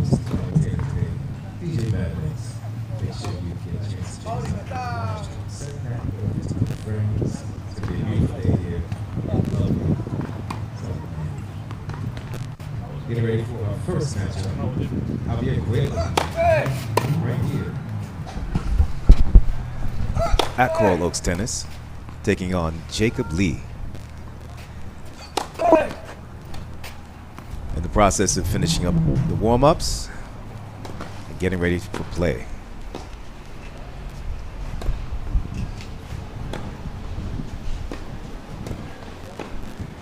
host, DJ Madness. Make sure you get a chance to check us out on the second half of his friends. It's going to be a beautiful day here in lovely Southern Miami. Getting ready for our first matchup. Javier Guerrero right here. At Coral Oaks Tennis, taking on Jacob Lee. In the process of finishing up the warm-ups and getting ready for play.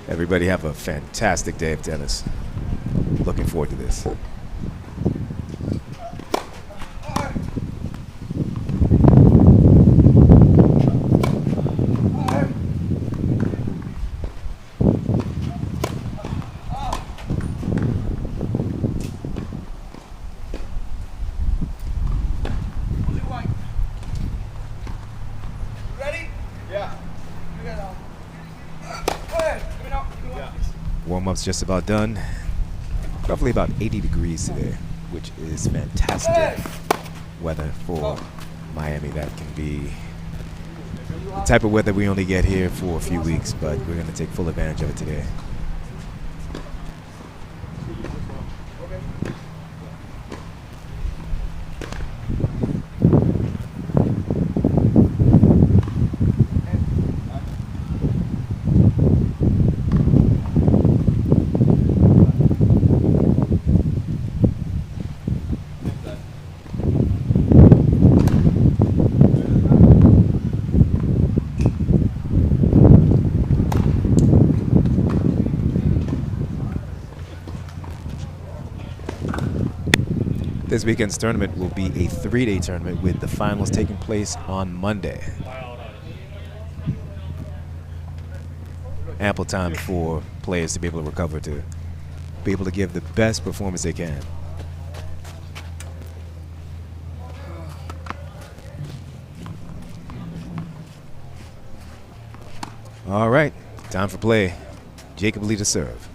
Everybody have a fantastic day of tennis. Looking forward to this. Warm-up's just about done. Roughly about 80 degrees today, which is fantastic weather for Miami. That can be the type of weather we only get here for a few weeks, but we're going to take full advantage of it today. This weekend's tournament will be a 3-day tournament with the finals taking place on Monday. Ample time for players to be able to recover, to be able to give the best performance they can. All right, time for play. Jacob Lee to serve.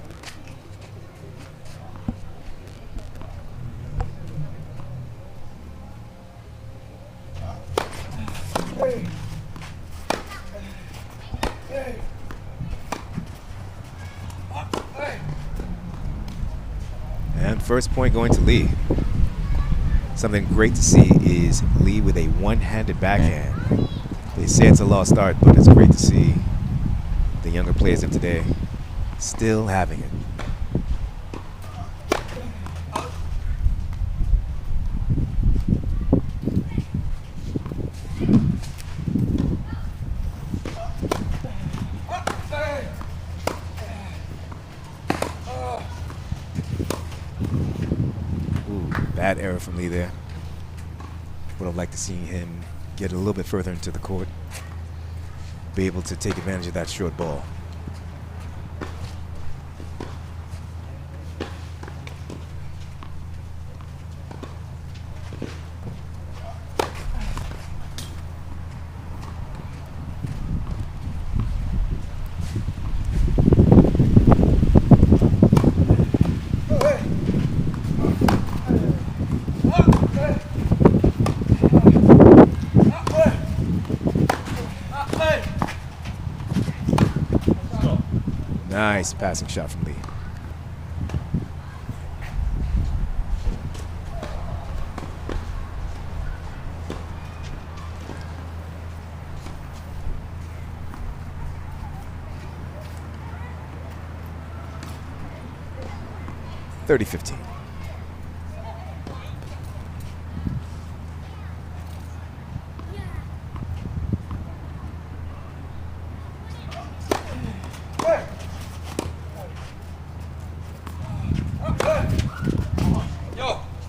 And first point going to Lee. Something great to see is Lee with a one-handed backhand. They say it's a lost art, but it's great to see the younger players of today still having it. Bad error from Lee there. Would have liked to see him get a little bit further into the court, be able to take advantage of that short ball. Nice passing shot from Lee. (30-15).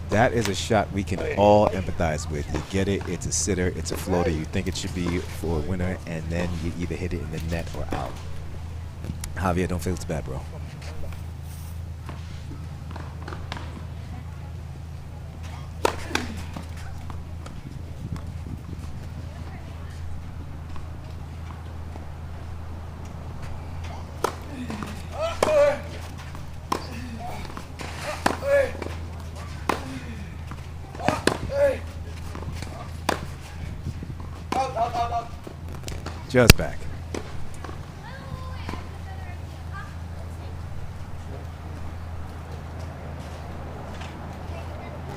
That is a shot we can all empathize with. You get it, it's a sitter, it's a floater. You think it should be for a winner, and then you either hit it in the net or out. Javier, don't feel too bad, bro. Just back.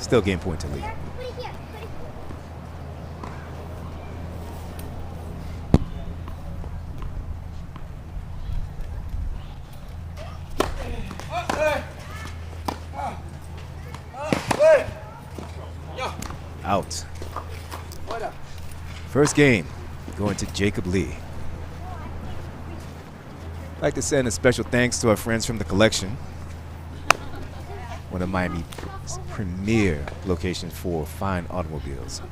Still game point to lead. Out. First game going to Jacob Lee. I'd like to send a special thanks to our friends from the collection, one of Miami's premier locations for fine automobiles.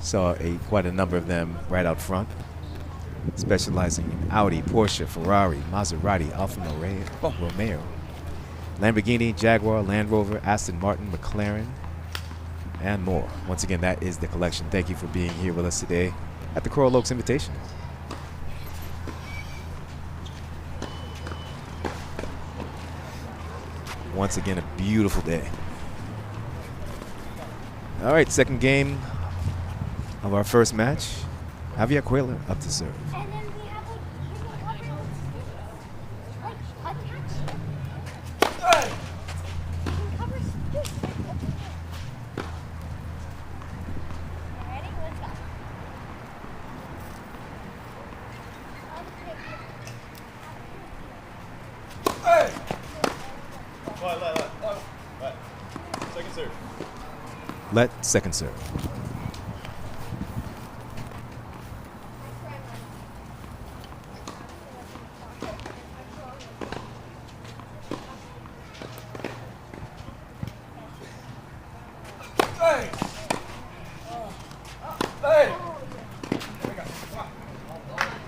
Saw quite a number of them right out front, specializing in Audi, Porsche, Ferrari, Maserati, Alfa Romeo, Lamborghini, Jaguar, Land Rover, Aston Martin, McLaren, and more. Once again, that is the collection. Thank you for being here with us today at the Coral Oaks Invitational. Once again, a beautiful day. All right, second game of our first match. Javier Cuellar up to serve. And then we have Second serve. Let second serve.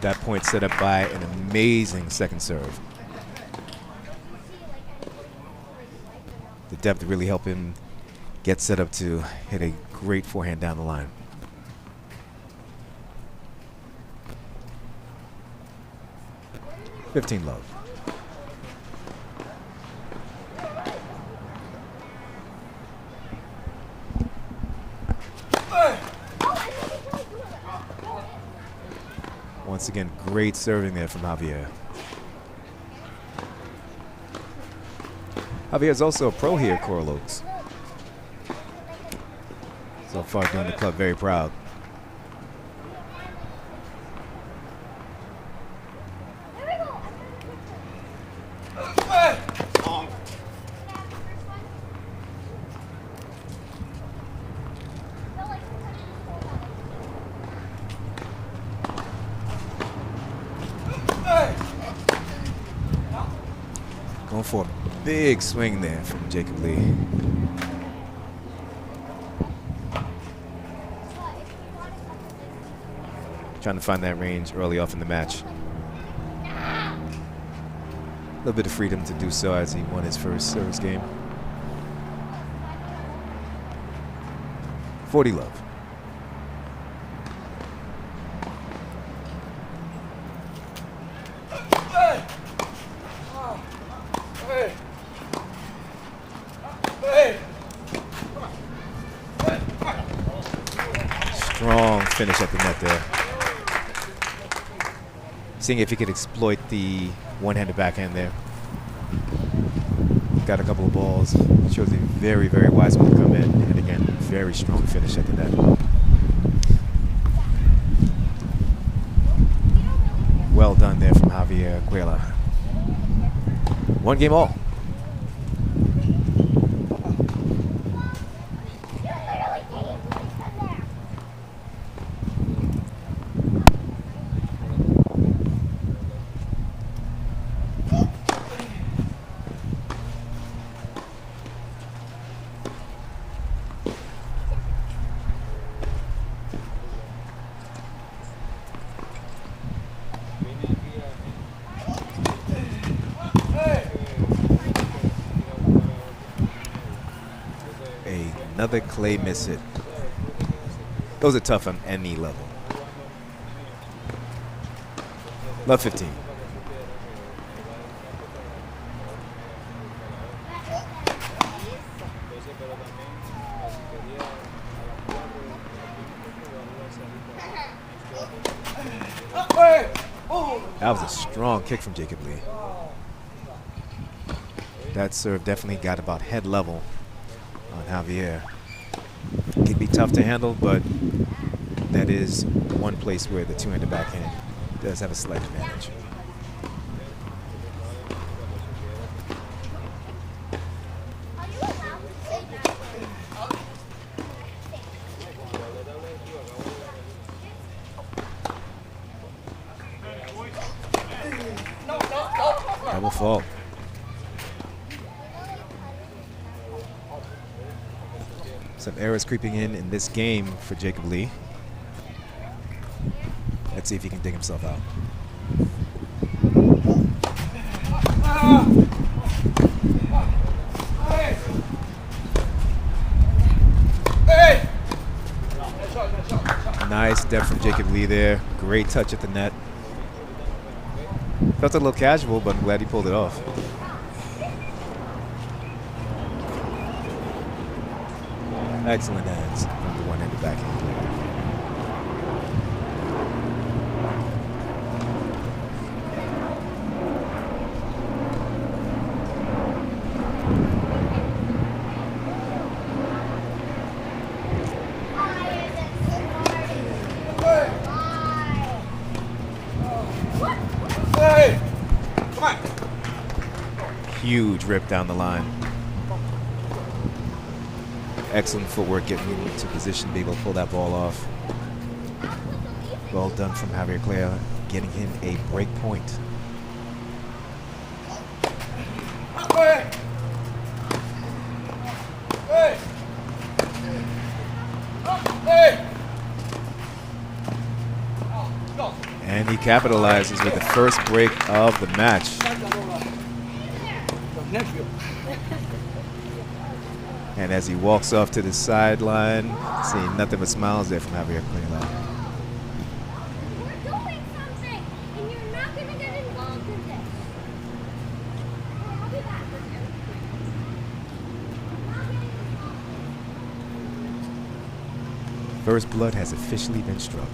That point set up by an amazing second serve. The depth to really help him get set up to hit a great forehand down the line. $15 love. Once again, great serving there from Javier. Javier is also a pro here at Coral Oaks. So far doing the club very proud. Going for a big swing there from Jacob Lee. Trying to find that range early off in the match. A little bit of freedom to do so as he won his first service game. 40 love. Strong finish at the net there. Seeing if he could exploit the one-handed backhand there. Got a couple of balls. Shows a very, very wise move to come in. And again, very strong finish at the net. Well done there from Javier Cuellar. One game all. Another clay miss hit. Those are tough on any level. Love 15. That was a strong kick from Jacob Lee. That serve definitely got about head level on Javier. It can be tough to handle, but that is one place where the two-handed backhand does have a slight advantage. Double fault. Some errors creeping in this game for Jacob Lee. Let's see if he can dig himself out. Nice depth from Jacob Lee there. Great touch at the net. Felt a little casual, but I'm glad he pulled it off. Excellent hands from the one-handed backhand player. Huge rip down the line. Excellent footwork getting into position to be able to pull that ball off. Well done from Javier Clea, getting him a break point. And he capitalizes with the first break of the match. And as he walks off to the sideline, seeing nothing but smiles there from Javier Clea. We're doing something, and you're not going to get involved in this. I'll be back with you. First blood has officially been struck.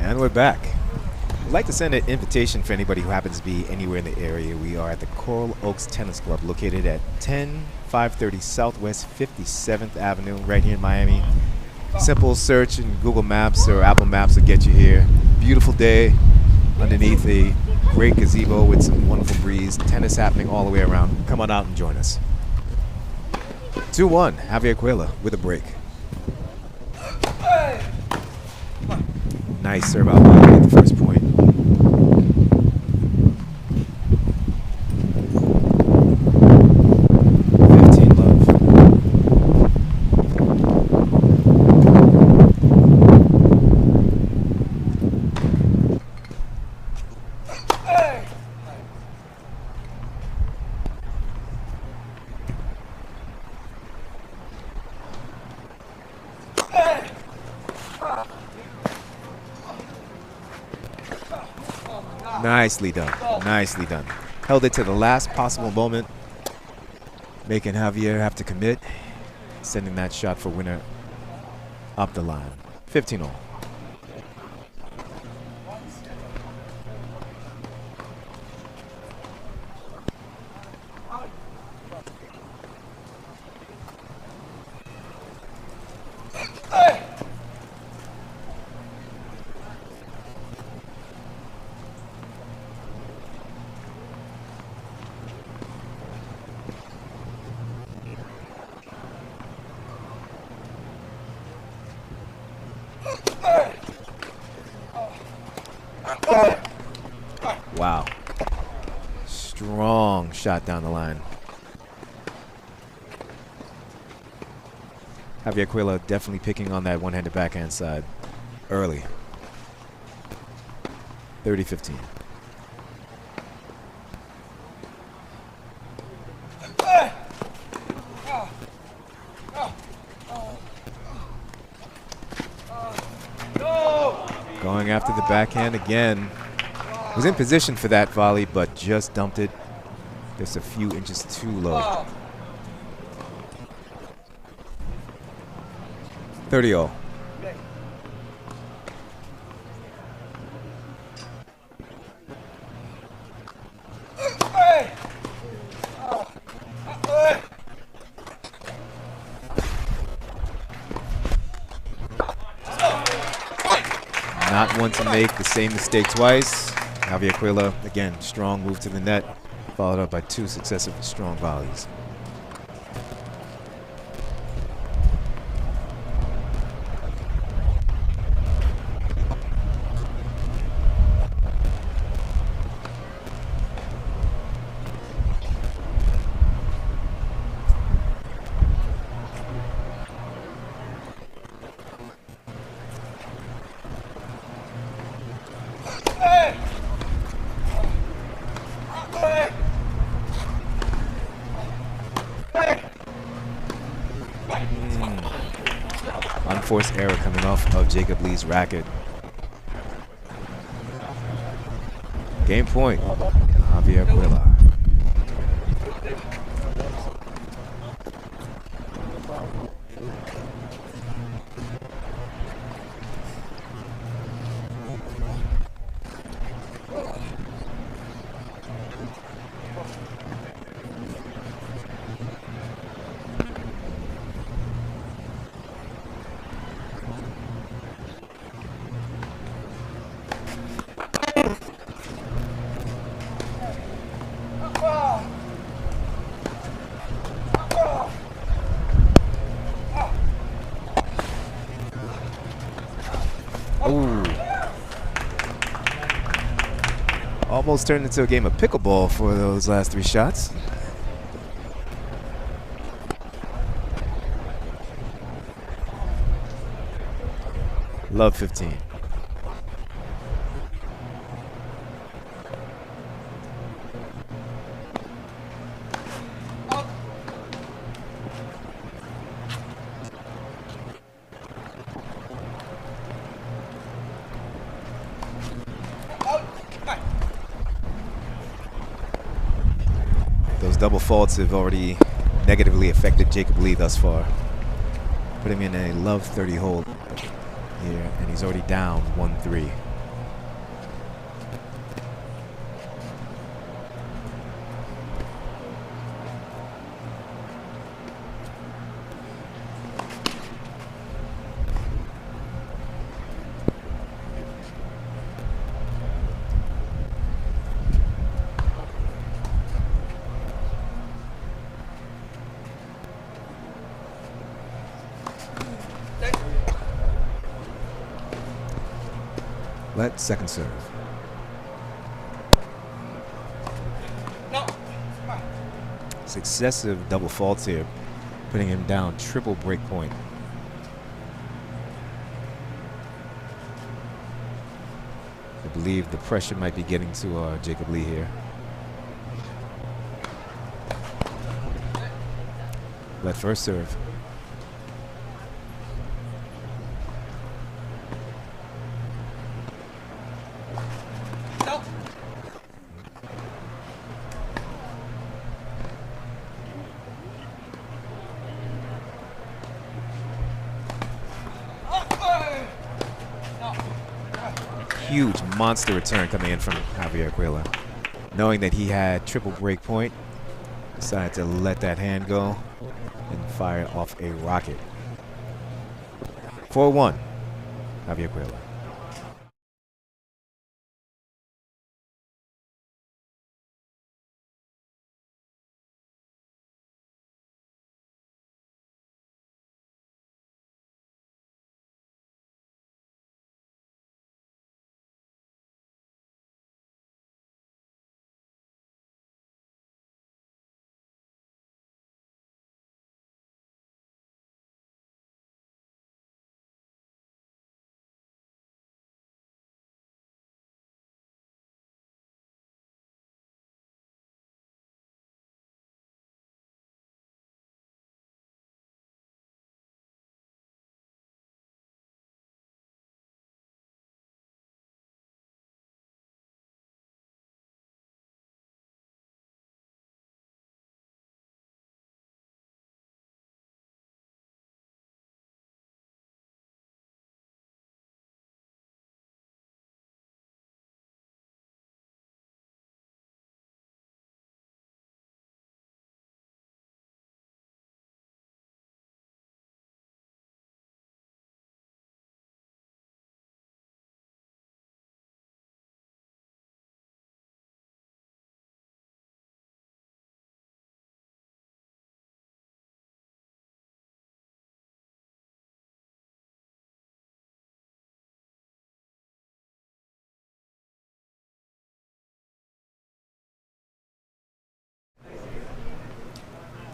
And we're back. I'd like to send an invitation for anybody who happens to be anywhere in the area. We are at the Coral Oaks Tennis Club, located at 10530 Southwest 57th Avenue, right here in Miami. Simple search in Google Maps or Apple Maps will get you here. Beautiful day underneath a great gazebo with some wonderful breeze. Tennis happening all the way around. Come on out and join us. 2-1, Javier Clea with a break. Nice serve out wide at the first point. Nicely done. Nicely done. Held it to the last possible moment, making Javier have to commit, sending that shot for winner up the line. 15-all. strong shot down the line. Javier Aquila definitely picking on that one-handed backhand side early. 30-15. Going after the backhand again. Was in position for that volley, but just dumped it just a few inches too low. 30-all. Not one to make the same mistake twice. Javier Aquila, again, strong move to the net, followed up by 2 successive strong volleys. Unforced error coming off of Jacob Lee's racket. Game point, Javier Aquila. Ooh. Almost turned into a game of pickleball for those last 3 shots. Love 15. Those double faults have already negatively affected Jacob Lee thus far. Put him in a love 30 hold here, and he's already down 1-3. Let second serve. Successive double faults here, putting him down triple break point. I believe the pressure might be getting to Jacob Lee here. Let first serve. Huge monster return coming in from Javier Aquila. Knowing that he had triple break point, decided to let that hand go and fire off a rocket. 4-1, Javier Aquila.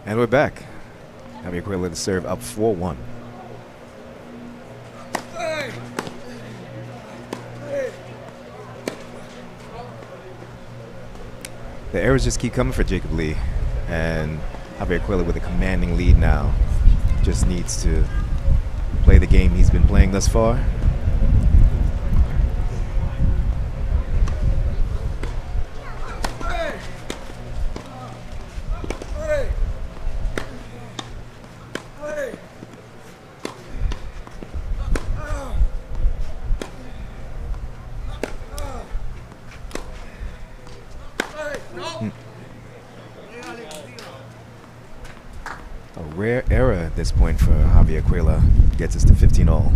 And we're back. Javier Cuellar to serve up 4-1. The errors just keep coming for Jacob Lee. And Javier Cuellar with a commanding lead now. Just needs to play the game he's been playing thus far. A rare error at this point for Javier Cuellar gets us to 15-all.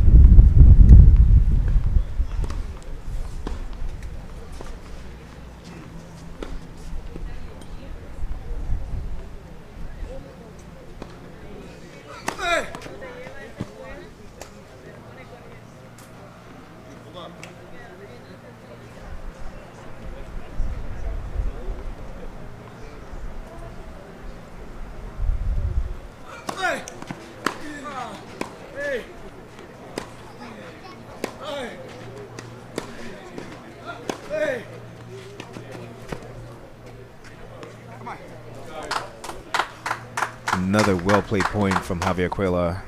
Another well-played point from Javier Cuellar.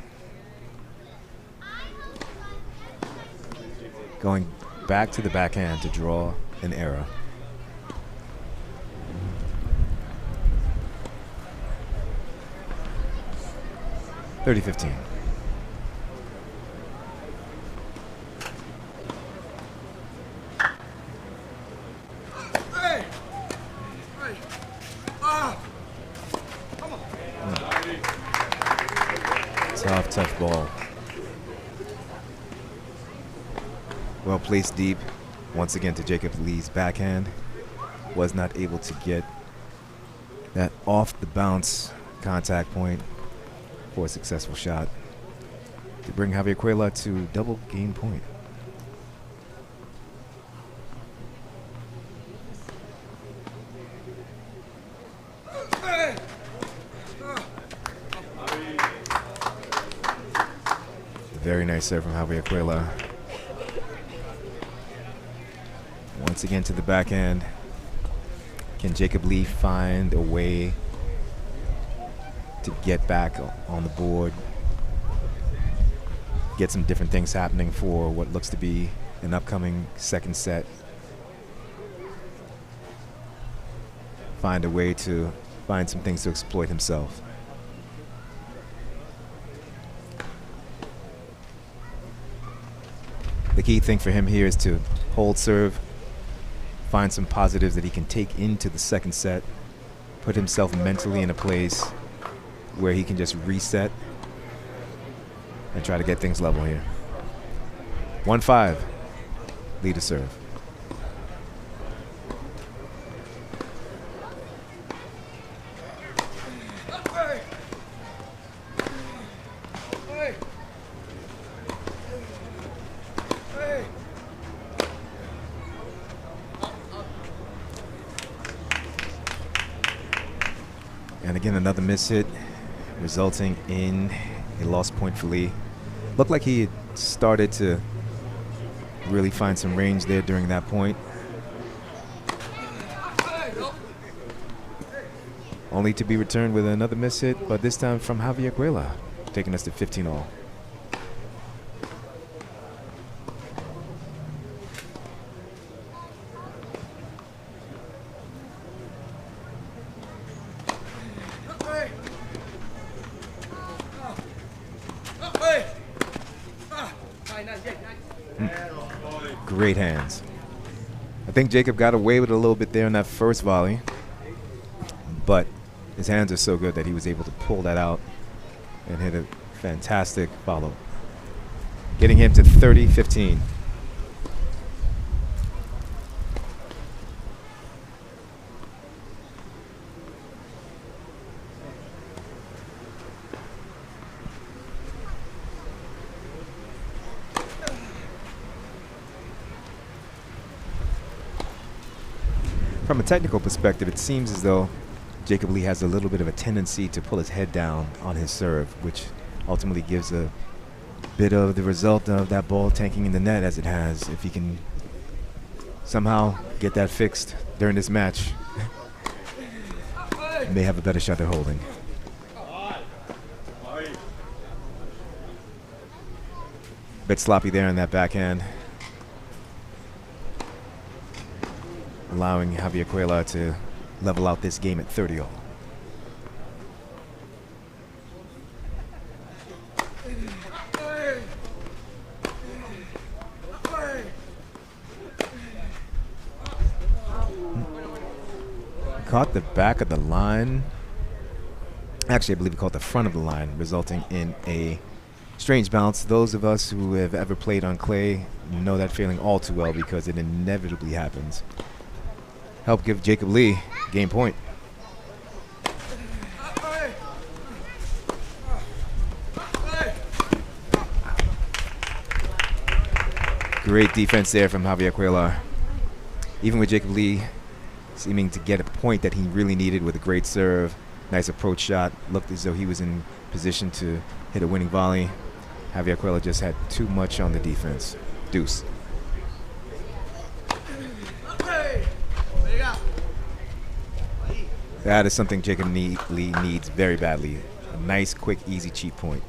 Going back to the backhand to draw an error. (30-15). Tough ball. Well placed deep. Once again to Jacob Lee's backhand. Was not able to get that off the bounce contact point for a successful shot to bring Javier Cuellar to double game point. Very nice serve from Javier Cuellar. Once again to the backhand. Can Jacob Lee find a way to get back on the board? Get some different things happening for what looks to be an upcoming second set. Find a way to find some things to exploit himself. The key thing for him here is to hold serve, find some positives that he can take into the second set, put himself mentally in a place where he can just reset and try to get things level here. 1-5, lead to serve. And again, another miss hit, resulting in a lost point for Lee. Looked like he had started to really find some range there during that point. Only to be returned with another miss hit, but this time from Javier Cuellar, taking us to 15-all. Great hands. I think Jacob got away with it a little bit there in that first volley, but his hands are so good that he was able to pull that out and hit a fantastic follow, getting him to 30-15. From a technical perspective, it seems as though Jacob Lee has a little bit of a tendency to pull his head down on his serve, which ultimately gives a bit of the result of that ball tanking in the net as it has. If he can somehow get that fixed during this match, may have a better shot at holding. Bit sloppy there in that backhand, allowing Javier Cuellar to level out this game at 30-all. Caught the back of the line. Actually, I believe he caught the front of the line, resulting in a strange bounce. Those of us who have ever played on clay know that feeling all too well because it inevitably happens. Help give Jacob Lee game point. Great defense there from Javier Cuellar. Even with Jacob Lee seeming to get a point that he really needed with a great serve, nice approach shot, looked as though he was in position to hit a winning volley. Javier Cuellar just had too much on the defense. Deuce. That is something Jacob Lee needs very badly. A nice, quick, easy, cheap point.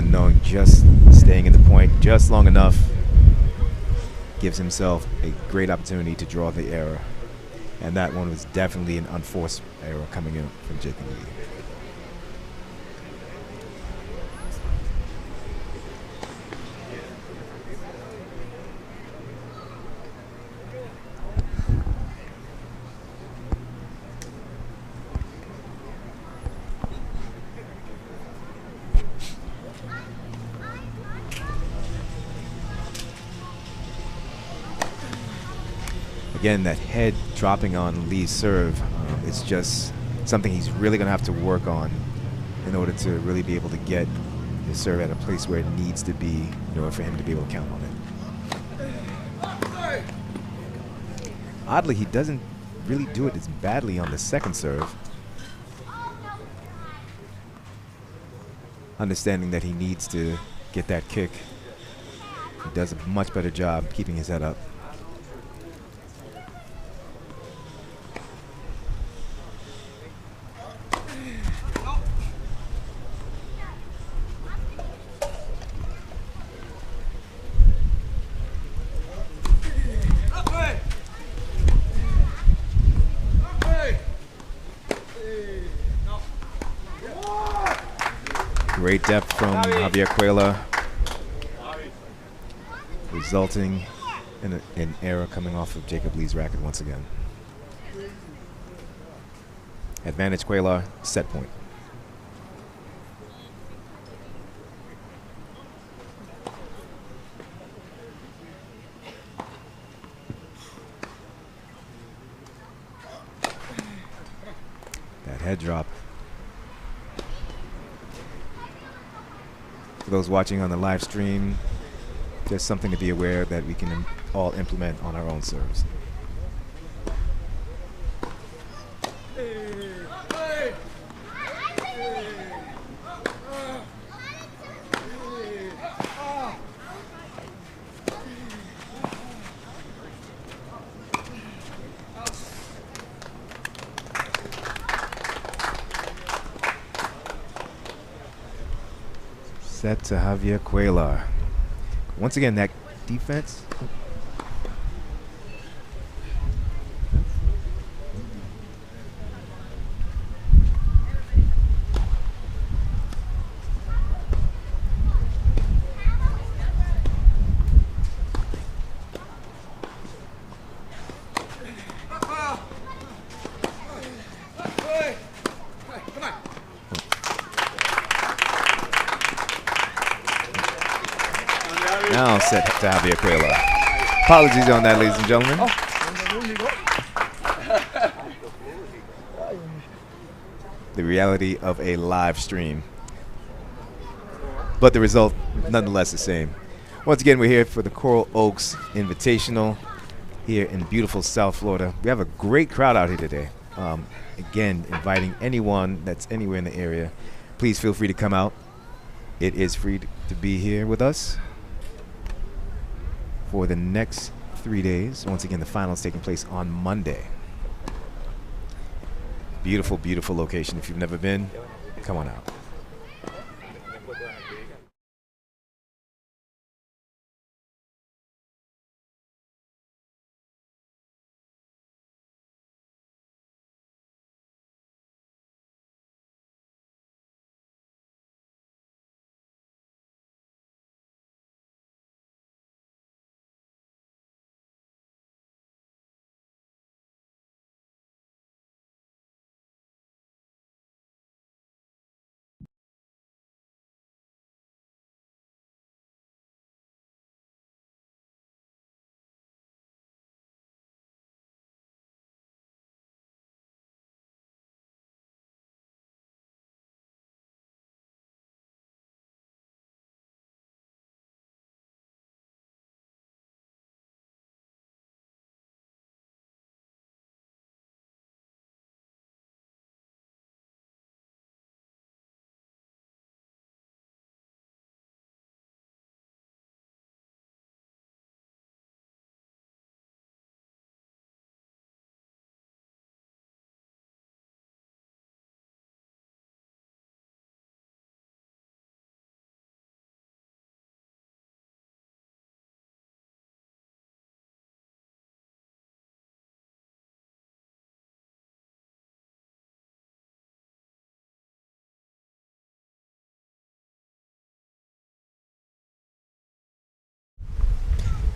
Knowing just staying in the point just long enough gives himself a great opportunity to draw the error. And that one was definitely an unforced error coming in from Jacob Lee. Again, that head dropping on Lee's serve, it's just something he's really going to have to work on in order to really be able to get his serve at a place where it needs to be in order for him to be able to count on it. Oddly, he doesn't really do it as badly on the second serve. Understanding that he needs to get that kick, he does a much better job keeping his head up. Great depth from Javier Cuellar, resulting in an error coming off of Jacob Lee's racket once again. Advantage Cuellar, set point. That head drop. For those watching on the live stream, there's something to be aware that we can all implement on our own serves. Set to Javier Cuellar. Once again, that defense. now set to Javier Cuellar. Apologies on that, ladies and gentlemen. The reality of a live stream. But the result, nonetheless, the same. Once again, we're here for the Coral Oaks Invitational here in beautiful South Florida. We have a great crowd out here today. Again, inviting anyone that's anywhere in the area, please feel free to come out. It is free to be here with us for the next 3 days. Once again, the finals taking place on Monday. Beautiful, beautiful location. If you've never been, come on out.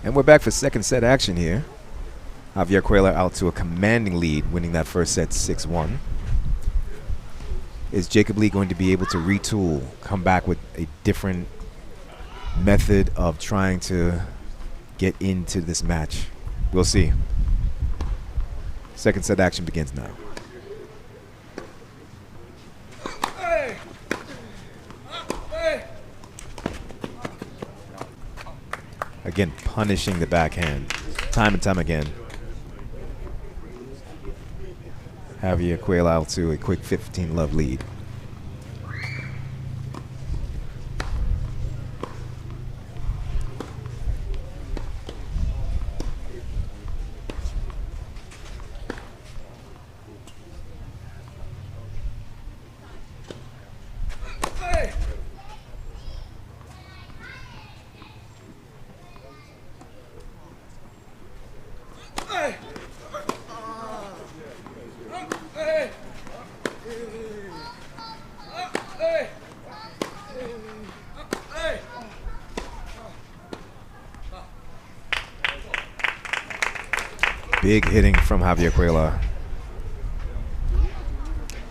And we're back for second set action here. Javier Cuellar out to a commanding lead, winning that first set 6-1. Is Jacob Lee going to be able to retool, come back with a different method of trying to get into this match? We'll see. Second set action begins now. Again, punishing the backhand time and time again. Javier Cuellar to a quick 15-love lead. Big hitting from Javier Cuellar.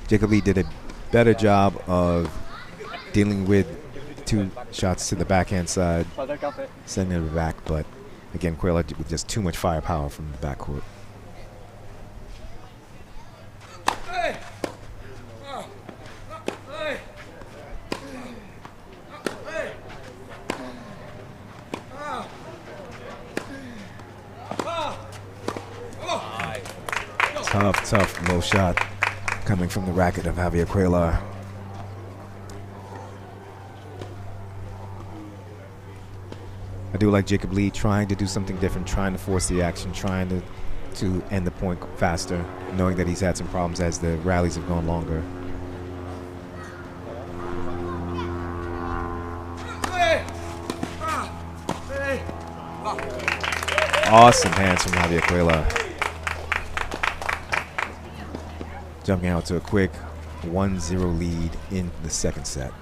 Jacob Lee did a better job of dealing with 2 shots to the backhand side, sending it back, but again, Cuellar with just too much firepower from the backcourt. Tough low shot coming from the racket of Javier Cuellar. I do like Jacob Lee trying to do something different, trying to force the action, trying to end the point faster, knowing that he's had some problems as the rallies have gone longer. Awesome hands from Javier Cuellar. Jumping out to a quick 1-0 lead in the second set.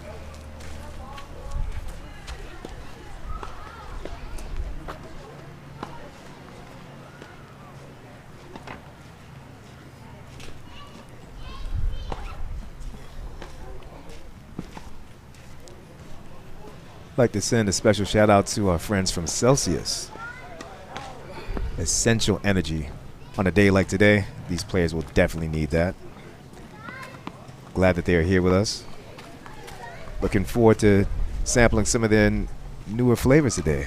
like to send a special shout out to our friends from Celsius. Essential energy. On a day like today, these players will definitely need that. Glad that they are here with us. Looking forward to sampling some of their newer flavors today.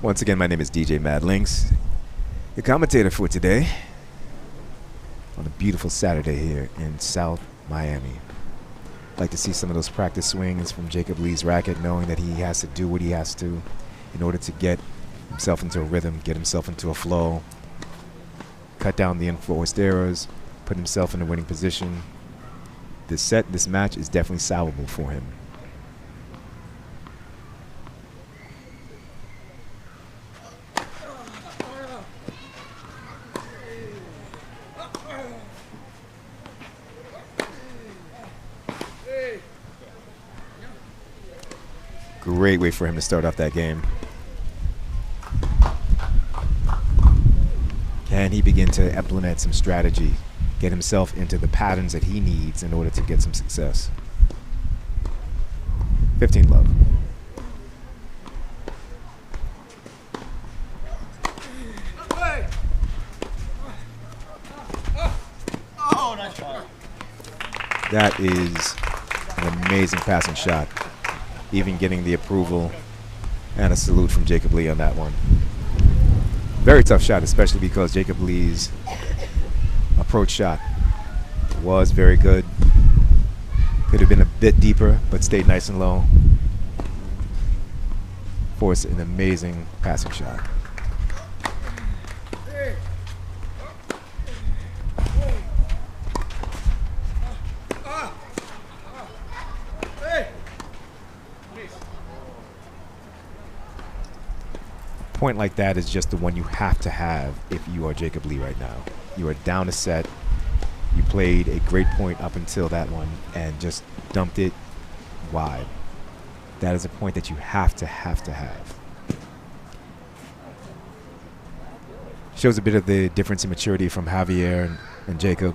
Once again, my name is DJ Mad Links, your commentator for today on a beautiful Saturday here in South Miami. I'd like to see some of those practice swings from Jacob Lee's racket, knowing that he has to do what he has to in order to get himself into a rhythm, get himself into a flow, cut down the enforced errors, put himself in a winning position. This match is definitely solvable for him. Great way for him to start off that game. Can he begin to implement some strategy, get himself into the patterns that he needs in order to get some success? 15 love. That is an amazing passing shot. Even getting the approval and a salute from Jacob Lee on that one. Very tough shot, especially because Jacob Lee's approach shot was very good. Could have been a bit deeper, but stayed nice and low. Forced an amazing passing shot. Point like that is just the one you have to have if you are Jacob Lee right now. You are down a set. You played a great point up until that one and just dumped it wide. That is a point that you have to have. Shows a bit of the difference in maturity from Javier and Jacob,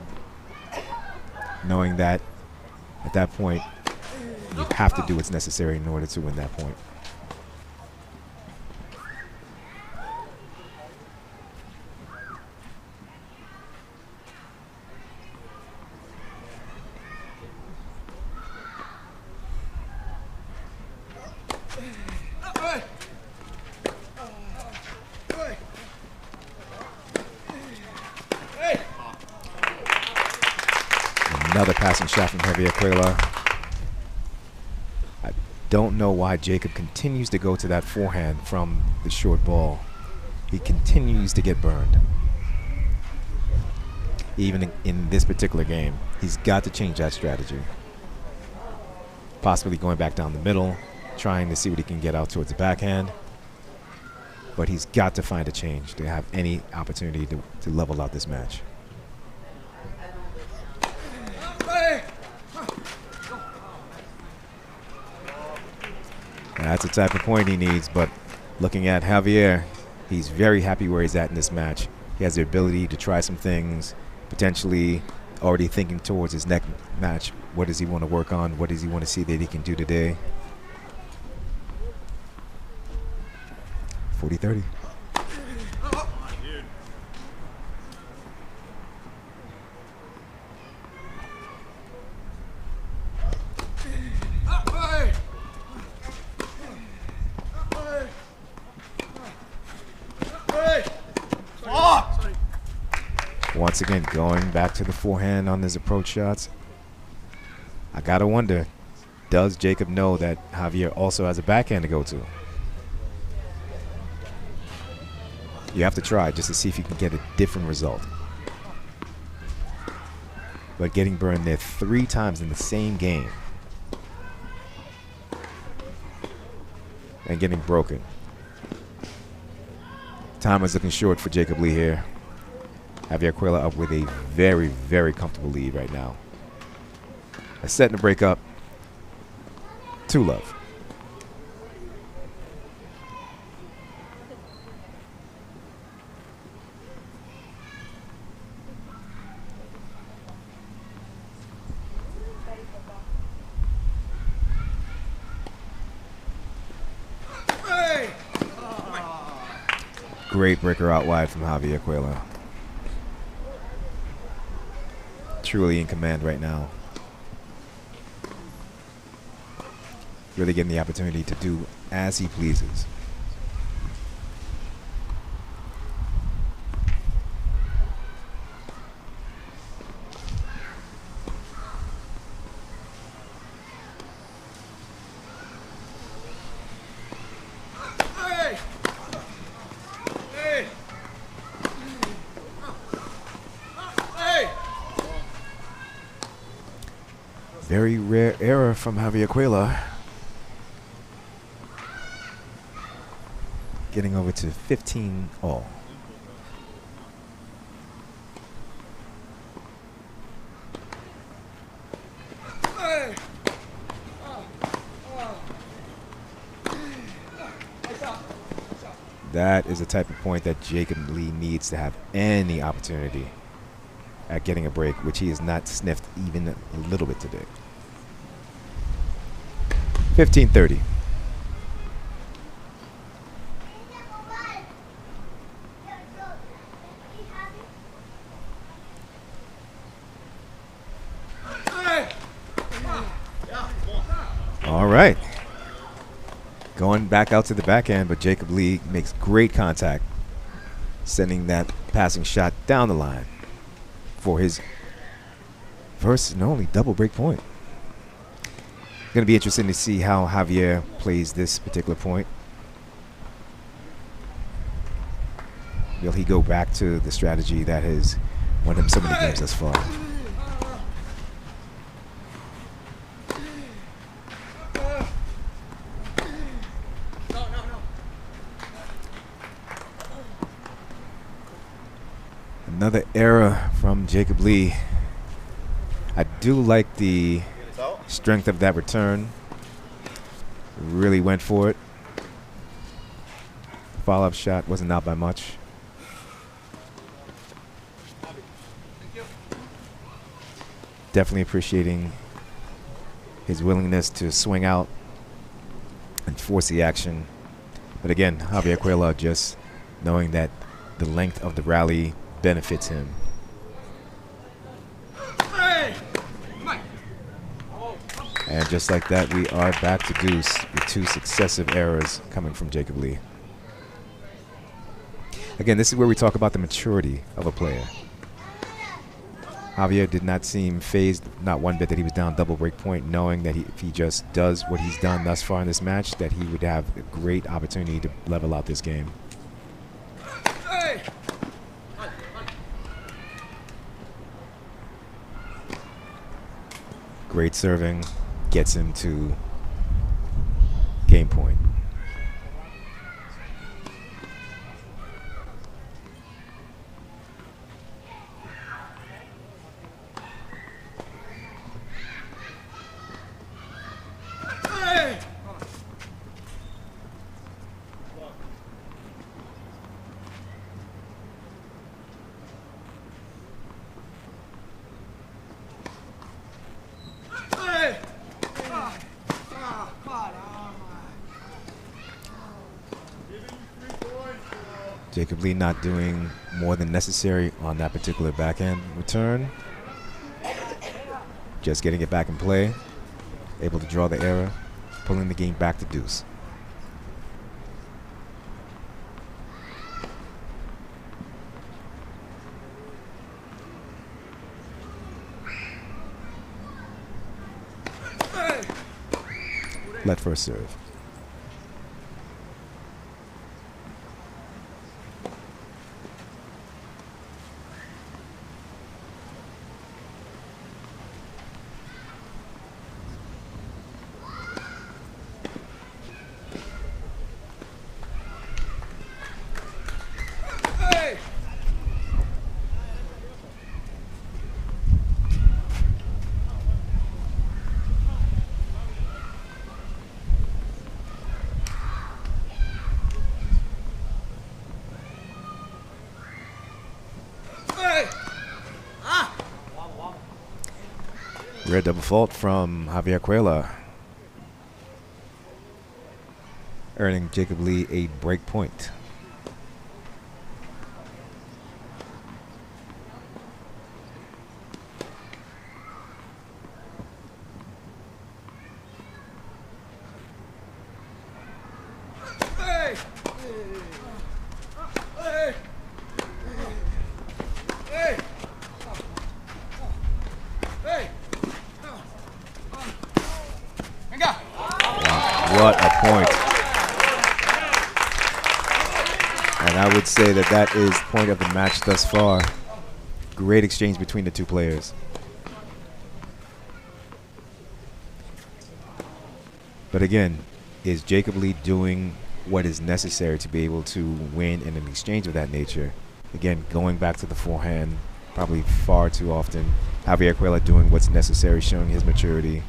knowing that at that point you have to do what's necessary in order to win that point. Another passing shot from Javier Cuellar. I don't know why Jacob continues to go to that forehand from the short ball. He continues to get burned. Even in this particular game, he's got to change that strategy. Possibly going back down the middle, trying to see what he can get out towards the backhand. But he's got to find a change to have any opportunity to level out this match. That's the type of point he needs, but looking at Javier, he's very happy where he's at in this match. He has the ability to try some things, potentially already thinking towards his next match. What does he want to work on? What does he want to see that he can do today? 40-30. Once again, going back to the forehand on his approach shots. I gotta wonder, does Jacob know that Javier also has a backhand to go to? You have to try just to see if you can get a different result. But getting burned there 3 times in the same game. and getting broken. Time is looking short for Jacob Lee here. Javier Cuellar up with a very, very comfortable lead right now. A set and a break up. 2-love. Great breaker out wide from Javier Cuellar. Truly in command right now. Really getting the opportunity to do as he pleases. Very rare error from Javier Cuellar. Getting over to 15 all. That is the type of point that Jacob Lee needs to have any opportunity at getting a break, which he has not sniffed even a little bit today. 15-30. All right. Going back out to the backhand, but Jacob Lee makes great contact, sending that passing shot down the line for his first and only double break point. Going to be interesting to see how Javier plays this particular point. Will he go back to the strategy that has won him so many games thus far? Another error from Jacob Lee. I do like the strength of that return. Really went for it. Follow-up shot wasn't out by much. Definitely appreciating his willingness to swing out and force the action. But again, Javier Cuellar just knowing that the length of the rally benefits him. And just like that, we are back to deuce with two successive errors coming from Jacob Lee. Again, this is where we talk about the maturity of a player. Javier did not seem phased, not one bit, that he was down double break point, knowing that if he just does what he's done thus far in this match, that he would have a great opportunity to level out this game. Great serving gets him to game point. Jacob Lee not doing more than necessary on that particular backhand return. Just getting it back in play. Able to draw the error, pulling the game back to deuce. Let first serve. Rare double fault from Javier Cuela, earning Jacob Lee a break point. What a point. And I would say that that is point of the match thus far. Great exchange between the two players. But again, is Jacob Lee doing what is necessary to be able to win in an exchange of that nature? Again, going back to the forehand probably far too often. Javier Cuela doing what's necessary, showing his maturity,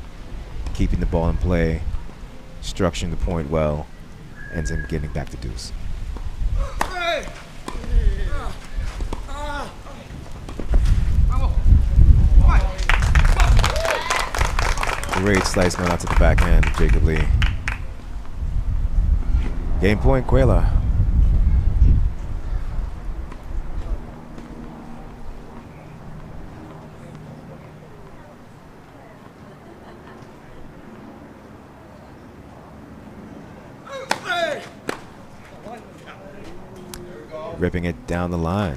keeping the ball in play, structuring the point well, ends him getting back to deuce. Great slice going out to the backhand of Jacob Lee. Game point, Cuela. Ripping it down the line.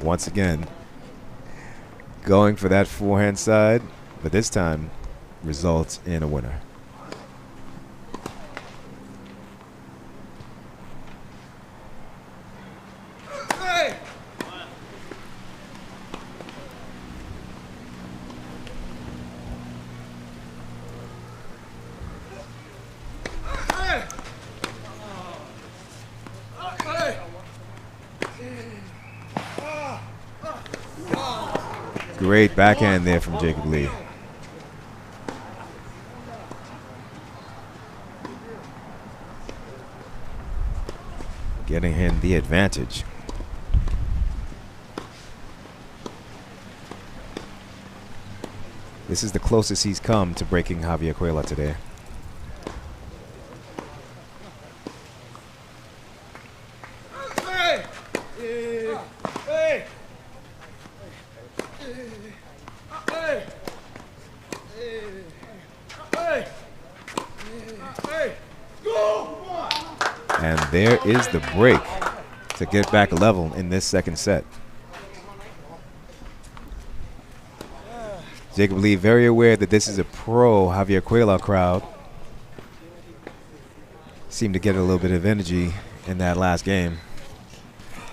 Once again, going for that forehand side, but this time results in a winner. Great backhand there from Jacob Lee. Getting him the advantage. This is the closest he's come to breaking Javier Cuela today. And there is the break to get back level in this second set. Jacob Lee very aware that this is a pro Javier Cuela crowd. Seemed to get a little bit of energy in that last game.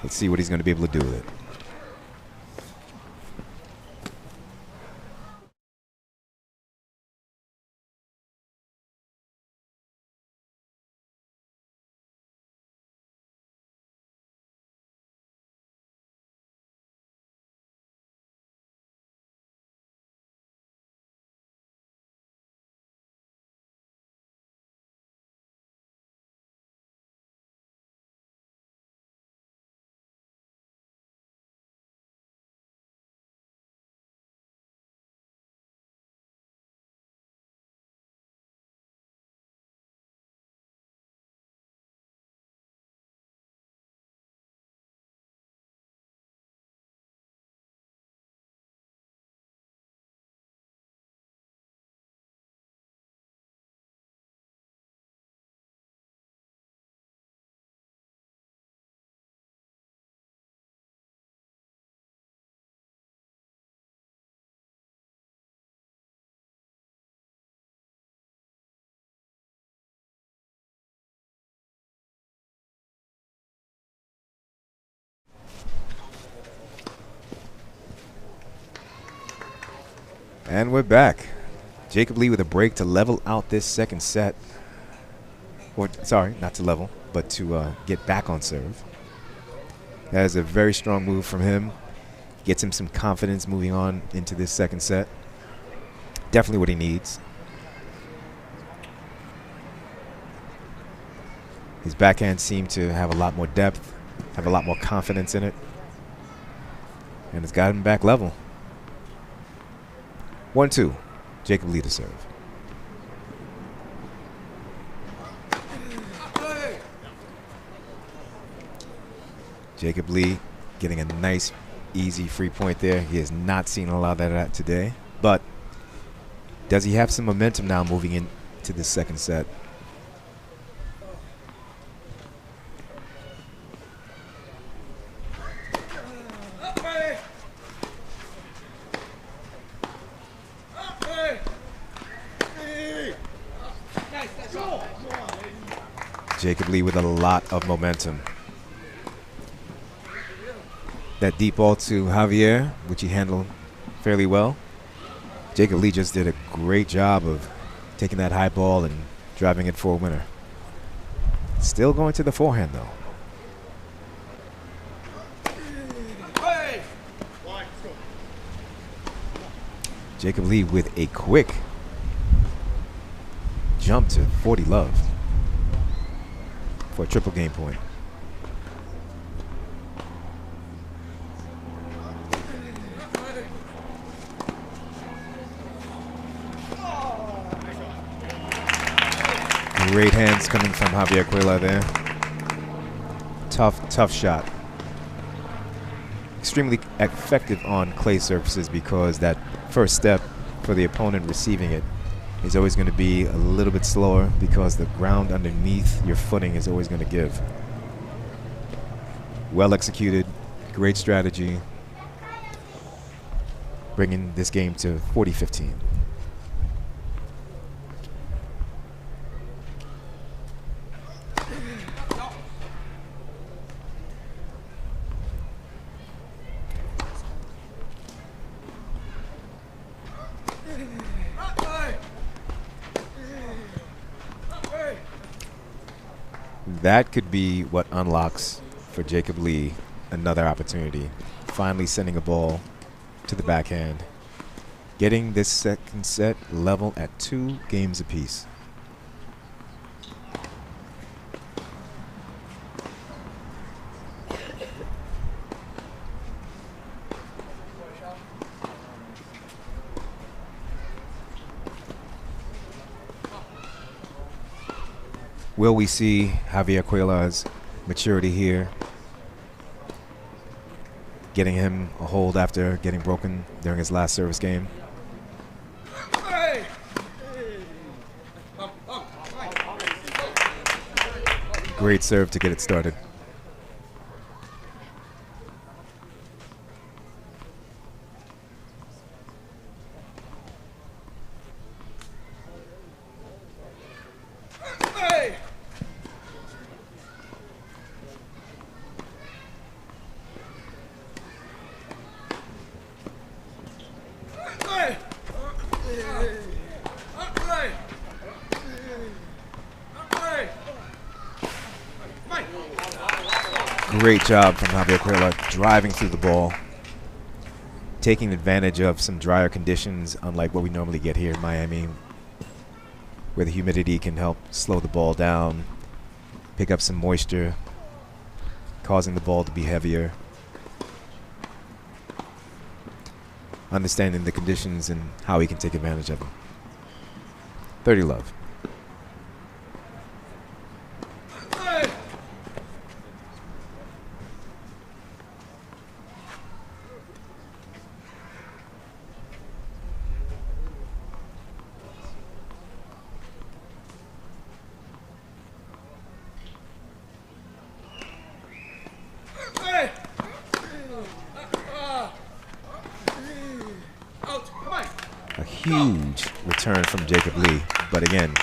Let's see what he's going to be able to do with it. And we're back. Jacob Lee with a break to level out this second set. Or, sorry, not to level, but to get back on serve. That is a very strong move from him. Gets him some confidence moving on into this second set. Definitely what he needs. His backhand seemed to have a lot more depth, have a lot more confidence in it. And it's got him back level. 1-2. Jacob Lee to serve. Jacob Lee getting a nice, easy free point there. He has not seen a lot of that today. But does he have some momentum now moving into the second set? Jacob Lee with a lot of momentum. That deep ball to Javier, which he handled fairly well. Jacob Lee just did a great job of taking that high ball and driving it for a winner. Still going to the forehand, though. Jacob Lee with a quick jump to 40 love for a triple game point. Great hands coming from Javier Cuellar there. Tough shot. Extremely effective on clay surfaces because that first step for the opponent receiving it is always going to be a little bit slower because the ground underneath your footing is always going to give. Well executed, great strategy, bringing this game to 40-15. That could be what unlocks for Jacob Lee another opportunity. Finally sending a ball to the backhand. Getting this second set level at 2 games apiece. Will we see Javier Cuellar's maturity here? Getting him a hold after getting broken during his last service game. Great serve to get it started. Great job from Javier Cuellar driving through the ball, taking advantage of some drier conditions, unlike what we normally get here in Miami, where the humidity can help slow the ball down, pick up some moisture, causing the ball to be heavier. Understanding the conditions and how he can take advantage of them. 30 love. A huge return from Jacob Lee, but again,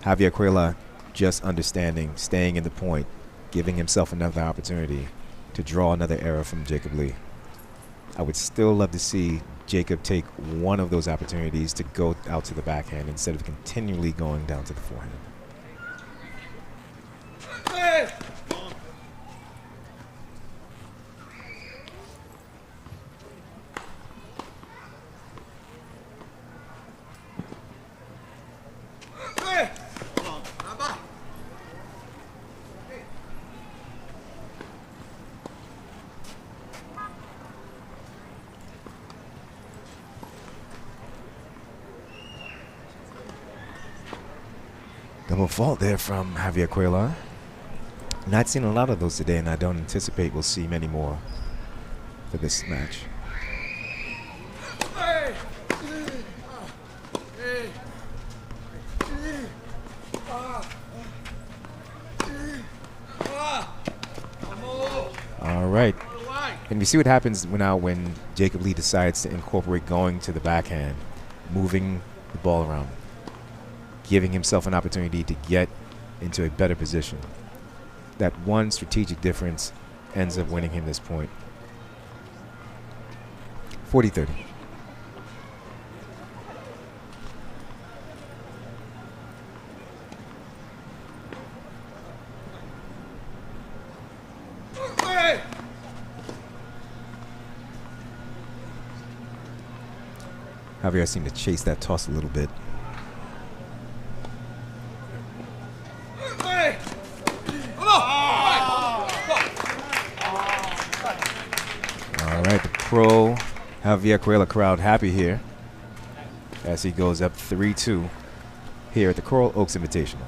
Javier Cuellar just understanding, staying in the point, giving himself another opportunity to draw another error from Jacob Lee. I would still love to see Jacob take one of those opportunities to go out to the backhand instead of continually going down to the forehand. Double fault there from Javier Cuellar. Not seen a lot of those today, and I don't anticipate we'll see many more for this match. All right. And we see what happens now when Jacob Lee decides to incorporate going to the backhand, moving the ball around, giving himself an opportunity to get into a better position. That one strategic difference ends up winning him this point. 40-30. Javier seemed to chase that toss a little bit. All right, the pro Javier Cuellar crowd happy here as he goes up 3-2 here at the Coral Oaks Invitational.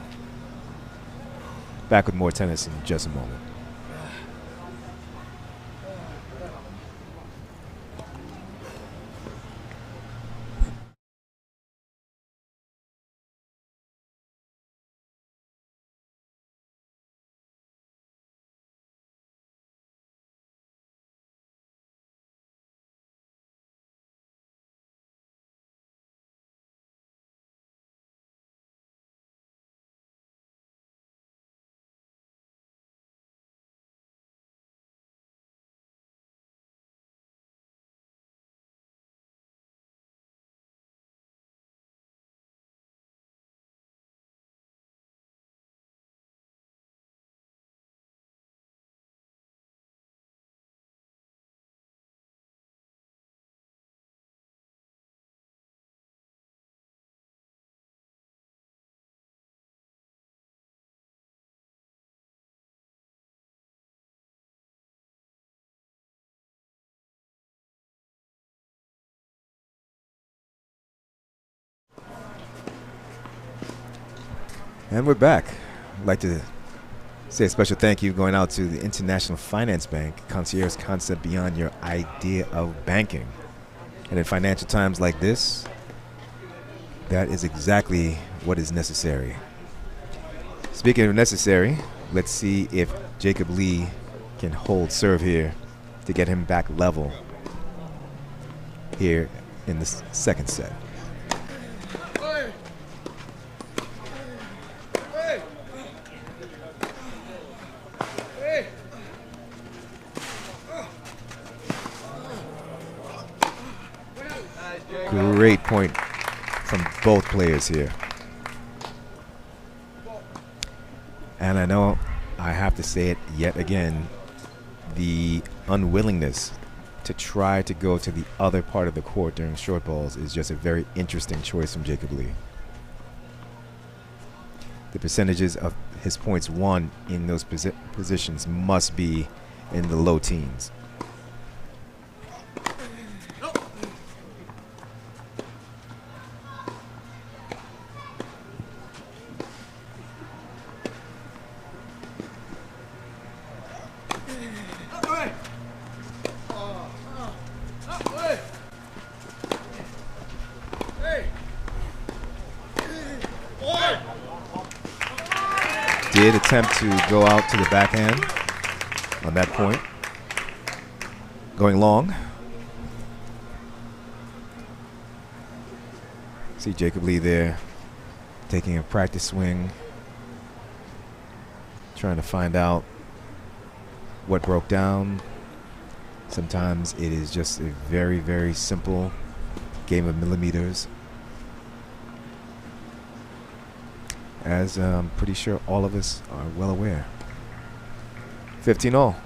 Back with more tennis in just a moment. And we're back. I'd like to say a special thank you going out to the International Finance Bank, concierge concept beyond your idea of banking. And in financial times like this, that is exactly what is necessary. Speaking of necessary, let's see if Jacob Lee can hold serve here to get him back level here in the second set. Great point from both players here. And I know I have to say it yet again, the unwillingness to try to go to the other part of the court during short balls is just a very interesting choice from Jacob Lee. The percentages of his points won in those positions must be in the low teens. Did attempt to go out to the backhand on that point. Going long. See Jacob Lee there taking a practice swing, trying to find out what broke down. Sometimes it is just a very, very simple game of millimeters. As I'm pretty sure all of us are well aware. 15-all.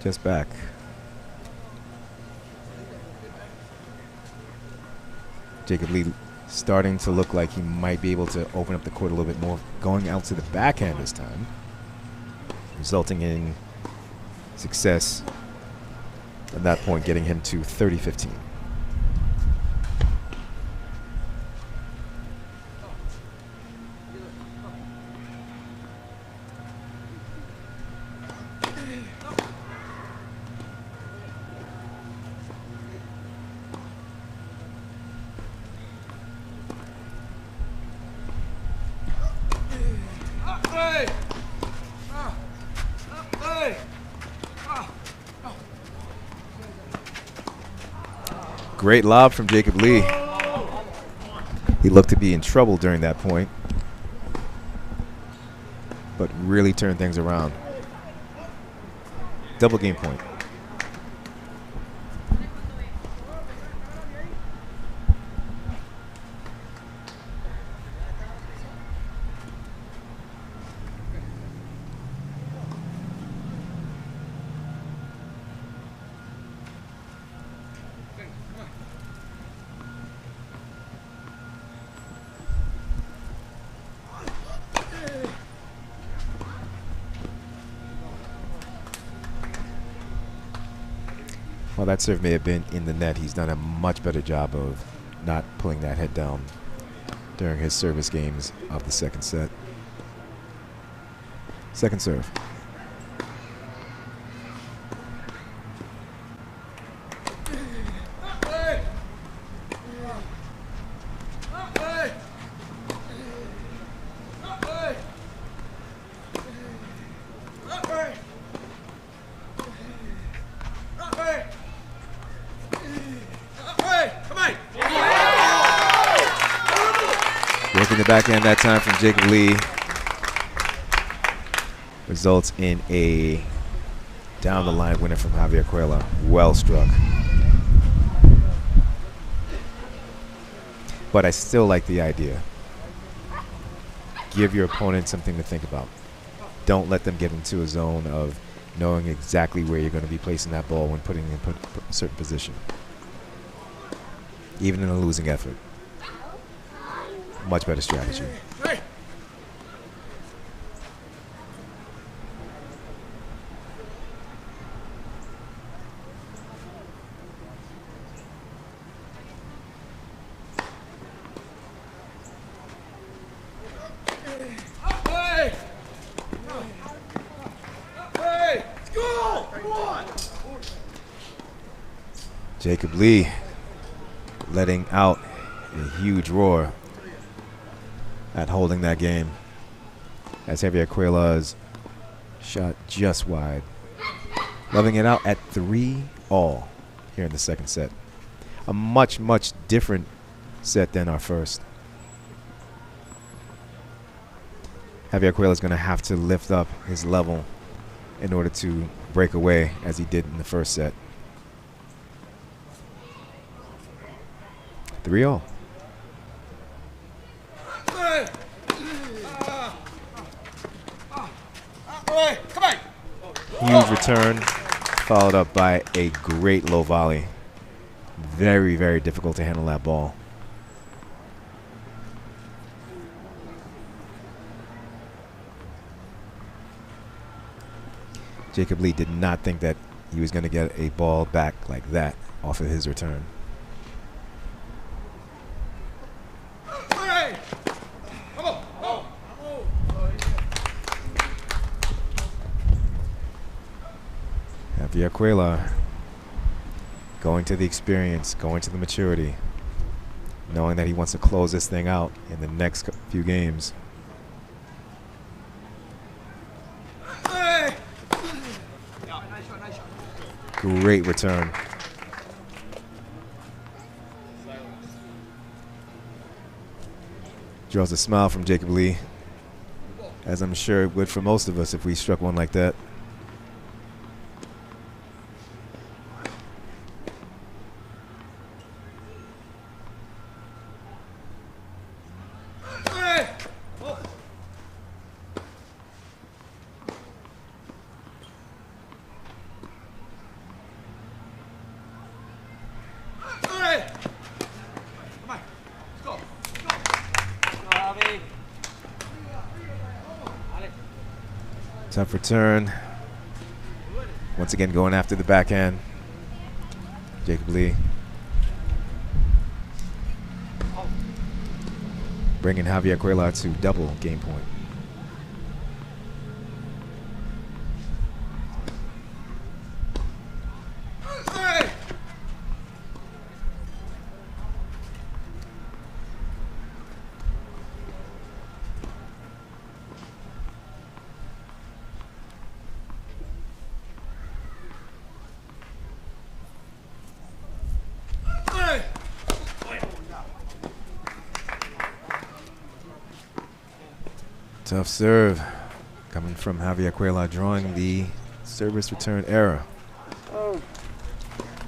Just back. Jacob Lee starting to look like he might be able to open up the court a little bit more, going out to the backhand this time. resulting in success at that point, getting him to 30-15. Great lob from Jacob Lee. He looked to be in trouble during that point, but really turned things around. Double game point. While that serve may have been in the net, he's done a much better job of not pulling that head down during his service games of the second set. Second serve. Working the backhand that time from Jacob Lee results in a down the line winner from Javier Cuellar. Well struck. But I still like the idea. Give your opponent something to think about. Don't let them get into a zone of knowing exactly where you're going to be placing that ball when putting in a certain position. Even in a losing effort. Much better strategy. Jacob Lee letting out a huge roar at holding that game as Javier Cuellar's shot just wide. Loving it out at 3-all here in the second set. A much, much different set than our first. Javier Cuellar's going to have to lift up his level in order to break away as he did in the first set. 3-all. Huge return, followed up by a great low volley. Very, very difficult to handle that ball. Jacob Lee did not think that he was going to get a ball back like that off of his return. Javier Cuellar going to the experience, going to the maturity, knowing that he wants to close this thing out in the next few games. Great return. Draws a smile from Jacob Lee, as I'm sure it would for most of us if we struck one like that. Tough return. Once again going after the backhand. Jacob Lee. Bringing Javier Cuellar to double game point. Tough serve coming from Javier Cuellar, drawing the service return error.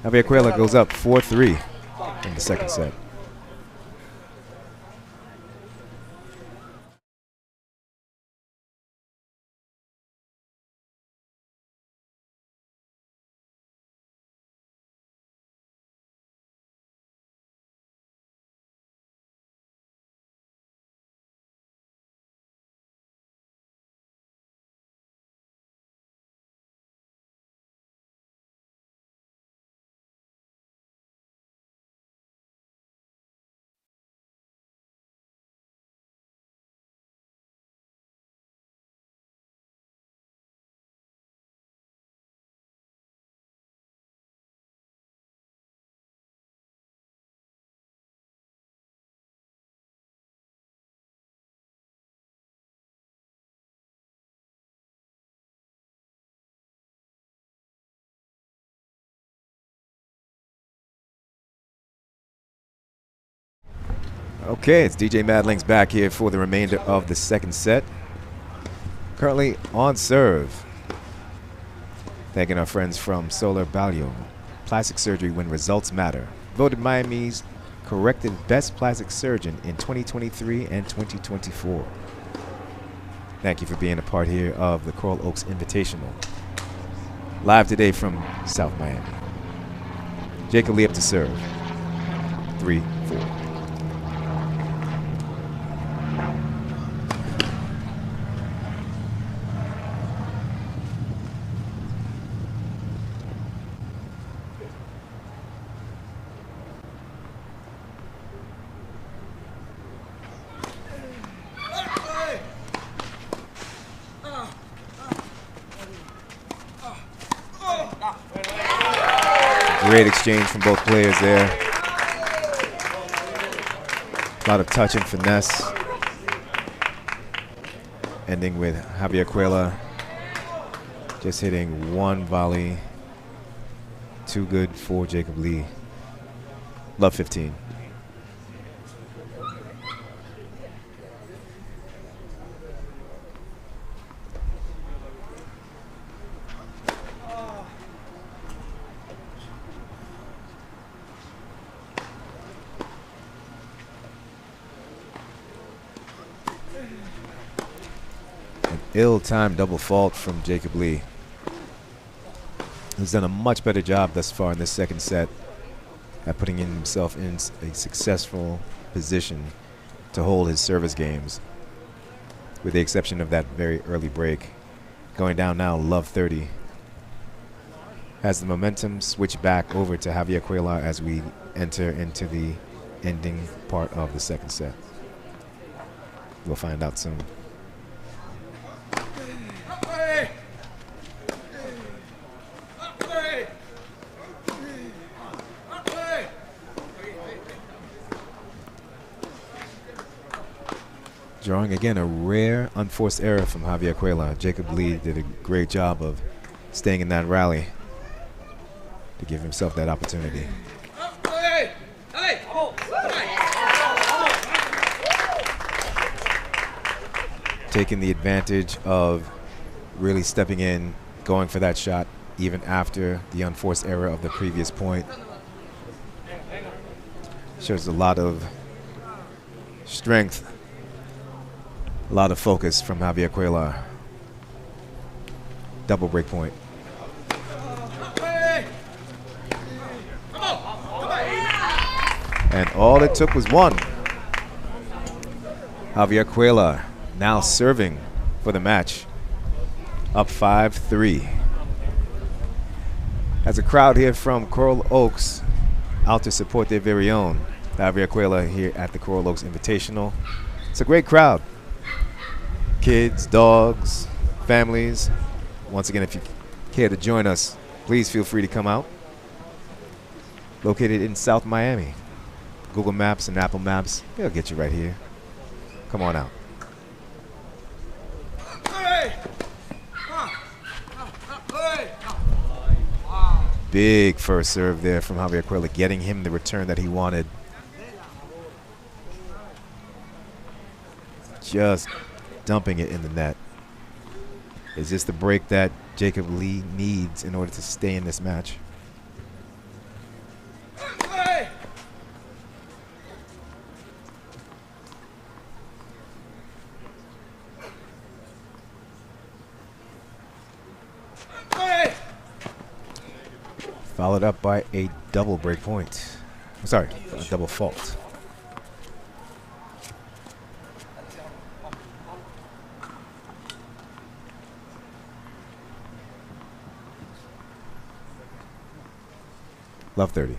Javier Cuellar goes up 4-3 in the second set. Okay, it's DJ Madlings back here for the remainder of the second set. Currently on serve. Thanking our friends from Solar Balio. Plastic surgery when results matter. Voted Miami's corrected best plastic surgeon in 2023 and 2024. Thank you for being a part here of the Coral Oaks Invitational. Live today from South Miami. Jacob Lee up to serve. 3-4. Great exchange from both players there. A lot of touch and finesse. Ending with Javier Cuellar just hitting one volley. Too good for Jacob Lee. Love 15. Ill-timed double fault from Jacob Lee. He's done a much better job thus far in this second set at putting himself in a successful position to hold his service games, with the exception of that very early break. Going down now, love 30. Has the momentum switch back over to Javier Cuellar as we enter into the ending part of the second set. We'll find out soon. Drawing again a rare unforced error from Javier Cuellar. Jacob Lee did a great job of staying in that rally to give himself that opportunity. Taking the advantage of really stepping in, going for that shot even after the unforced error of the previous point. Shows a lot of strength, a lot of focus from Javier Cuellar. Double break point. And all it took was one. Javier Cuellar now serving for the match. up 5-3. As a crowd here from Coral Oaks out to support their very own Javier Cuela here at the Coral Oaks Invitational. It's a great crowd. Kids, dogs, families. Once again, if you care to join us, please feel free to come out. Located in South Miami. Google Maps and Apple Maps, they'll get you right here. Come on out. Big first serve there from Javier Cuela, getting him the return that he wanted. Just dumping it in the net. Is this the break that Jacob Lee needs in order to stay in this match? Followed up by a double break point. I'm sorry, a double fault. Love 30.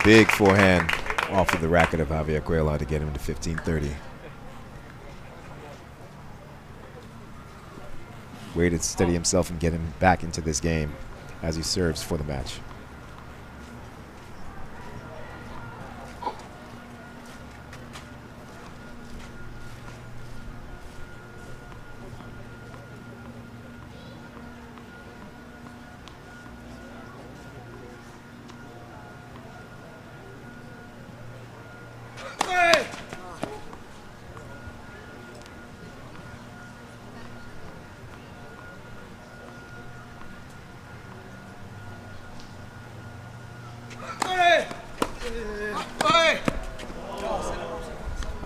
Big forehand off of the racket of Javier Cuela to get him to 15-30. Waited to steady himself and get him back into this game as he serves for the match.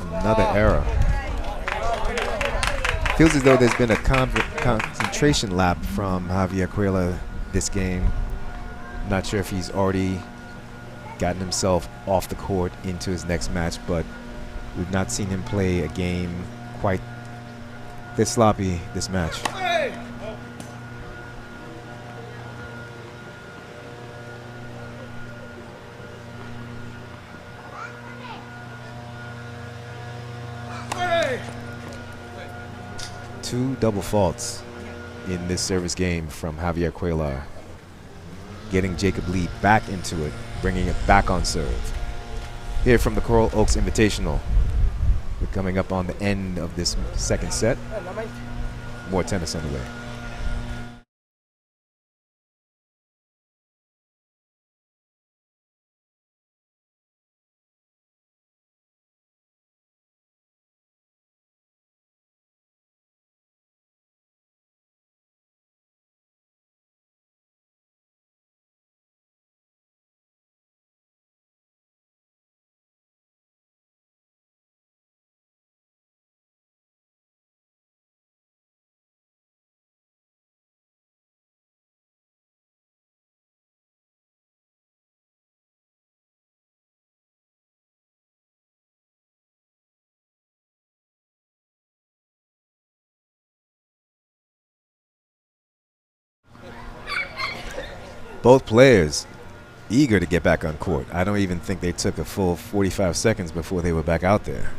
Another error. Feels as though there's been a concentration lap from Javier Cuela this game. Not sure if he's already gotten himself off the court into his next match, but we've not seen him play a game quite this sloppy this match. Two double faults in this service game from Javier Cuela, getting Jacob Lee back into it, bringing it back on serve. Here from the Coral Oaks Invitational, we're coming up on the end of this second set. More tennis underway. Both players eager to get back on court. I don't even think they took a full 45 seconds before they were back out there.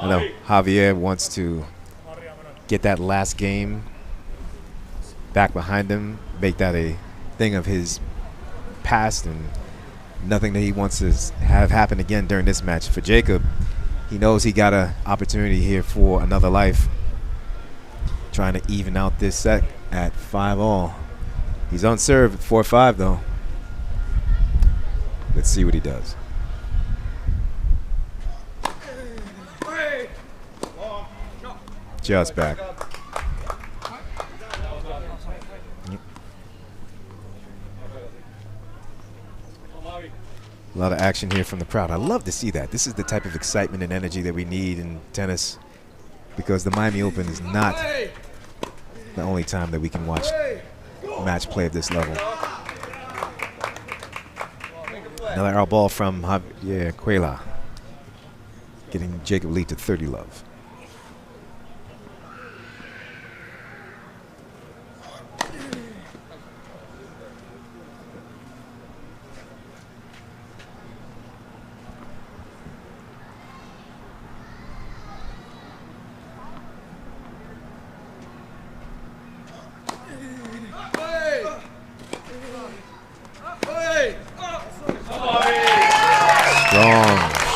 I know Javier wants to get that last game back behind him, make that a thing of his past and nothing that he wants to have happen again during this match. For Jacob, he knows he got an opportunity here for another life, trying to even out this set at 5-all. He's on serve at 4-5 though. Let's see what he does. Just back. A lot of action here from the crowd. I love to see that. This is the type of excitement and energy that we need in tennis, because the Miami Open is not the only time that we can watch match play at this level. Another out ball from Javier Cuellar, getting Jacob Lee to 30 love.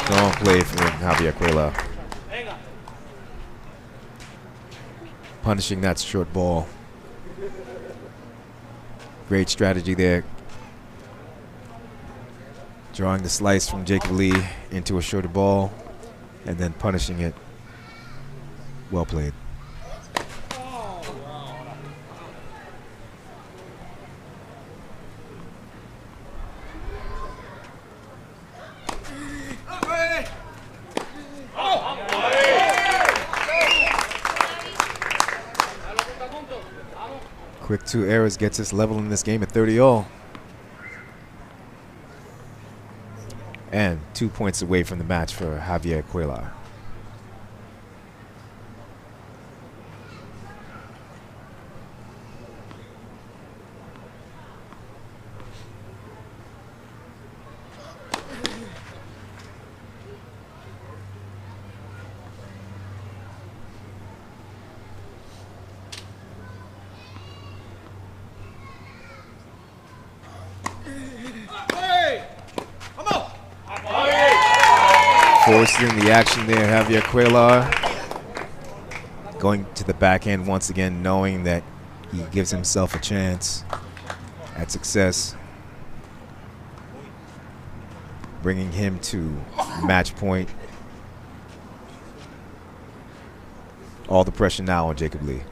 Strong play from Javier Cuellar. Punishing that short ball. Great strategy there. Drawing the slice from Jacob Lee into a shorter ball and then punishing it. Well played. Quick 2 errors gets us level in this game at 30-all. And 2 points away from the match for Javier Cuellar. Forcing the action there, Javier Cuellar. Going to the backhand once again, knowing that he gives himself a chance at success. Bringing him to match point. All the pressure now on Jacob Lee.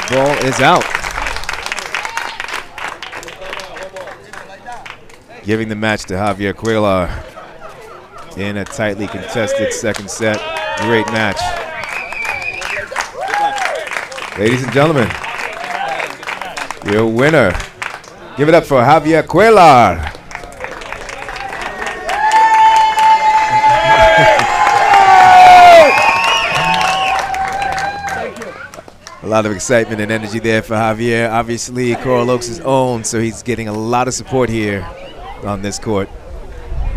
Ball is out. Giving the match to Javier Cuellar in a tightly contested second set. Great match. Ladies and gentlemen, your winner. Give it up for Javier Cuellar. A lot of excitement and energy there for Javier. Obviously, Coral Oaks is own, so he's getting a lot of support here on this court.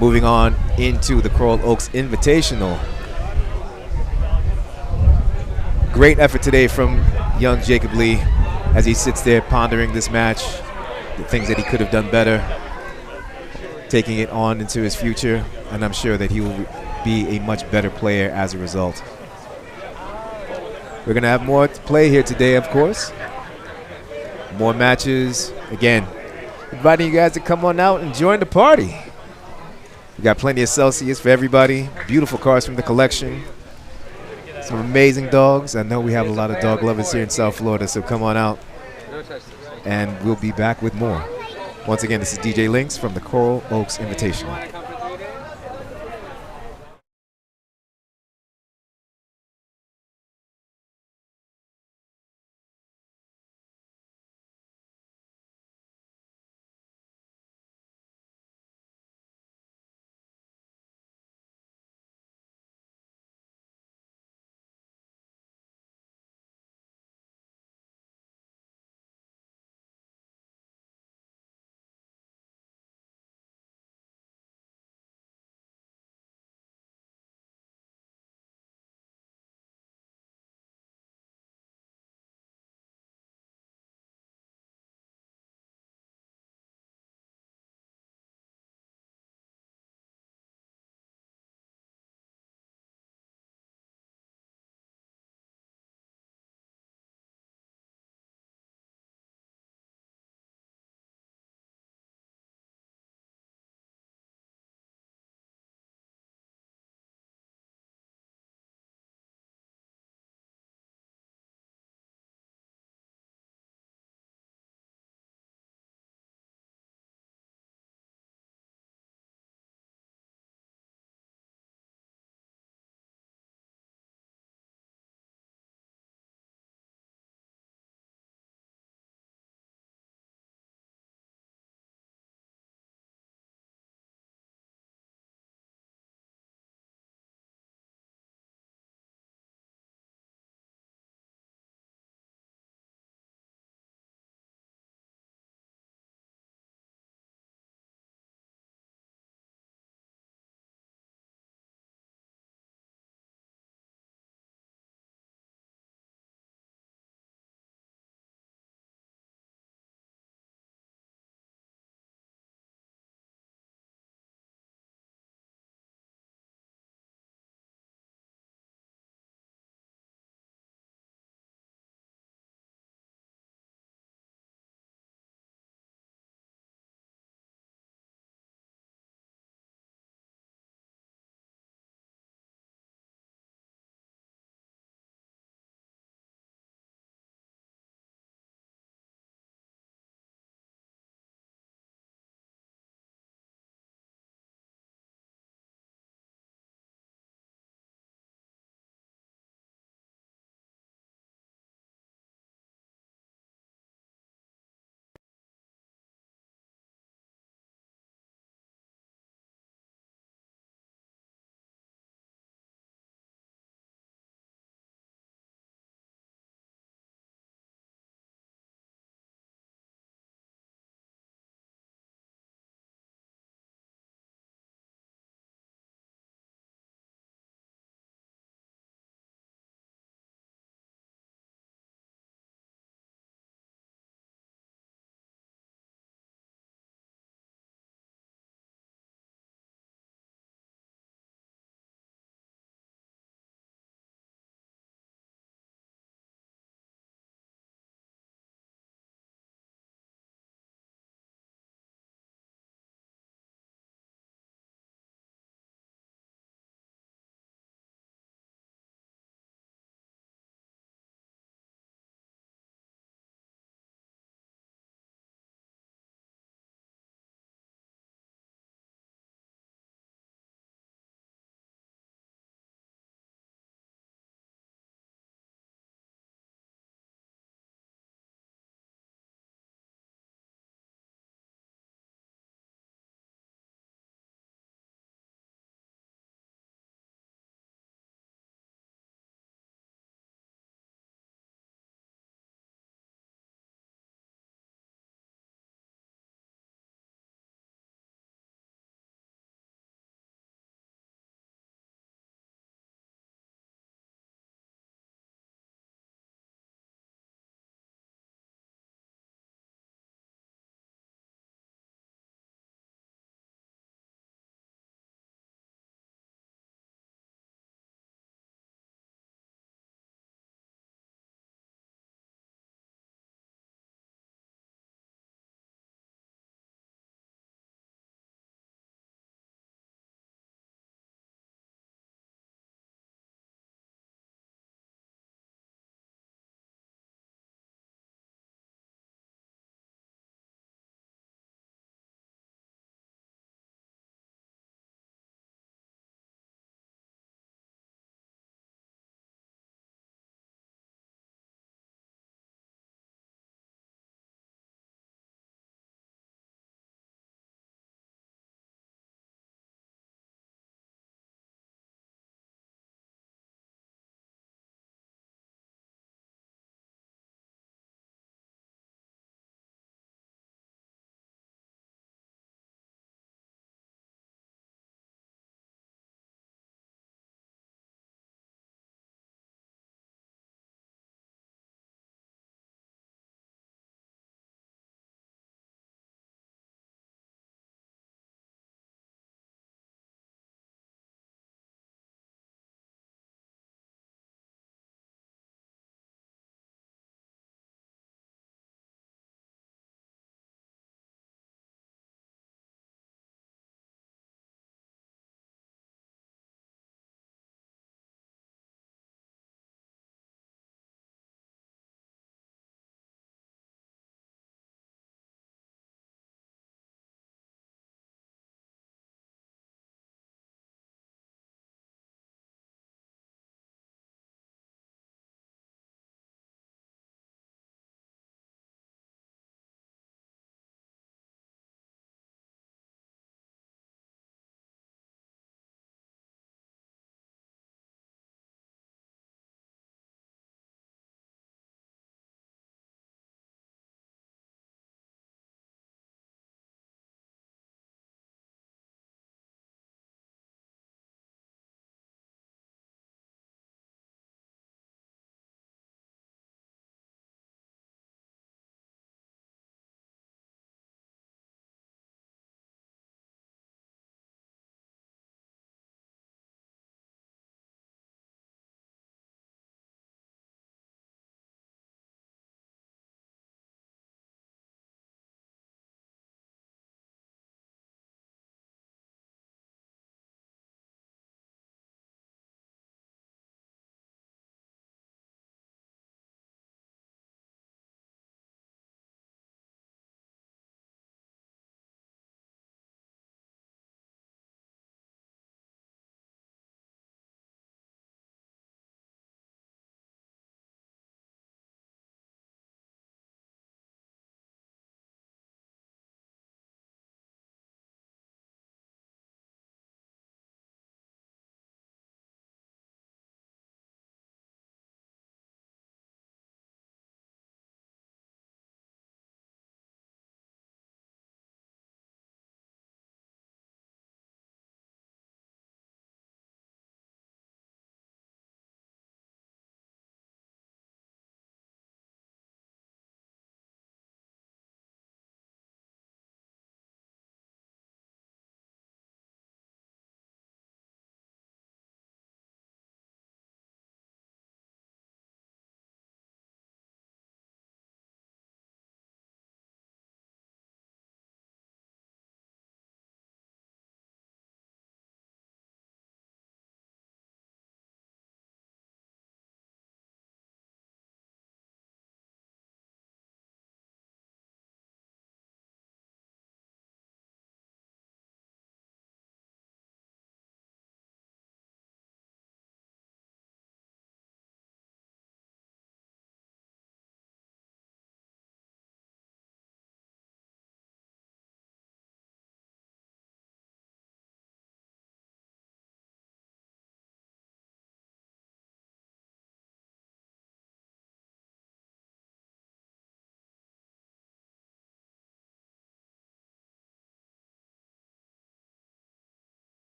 Moving on into the Coral Oaks Invitational. Great effort today from young Jacob Lee as he sits there pondering this match, the things that he could have done better, taking it on into his future, and I'm sure that he will be a much better player as a result. We're going to have more to play here today, of course. More matches. Again, inviting you guys to come on out and join the party. We got plenty of Celsius for everybody. Beautiful cars from the collection. Some amazing dogs. I know we have a lot of dog lovers here in South Florida, so come on out. And we'll be back with more. Once again, this is DJ Links from the Coral Oaks Invitational.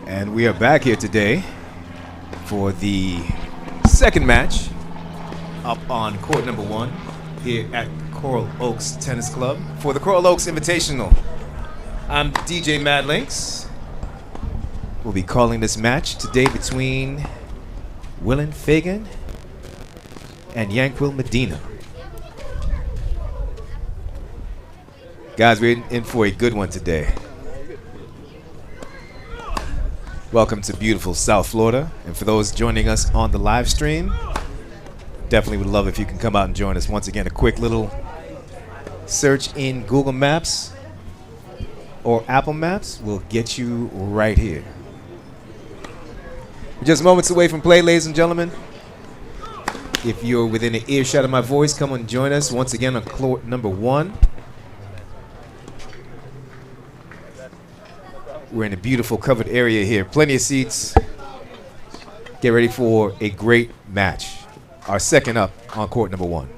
And we are back here today for the second match up on court number 1 here at Coral Oaks Tennis Club for the Coral Oaks Invitational. I'm DJ Mad Links. We'll be calling this match today between Willen Fagan and Yanquil Medina. Guys, we're in for a good one today. Welcome to beautiful South Florida. And for those joining us on the live stream, definitely would love if you can come out and join us. Once again, a quick little search in Google Maps or Apple Maps will get you right here. We're just moments away from play, ladies and gentlemen. If you're within an earshot of my voice, come and join us once again on court number 1. We're in a beautiful covered area here. Plenty of seats. Get ready for a great match. Our second up on court number 1.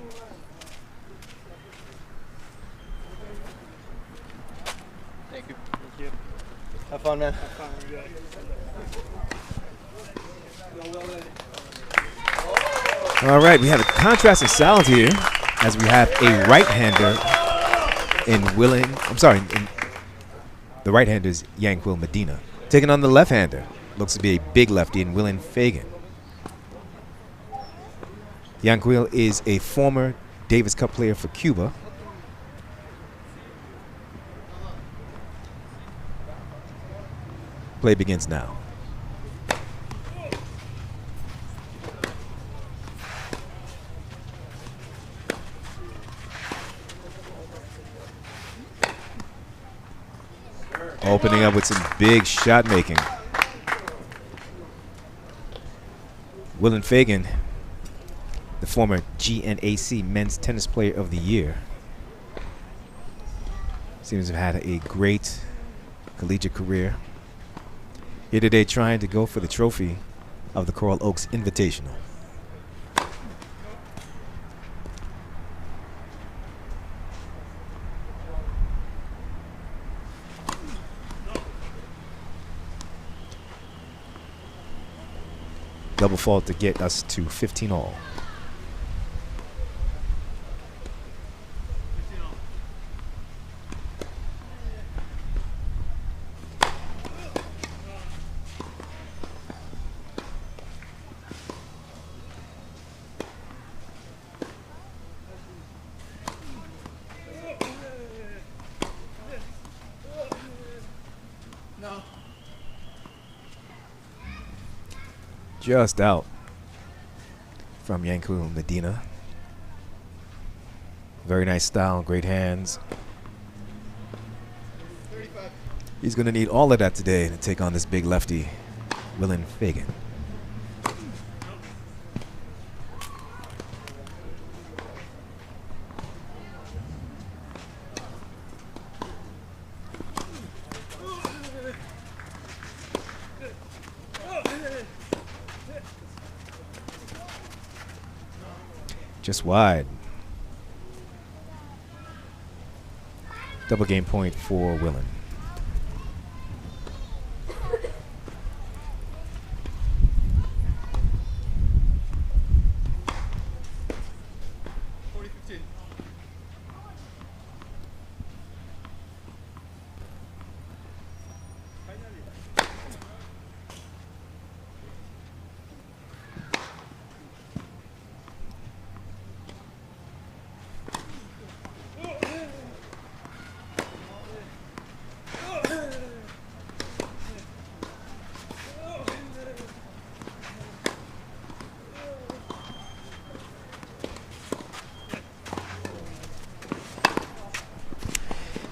Thank you. Thank you. Have fun, man. All right, we have a contrasting styles here as we have a right-hander in the right-hander is Yanquil Medina. Taking on the left-hander, looks to be a big lefty in Willen Fagan. Yanquil is a former Davis Cup player for Cuba. Play begins now. Opening up with some big shot making. Willen Fagan, the former GNAC Men's Tennis Player of the Year, seems to have had a great collegiate career. Here today trying to go for the trophy of the Coral Oaks Invitational. Double fault to get us to 15 all. No. Just out from Yanquil Medina. Very nice style, great hands. 35. He's going to need all of that today to take on this big lefty, Willen Fagan. Just wide. Double game point for Willen.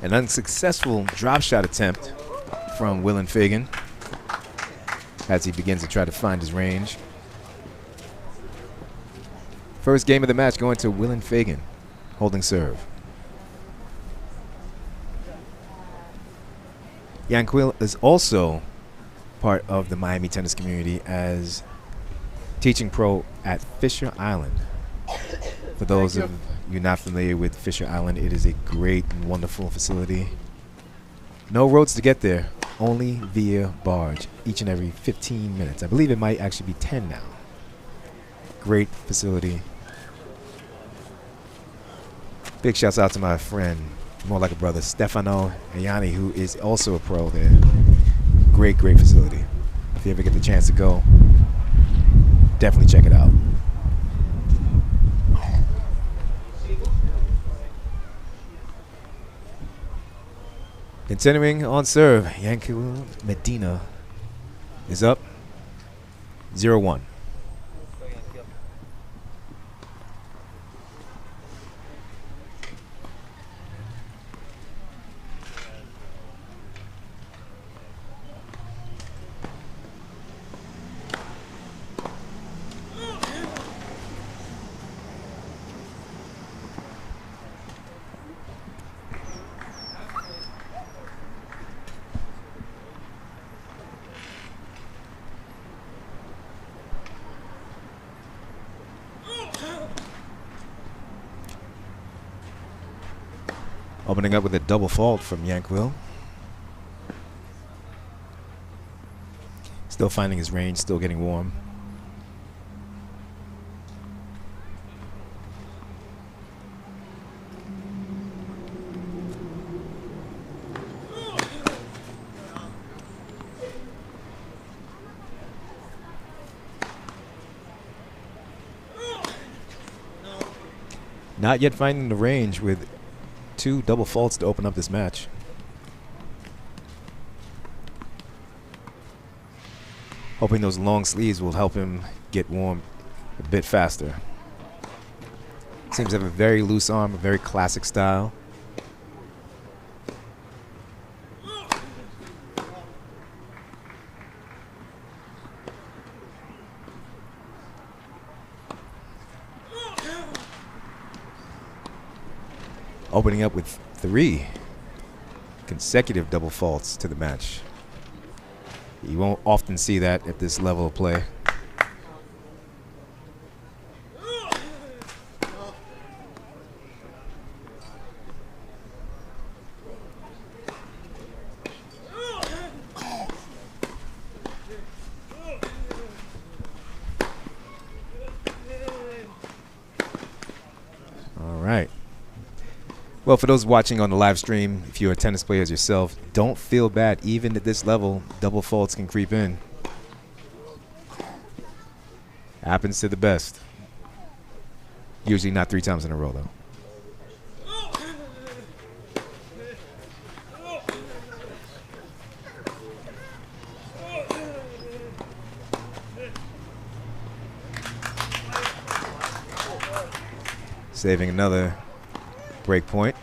An unsuccessful drop shot attempt from Willen Fagan as he begins to try to find his range. First game of the match going to Willen Fagan, holding serve. Yanquil is also part of the Miami tennis community as teaching pro at Fisher Island. For those of you not familiar with Fisher Island, it is a great and wonderful facility. No roads to get there. only via barge each and every 15 minutes. I believe it might actually be 10 now. Great facility. Big shouts out to my friend, more like a brother, Stefano Ayani, who is also a pro there. Great, great facility. If you ever get the chance to go, definitely check it out. Continuing on serve, Yankel Medina is up 0-1. Opening up with a double fault from Yankwil. Still finding his range, still getting warm. Not yet finding the range with 2 double faults to open up this match. Hoping those long sleeves will help him get warm a bit faster. Seems to have a very loose arm, a very classic style. Opening up with 3 consecutive double faults to the match. You won't often see that at this level of play. All right. Well, for those watching on the live stream, if you're tennis players yourself, don't feel bad. Even at this level, double faults can creep in. Happens to the best. Usually not 3 times in a row, though. Saving another break point.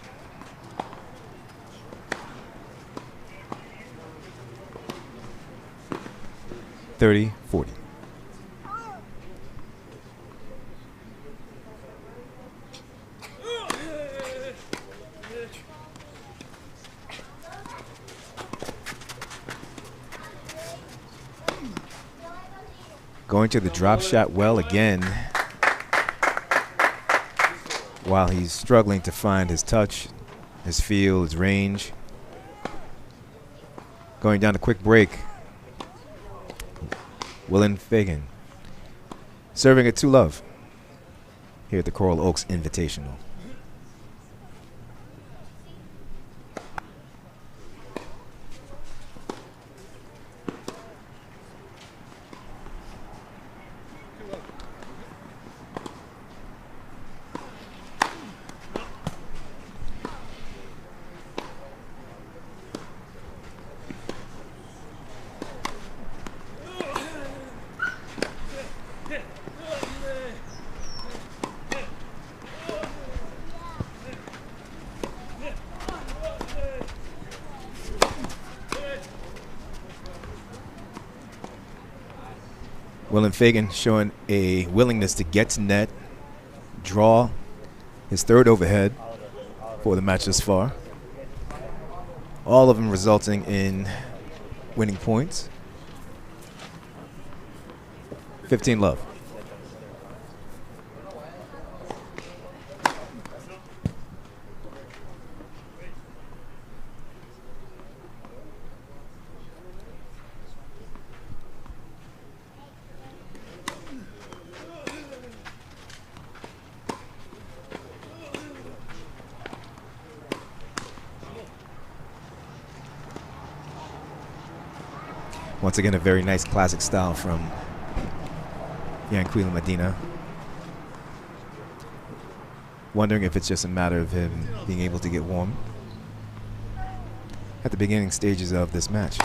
(30-40). Going to the drop shot well again, while he's struggling to find his touch, his feel, his range. Going down a quick break. Willem Fagan serving at 2-love here at the Coral Oaks Invitational. Willem Fagan showing a willingness to get to net, draw his 3rd overhead for the match thus far. All of them resulting in winning points. 15-love. Once again, a very nice classic style from Yanquil Medina. Wondering if it's just a matter of him being able to get warm at the beginning stages of this match.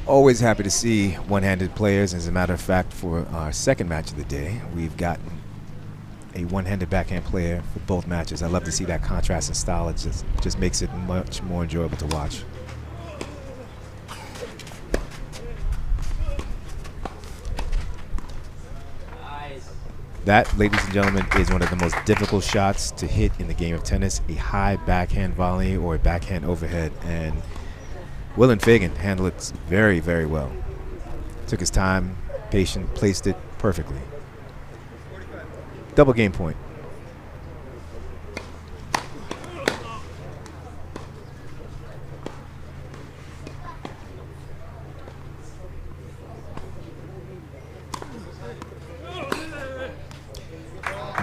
Always happy to see one-handed players. As a matter of fact, for our second match of the day, we've gotten a one-handed backhand player for both matches. I love to see that contrast in style. It just makes it much more enjoyable to watch. That, ladies and gentlemen, is one of the most difficult shots to hit in the game of tennis, a high backhand volley or a backhand overhead. And Willem Fagan handled it very, very well. Took his time, patient, placed it perfectly. Double game point.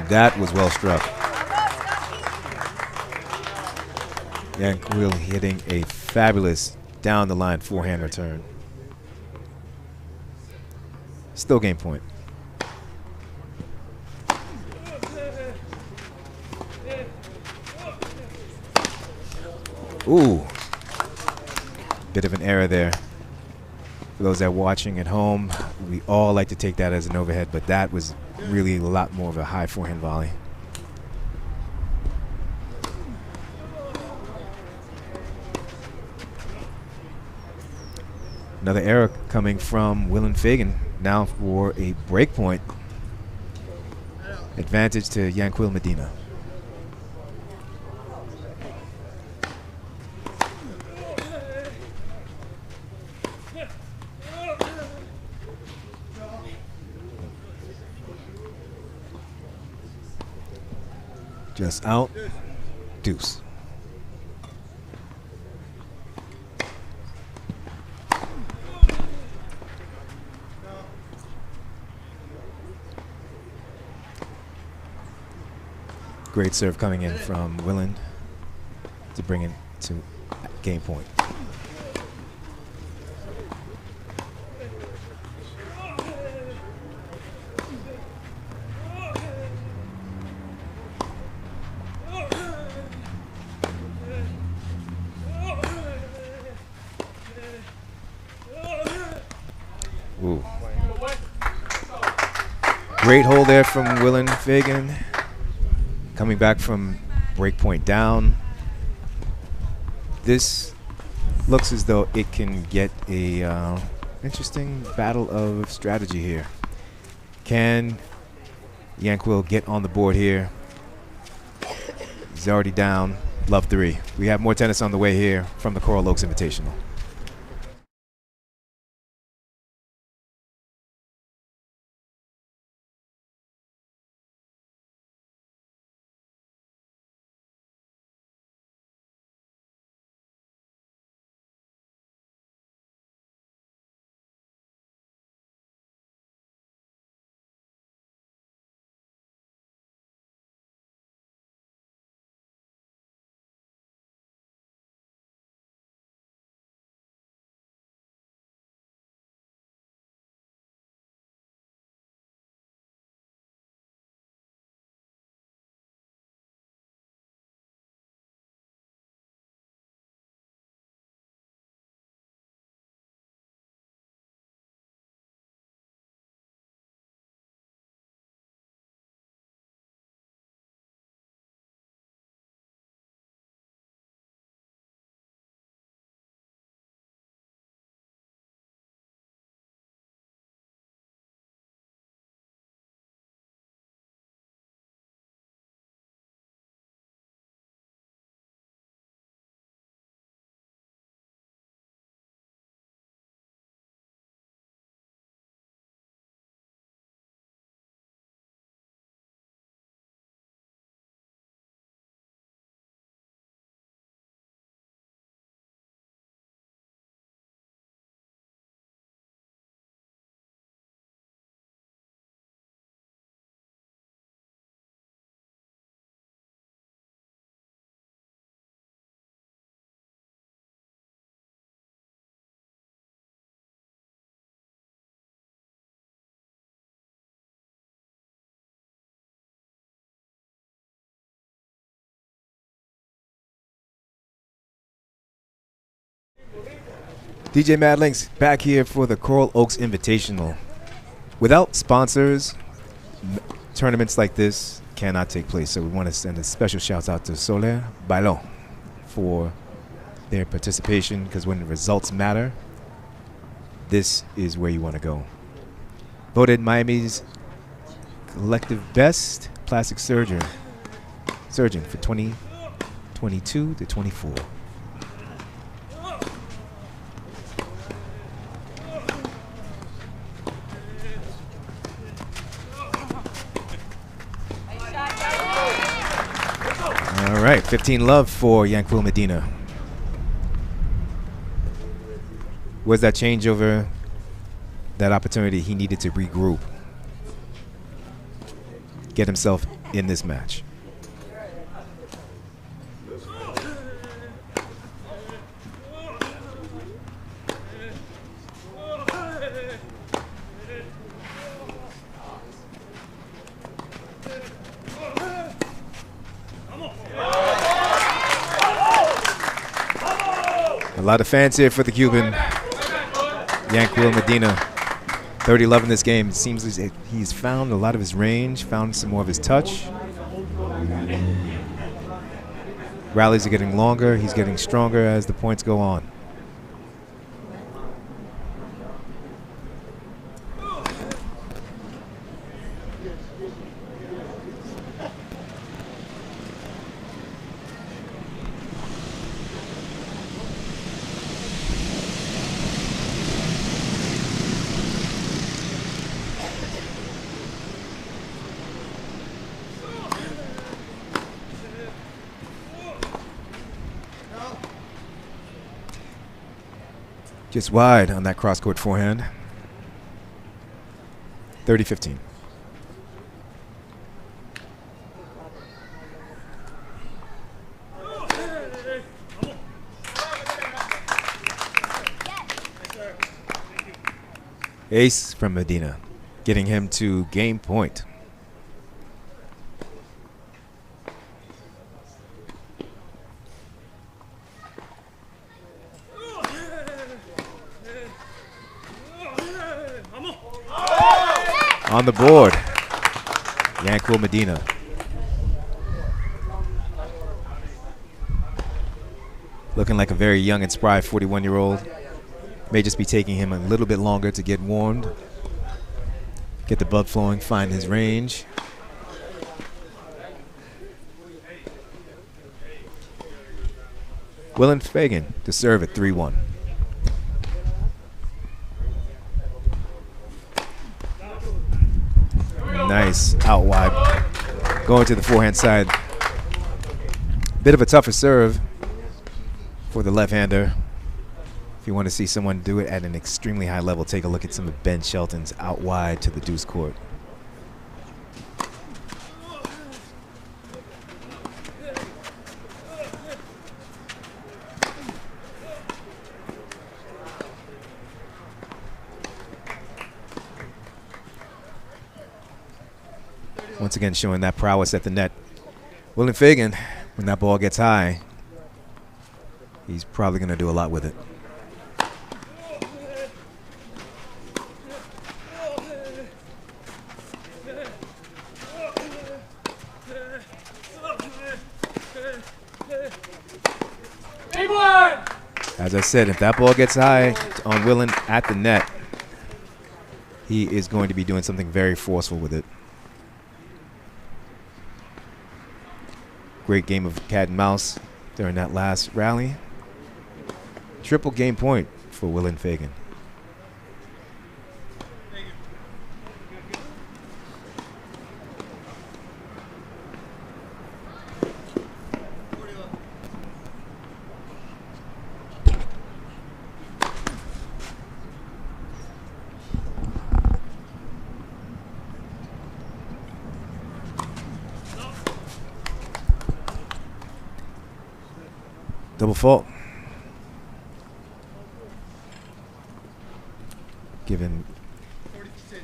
That was well struck. Yanquil hitting a fabulous down the line forehand return. Still game point. Ooh. Bit of an error there. For those that are watching at home, we all like to take that as an overhead, but that was really a lot more of a high forehand volley. Another error coming from Willem Fagan now for a break point. Advantage to Yanquil Medina. Just out, deuce. Great serve coming in from Willen to bring it to game point. Ooh. Great hold there from Willem Fagan. Coming back from break point down. This looks as though it can get a interesting battle of strategy here. Can Yanquil get on the board here? He's already down. Love 3. We have more tennis on the way here from the Coral Oaks Invitational. DJ Madlinks back here for the Coral Oaks Invitational. Without sponsors, tournaments like this cannot take place. So we want to send a special shout out to Soler Bailon for their participation, because when the results matter, this is where you want to go. Voted Miami's collective best plastic surgeon for 2022 to 24. All right, 15 love for Yanquil Medina. Was that changeover, that opportunity he needed to regroup, get himself in this match? A lot of fans here for the Cuban, Yanquil Medina. 30 love in this game. It seems as he's found a lot of his range, found some more of his touch. Rallies are getting longer. He's getting stronger as the points go on. Just wide on that cross-court forehand. 30-15. Ace from Medina, getting him to game point. On the board, Yanquil Medina. Looking like a very young and spry 41-year-old. May just be taking him a little bit longer to get warmed, get the blood flowing, find his range. Willem Fagan to serve at 3-1. Nice out wide, going to the forehand side. Bit of a tougher serve for the left-hander. If you want to see someone do it at an extremely high level, take a look at some of Ben Shelton's out wide to the deuce court. Once again, showing that prowess at the net. Willem Fagan, when that ball gets high, he's probably going to do a lot with it. As I said, if that ball gets high on Willem at the net, he is going to be doing something very forceful with it. Great game of cat and mouse during that last rally. Triple game point for Willem Fagan. Double fault. Giving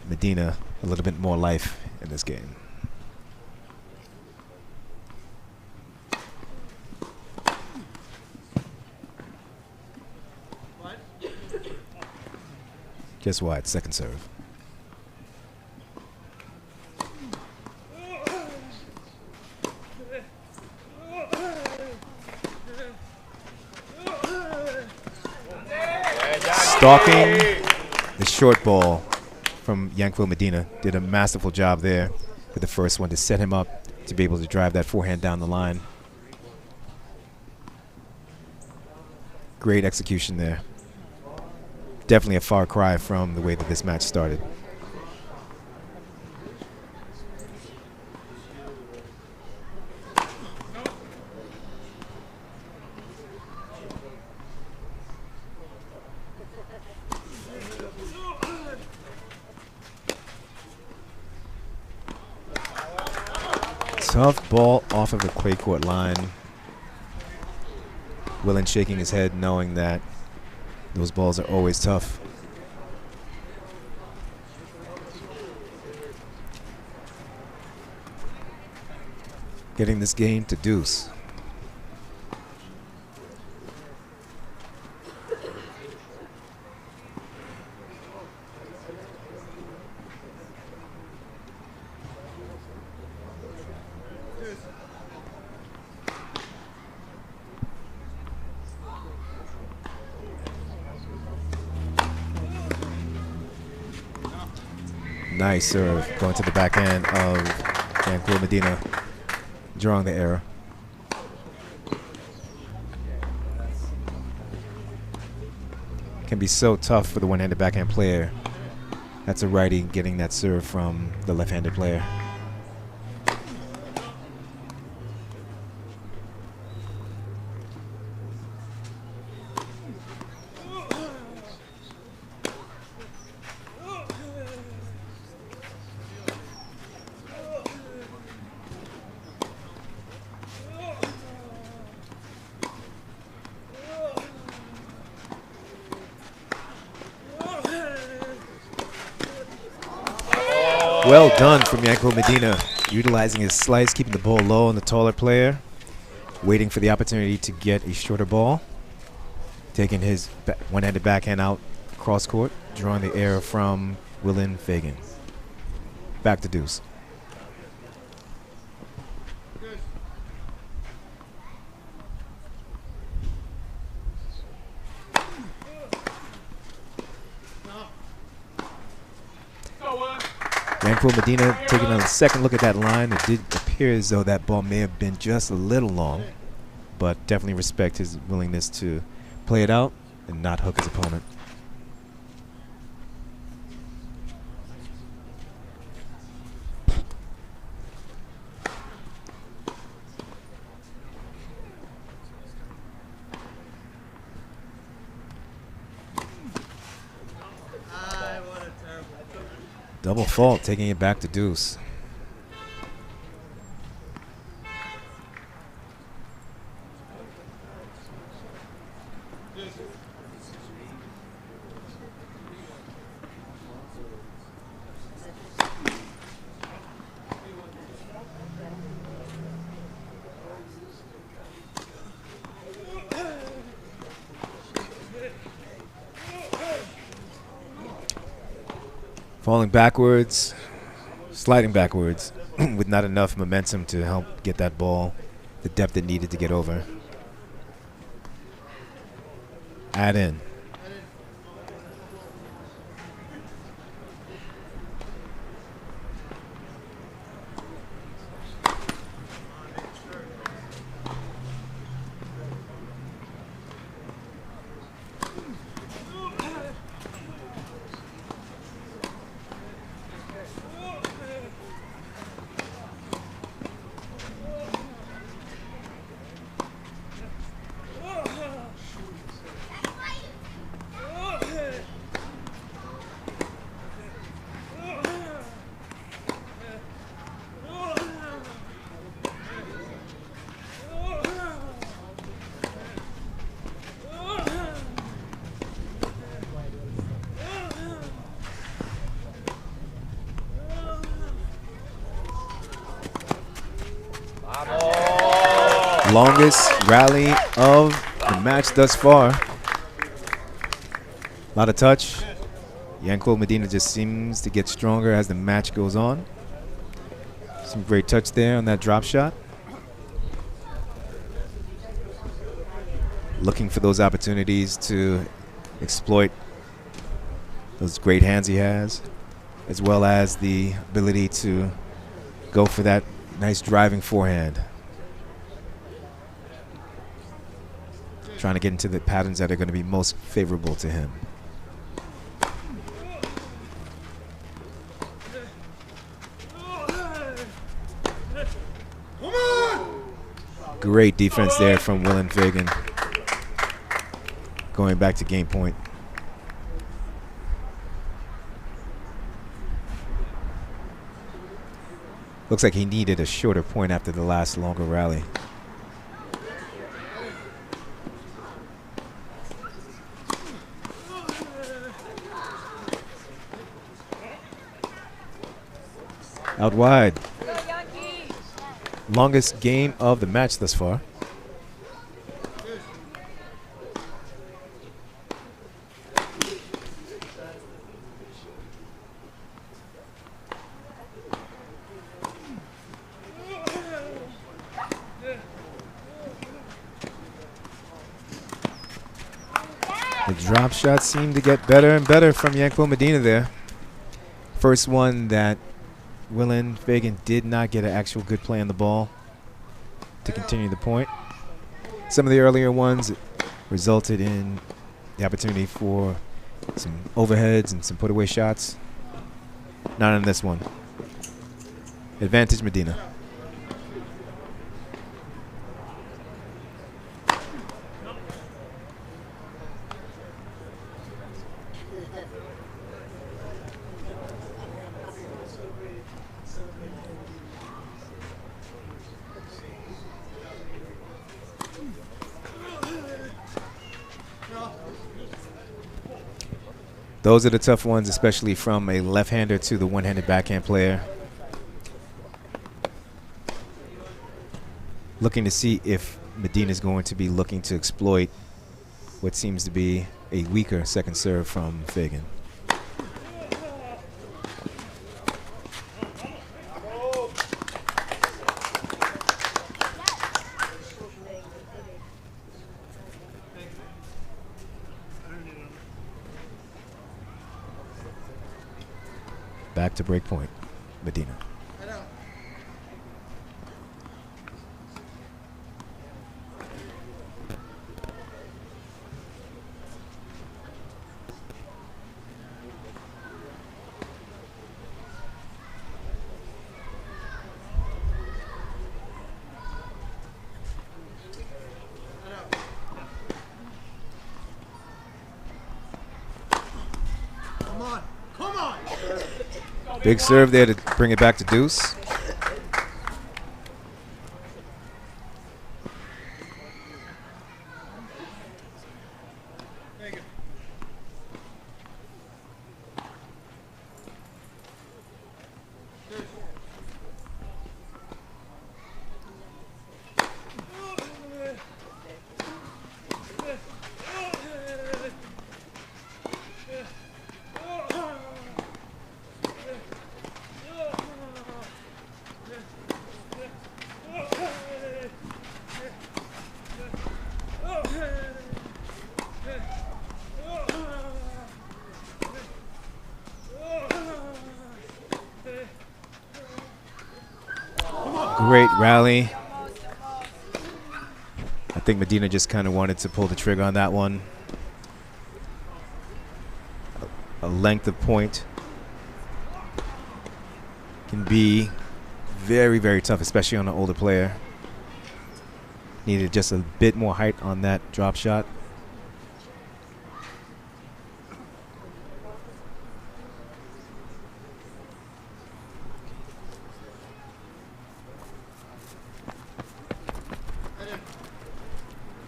Medina a little bit more life in this game. Just wide, second serve. Stalking the short ball from Yanquil Medina. Did a masterful job there with the first one to set him up to be able to drive that forehand down the line. Great execution there. Definitely a far cry from the way that this match started. Tough ball off of the clay court line. Willen shaking his head, knowing that those balls are always tough. Getting this game to deuce. Nice serve going to the backhand of Yanquil Medina, drawing the error. Can be so tough for the one-handed backhand player. That's a righty getting that serve from the left-handed player. Well done from Yanquil Medina, utilizing his slice, keeping the ball low on the taller player, waiting for the opportunity to get a shorter ball, taking his one-handed backhand out cross court, drawing the error from Willen Fagan. Back to deuce. Yanquil Medina taking a second look at that line. It did appear as though that ball may have been just a little long, but definitely respect his willingness to play it out and not hook his opponent. Double fault, taking it back to deuce. Falling backwards, sliding backwards with not enough momentum to help get that ball the depth it needed to get over. Add in. Longest rally of the match thus far. A lot of touch, Yanko Medina just seems to get stronger as the match goes on. Some great touch there on that drop shot. Looking for those opportunities to exploit those great hands he has, as well as the ability to go for that nice driving forehand. Trying to get into the patterns that are going to be most favorable to him. Great defense there from Willen Fagan. Going back to game point. Looks like he needed a shorter point after the last longer rally. Out wide. Longest game of the match thus far. The drop shots seem to get better and better from Yanko Medina there. First one that Willen Fagan did not get an actual good play on the ball to continue the point. Some of the earlier ones resulted in the opportunity for some overheads and some put-away shots. Not on this one. Advantage Medina. Those are the tough ones, especially from a left-hander to the one-handed backhand player. Looking to see if Medina is going to be looking to exploit what seems to be a weaker second serve from Fagan. Back to break point, Medina. Big serve there to bring it back to deuce. Great rally. I think Medina just kind of wanted to pull the trigger on that one. A length of point can be very, very tough, especially on an older player. Needed just a bit more height on that drop shot.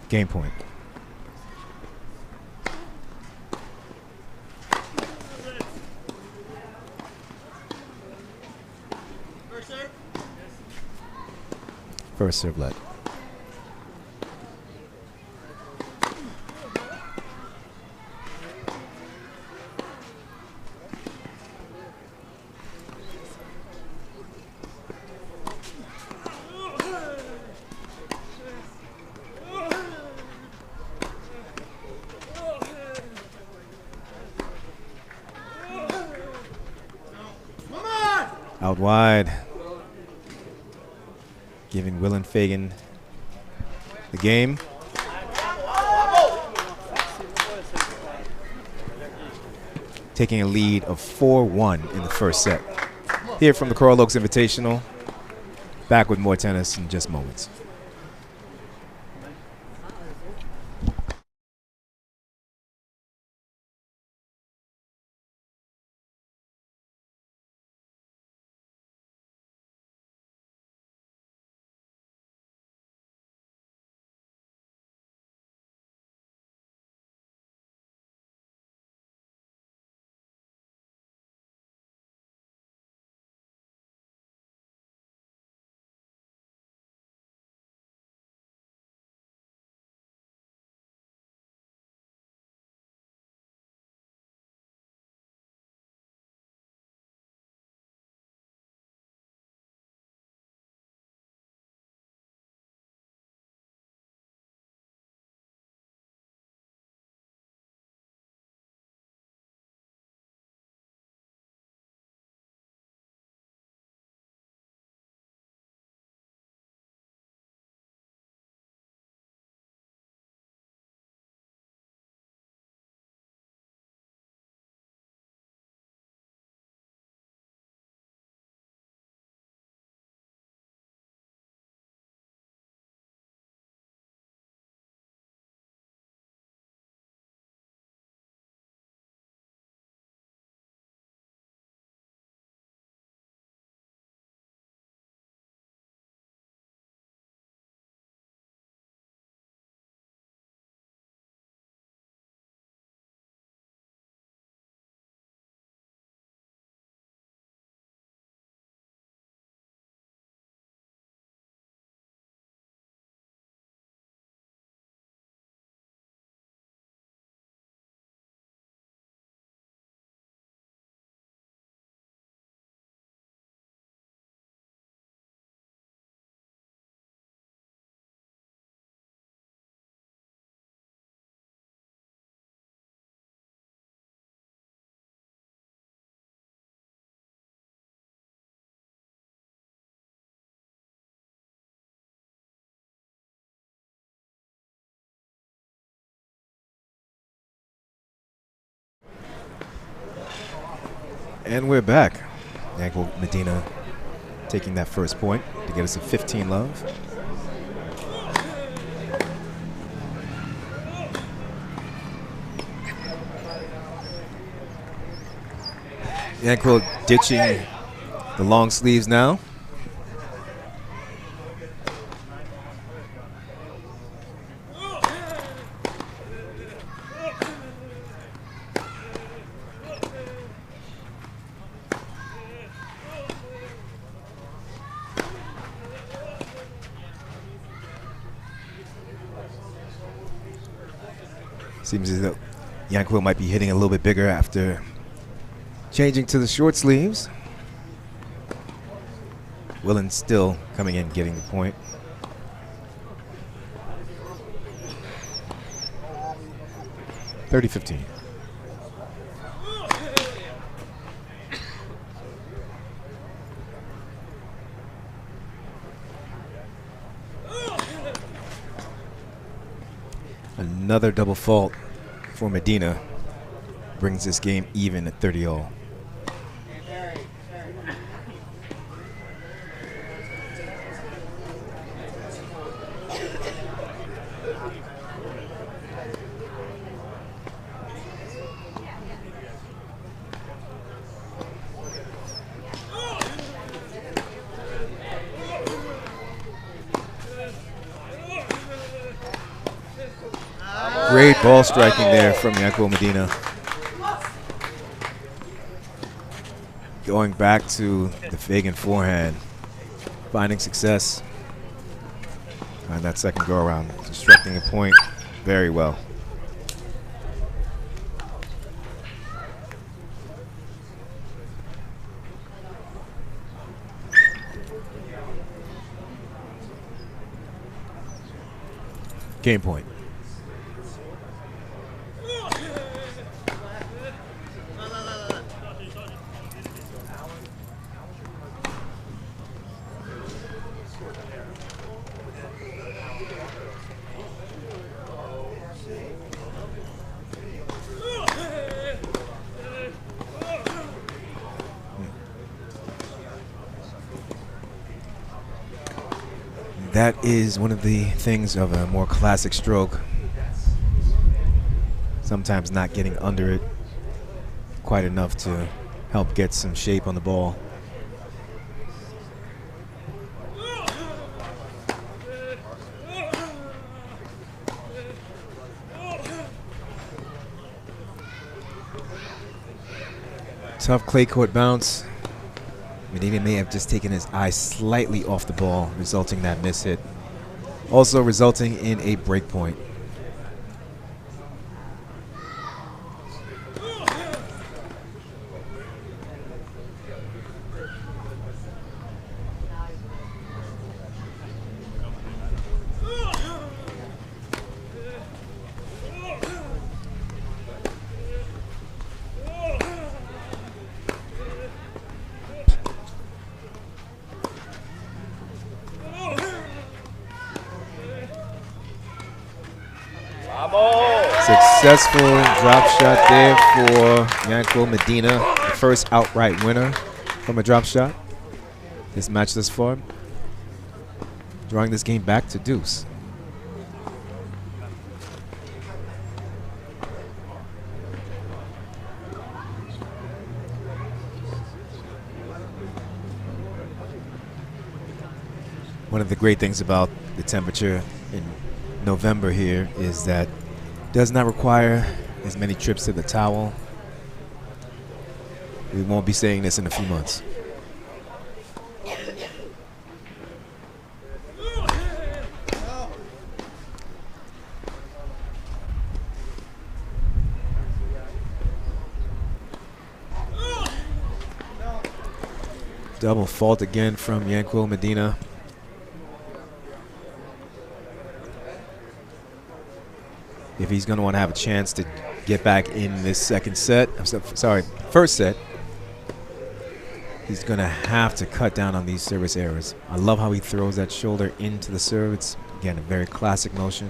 Game point. First serve led. Out wide. Giving Will and Fagan the game. Taking a lead of 4-1 in the first set. Here from the Coral Oaks Invitational. Back with more tennis in just moments. And we're back. Yankel Medina taking that first point to get us a 15 love. Yankel ditching the long sleeves now. Seems as though Yankel might be hitting a little bit bigger after changing to the short sleeves. Willen still coming in, getting the point. (30-15). Another double fault for Medina brings this game even at 30-all. Great ball striking there from Yankel Medina. Going back to the Fagan forehand, finding success on that second go around, constructing a point very well. Game point. That is one of the things of a more classic stroke. Sometimes not getting under it quite enough to help get some shape on the ball. Tough clay court bounce. Medina may have just taken his eye slightly off the ball, resulting in that miss hit. Also resulting in a break point. Successful drop shot there for Yanquil Medina, the first outright winner from a drop shot this match thus far, drawing this game back to deuce. One of the great things about the temperature in November here is that it does not require as many trips to the towel. We won't be saying this in a few months. Double fault again from Yanquil Medina. If he's going to want to have a chance to get back in this first set, he's going to have to cut down on these service errors. I love how he throws that shoulder into the serve. It's, again, a very classic motion.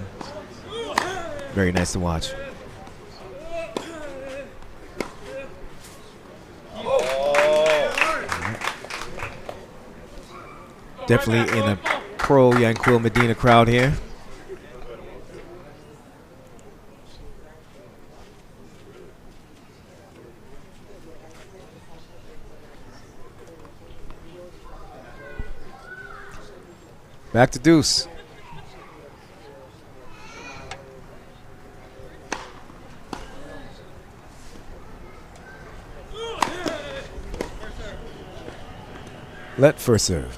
Very nice to watch. Definitely in a pro Yanquil Medina crowd here. Back to deuce. Let first serve.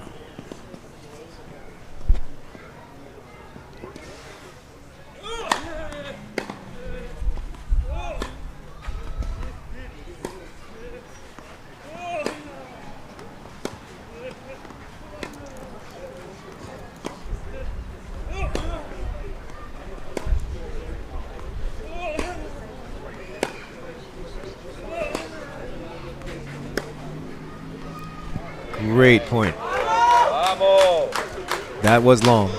Great point. That was long.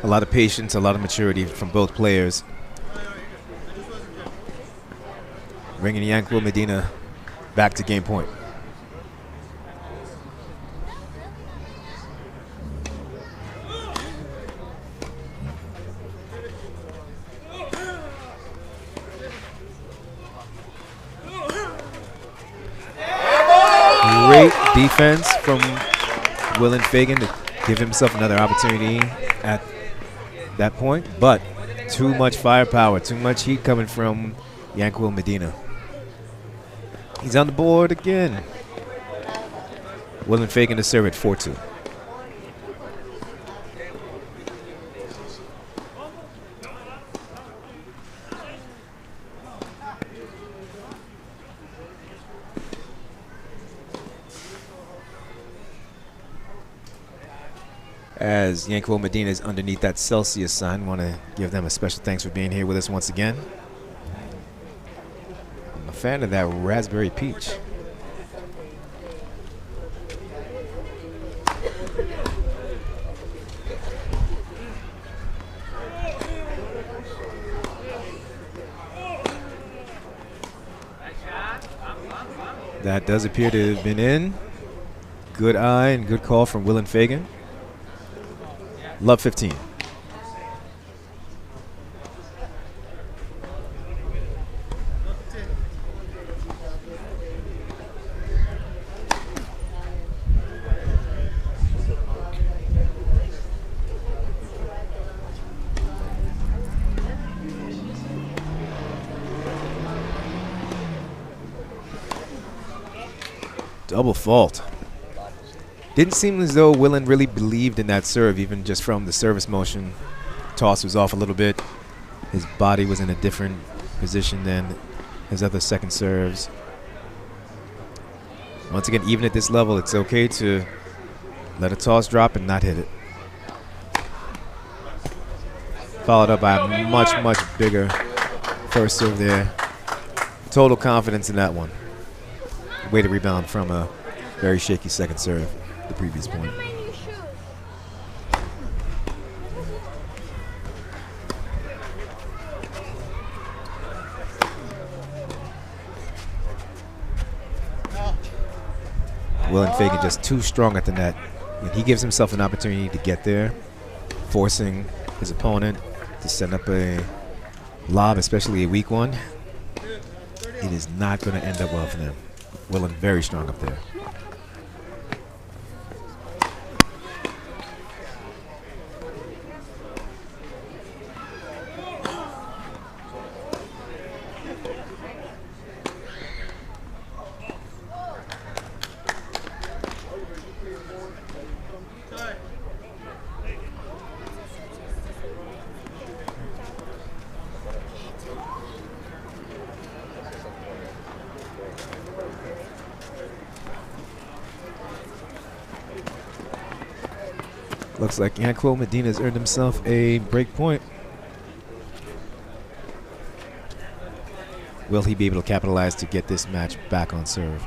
A lot of patience, a lot of maturity from both players. Bringing Yanquil Medina back to game point. Great defense from Willin Fagan to give himself another opportunity at that point, but too much firepower, too much heat coming from Yanquil Medina. He's on the board again. Willin Fagan to serve at 4-2. As Yanquil Medina is underneath that Celsius sign, want to give them a special thanks for being here with us once again. I'm a fan of that raspberry peach. That does appear to have been in. Good eye and good call from Will and Fagan. Love 15. Double fault. Didn't seem as though Willen really believed in that serve, even just from the service motion. Toss was off a little bit. His body was in a different position than his other second serves. Once again, even at this level, it's okay to let a toss drop and not hit it. Followed up by a much, much bigger first serve there. Total confidence in that one. Way to rebound from a very shaky second serve the previous point. Look at my new shoes. Will and Fagan just too strong at the net. And he gives himself an opportunity to get there, forcing his opponent to send up a lob, especially a weak one. It is not going to end up well for them. Willen very strong up there. Looks like Yanquil Medina's earned himself a break point. Will he be able to capitalize to get this match back on serve?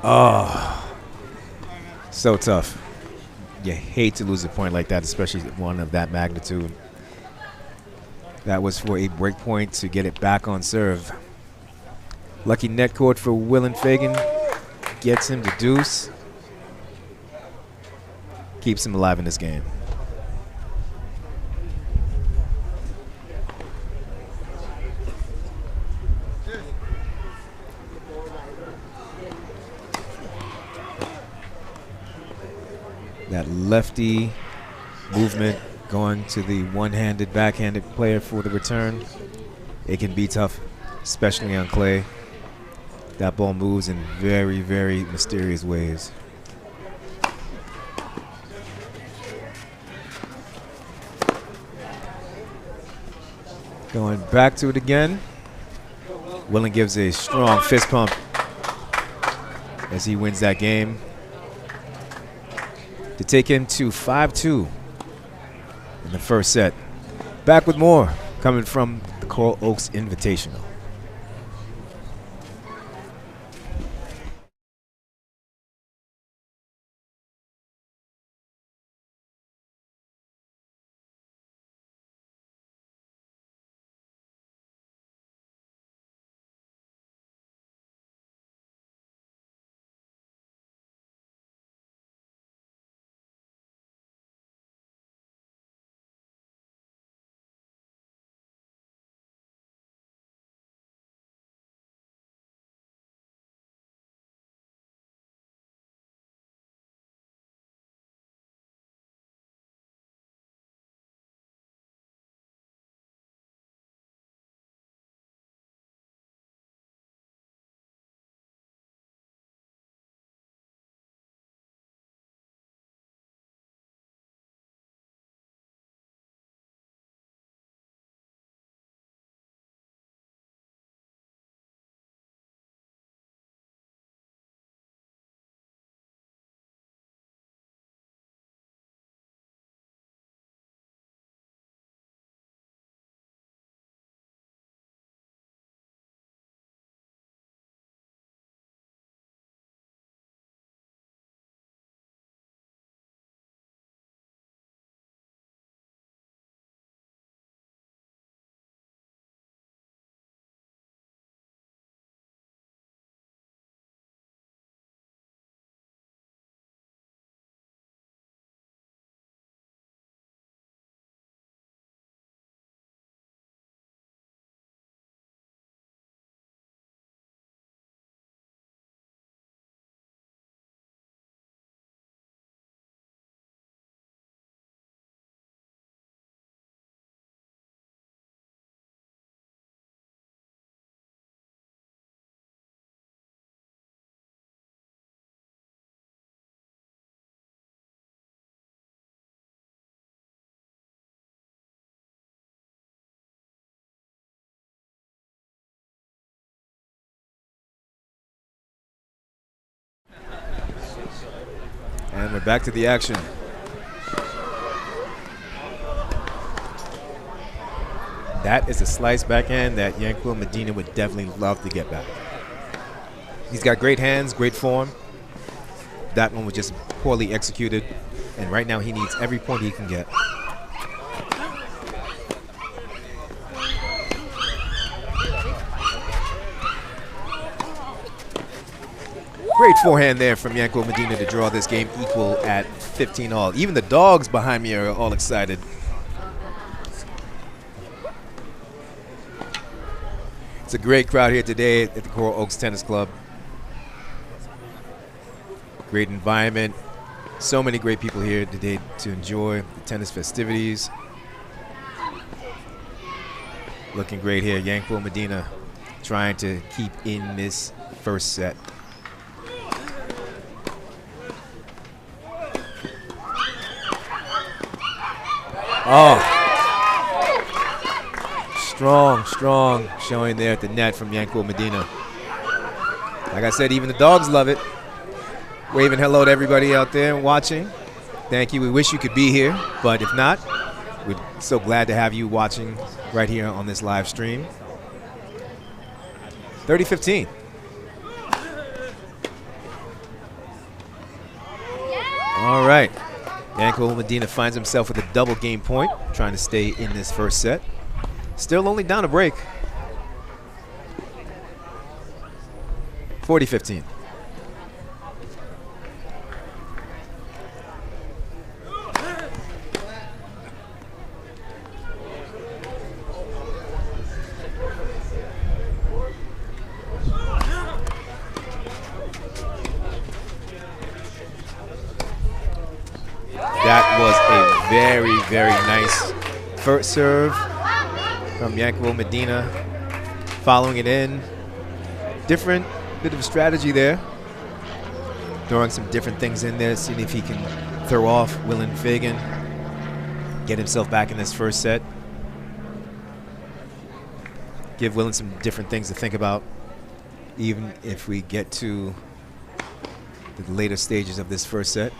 Oh, so tough. You hate to lose a point like that, especially one of that magnitude. That was for a break point to get it back on serve. Lucky net court for Will and Fagan. Gets him to deuce. Keeps him alive in this game. That lefty movement going to the one-handed, backhanded player for the return. It can be tough, especially on clay. That ball moves in very, very mysterious ways. Going back to it again. Willen gives a strong fist pump as he wins that game to take him to 5-2 in the first set. Back with more coming from the Coral Oaks Invitational. we're back to the action. That is a slice backhand that Yanquil Medina would definitely love to get back. He's got great hands, great form. That one was just poorly executed, and right now he needs every point he can get. Great forehand there from Yanquil Medina to draw this game equal at 15 all. Even the dogs behind me are all excited. It's a great crowd here today at the Coral Oaks Tennis Club. Great environment. So many great people here today to enjoy the tennis festivities. Looking great here. Yanquil Medina trying to keep in this first set. Oh. Strong showing there at the net from Yanquil Medina. Like I said, even the dogs love it. Waving hello to everybody out there watching. Thank you. We wish you could be here, but if not, we're so glad to have you watching right here on this live stream. 30-15. All right. Yanquil Medina finds himself with a double game point, trying to stay in this first set. Still only down a break. 40-15. That was a very, very nice first serve from Yanquil Medina. Following it in. Different bit of strategy there. Throwing some different things in there, seeing if he can throw off Willem Fagan. Get himself back in this first set. Give Willem some different things to think about, even if we get to the later stages of this first set.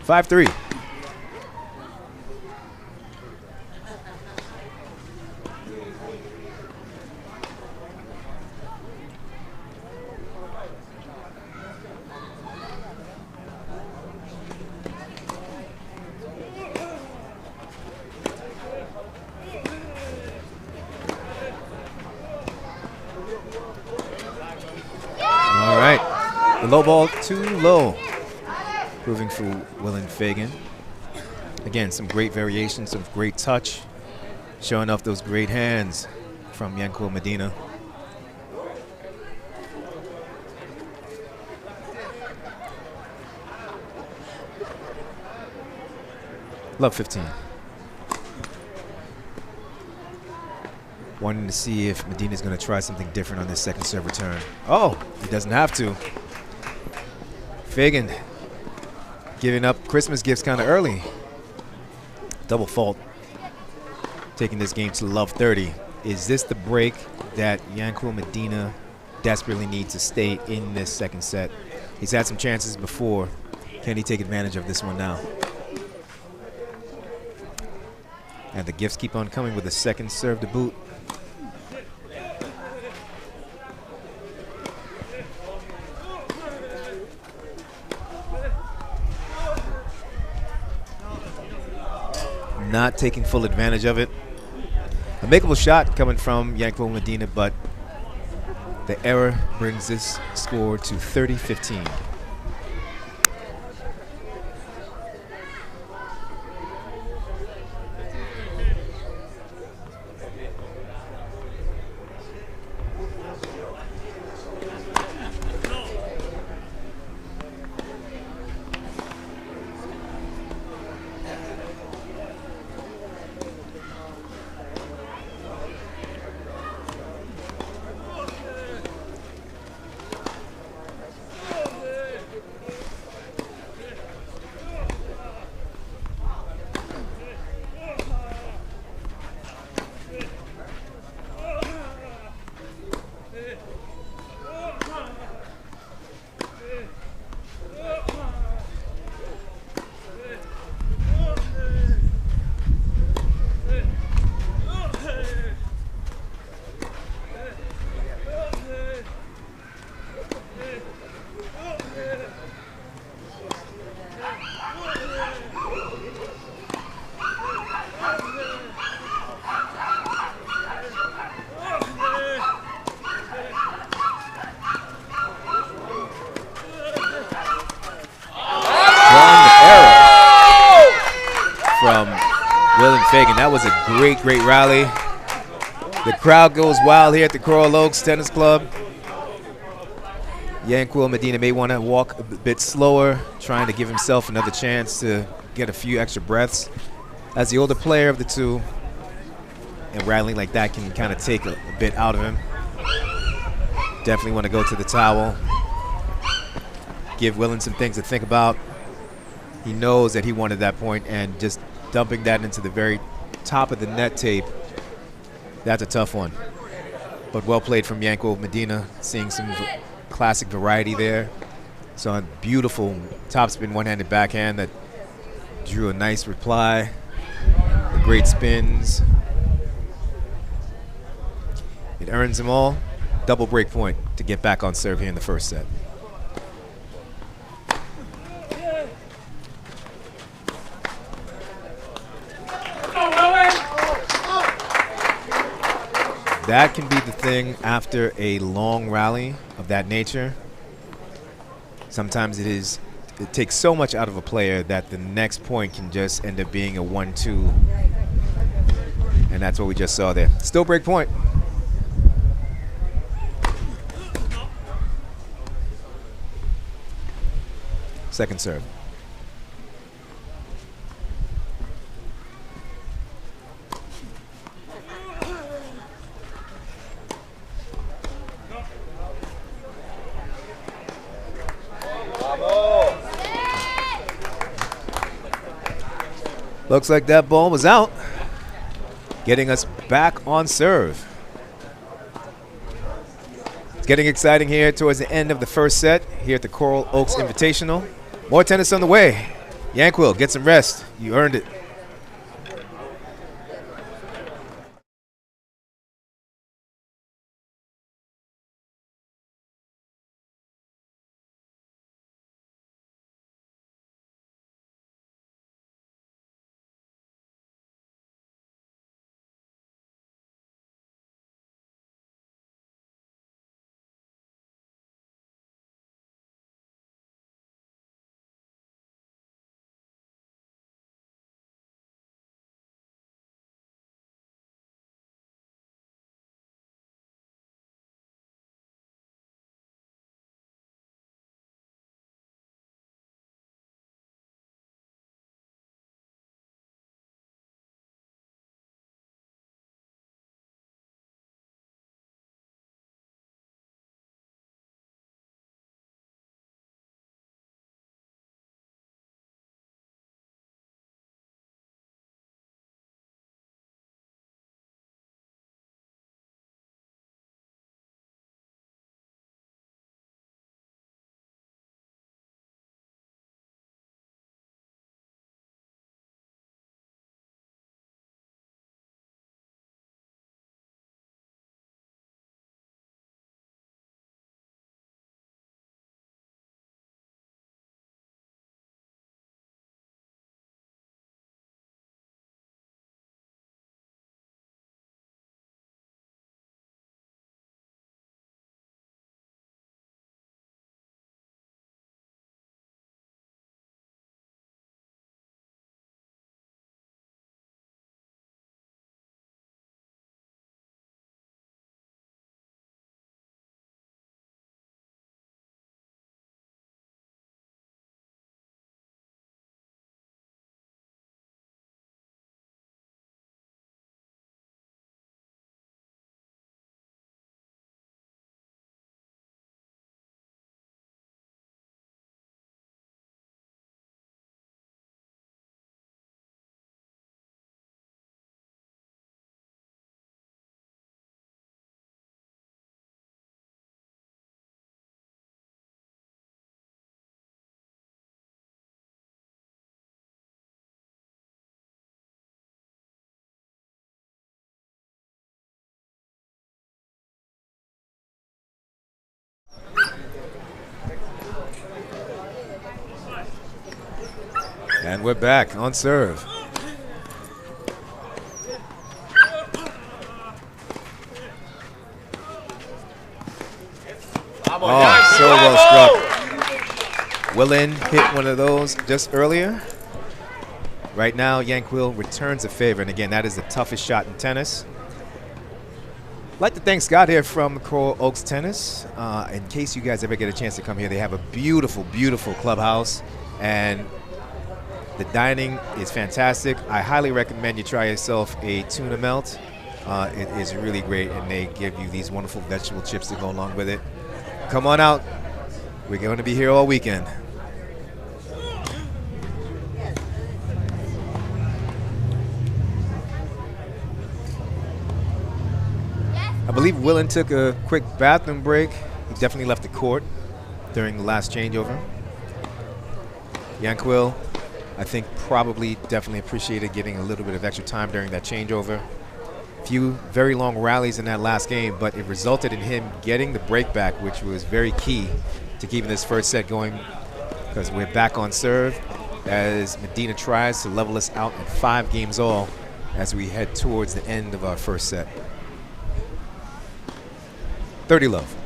5-3. All right. The low ball too low. Proving for Willem Fagan. Again, some great variations, some great touch. Showing off those great hands from Yanquil Medina. Love 15. Wanting to see if Medina's going to try something different on this second serve return. Oh, he doesn't have to. Fagan giving up Christmas gifts kind of early. Double fault. Taking this game to love 30. Is this the break that Yanquil Medina desperately needs to stay in this second set? He's had some chances before. Can he take advantage of this one now? And the gifts keep on coming with a second serve to boot. Not taking full advantage of it. A makeable shot coming from Yanquil Medina, but the error brings this score to 30-15. Fagan. That was a great, great rally. The crowd goes wild here at the Coral Oaks Tennis Club. Yanquil Medina may want to walk a bit slower, trying to give himself another chance to get a few extra breaths. As the older player of the two, and rallying like that can kind of take a bit out of him. Definitely want to go to the towel. Give Willen some things to think about. He knows that he wanted that point, and just dumping that into the very top of the net tape, that's a tough one. But well played from Yanquil Medina, seeing some classic variety there. So a beautiful topspin one-handed backhand that drew a nice reply. The great spins. It earns them all. Double break point to get back on serve here in the first set. That can be the thing after a long rally of that nature. Sometimes it takes so much out of a player that the next point can just end up being a 1-2. And that's what we just saw there. Still break point. Second serve. Looks like that ball was out, getting us back on serve. It's getting exciting here towards the end of the first set here at the Coral Oaks Invitational. More tennis on the way. Yanquil, get some rest. You earned it. And we're back on serve. Oh, so well struck. Willen hit one of those just earlier, Right now, Yanquil returns a favor, and again, that is the toughest shot in tennis. I'd like to thank Scott here from Coral Oaks Tennis. In case you guys ever get a chance to come here, they have a beautiful, beautiful clubhouse, and the dining is fantastic. I highly recommend you try yourself a tuna melt. It is really great, and they give you these wonderful vegetable chips to go along with it. Come on out. We're going to be here all weekend. I believe Willen took a quick bathroom break. He definitely left the court during the last changeover. Yanquil, I think, probably definitely appreciated getting a little bit of extra time during that changeover. Few very long rallies in that last game, but it resulted in him getting the break back, which was very key to keeping this first set going, because we're back on serve as Medina tries to level us out at 5 games all as we head towards the end of our first set. 30 love.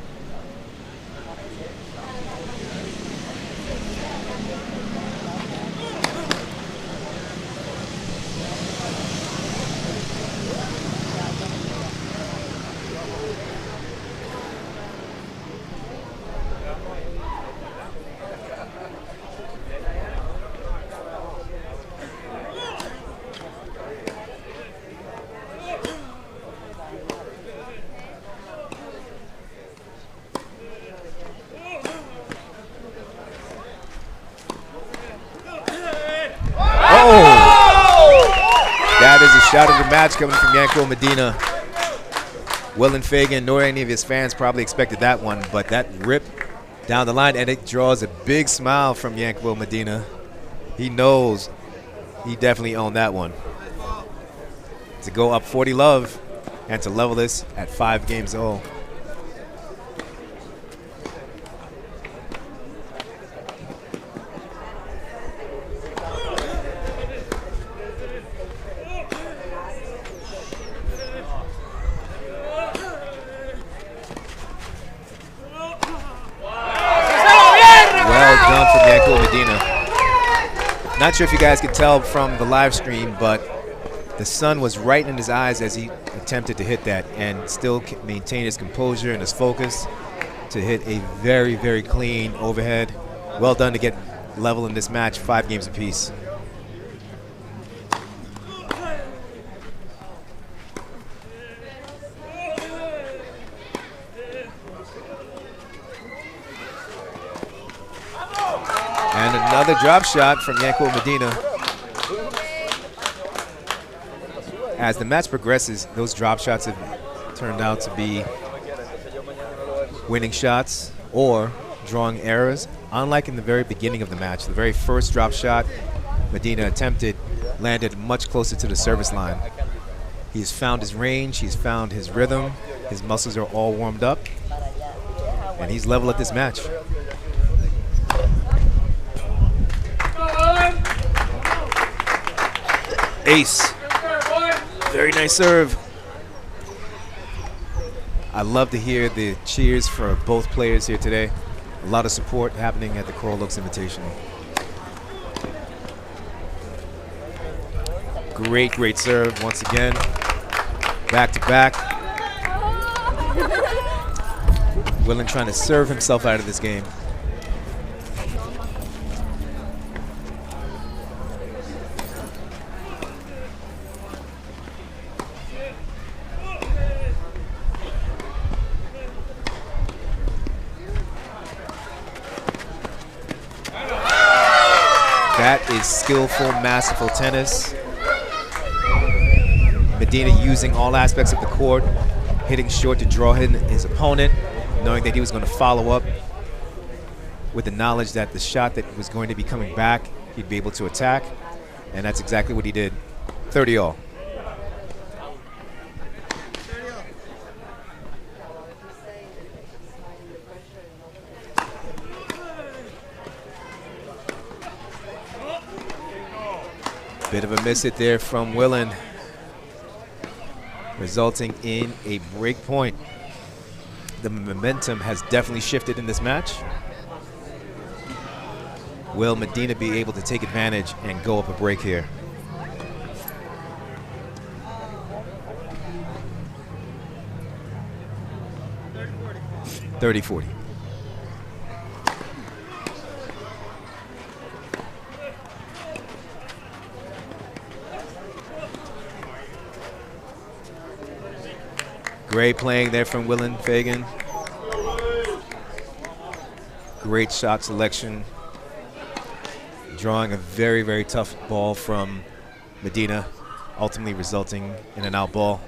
That is a shot of the match coming from Yanquil Medina. Willen Fagan, nor any of his fans probably expected that one, but that rip down the line, and it draws a big smile from Yanquil Medina. He knows he definitely owned that one. To go up 40 love and to level this at 5 games all. Not sure if you guys could tell from the live stream, but the sun was right in his eyes as he attempted to hit that and still maintain his composure and his focus to hit a very, very clean overhead. Well done to get level in this match, 5 games apiece. And another drop shot from Yanquil Medina. As the match progresses, those drop shots have turned out to be winning shots or drawing errors. Unlike in the very beginning of the match, the very first drop shot Medina attempted landed much closer to the service line. He's found his range, he's found his rhythm, his muscles are all warmed up, and he's level at this match. Ace. Very nice serve. I love to hear the cheers for both players here today. A lot of support happening at the Coral Oaks Invitational. Great, great serve once again. Back to back. Willen trying to serve himself out of this game. That is skillful, masterful tennis. Medina using all aspects of the court, hitting short to draw in his opponent, knowing that he was going to follow up with the knowledge that the shot that was going to be coming back, he'd be able to attack, and that's exactly what he did. 30 all. Bit of a miss hit there from Willen, resulting in a break point. The momentum has definitely shifted in this match. Will Medina be able to take advantage and go up a break here? 30-40. Great playing there from Willen Fagan. Great shot selection. Drawing a very, very tough ball from Medina, ultimately resulting in an out ball.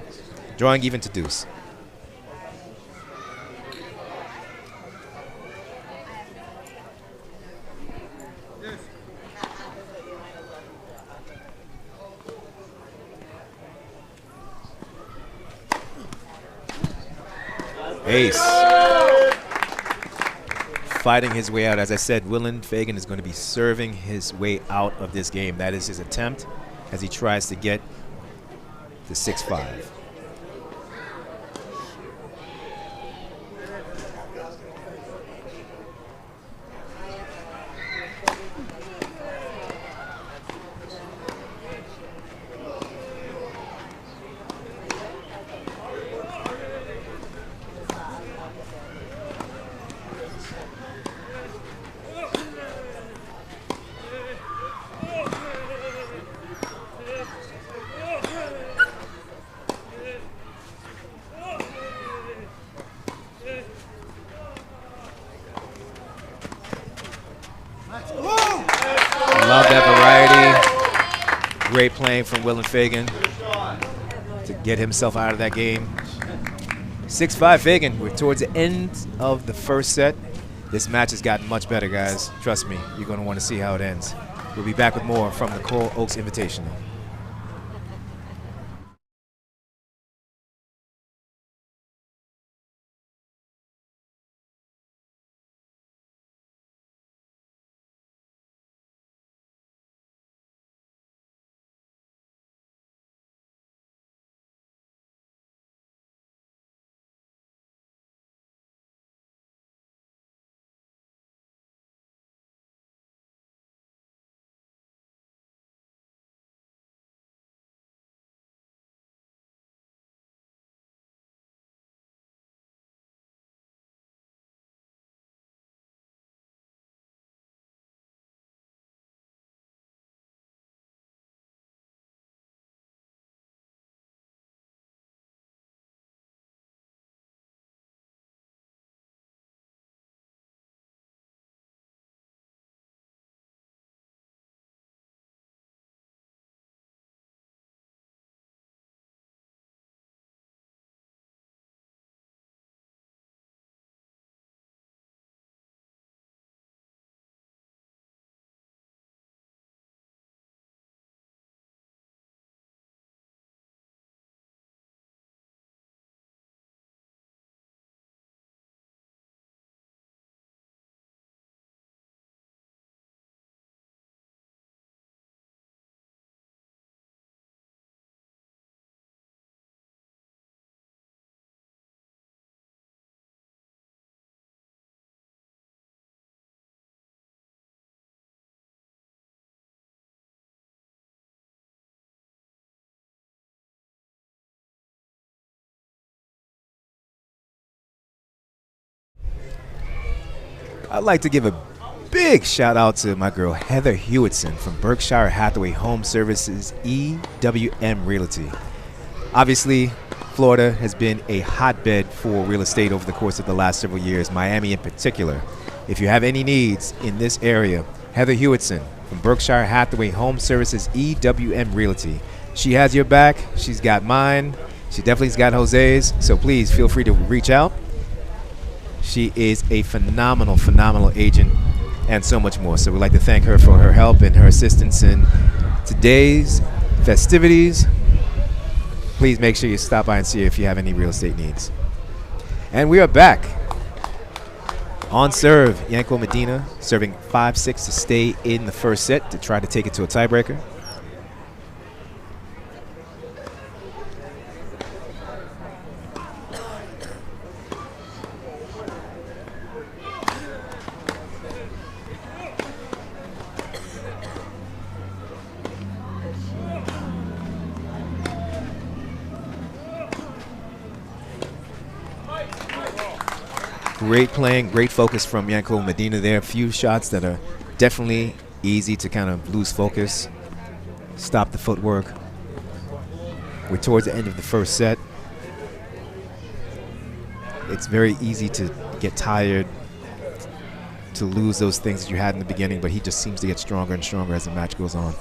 Drawing even to deuce. Ace. Fighting his way out. As I said, Willen Fagan is going to be serving his way out of this game. That is his attempt as he tries to get the 6-5. Love that variety. Great playing from Willen Fagan to get himself out of that game. 6-5 Fagan. We're towards the end of the first set. This match has gotten much better, guys. Trust me, you're going to want to see how it ends. We'll be back with more from the Coral Oaks Invitational. I'd like to give a big shout out to my girl Heather Hewitson from Berkshire Hathaway Home Services EWM Realty. Obviously, Florida has been a hotbed for real estate over the course of the last several years, Miami in particular. If you have any needs in this area, Heather Hewitson from Berkshire Hathaway Home Services EWM Realty. She has your back. She's got mine. She definitely's got Jose's. So please feel free to reach out. She is a phenomenal, phenomenal agent and so much more. So we'd like to thank her for her help and her assistance in today's festivities. Please make sure you stop by and see her if you have any real estate needs. And we are back. On serve, Yanko Medina serving 5-6 to stay in the first set to try to take it to a tiebreaker. great playing, great focus from Yanko Medina there. A few shots that are definitely easy to kind of lose focus, stop the footwork. We're towards the end of the first set. It's very easy to get tired, to lose those things that you had in the beginning, but he just seems to get stronger and stronger as the match goes on.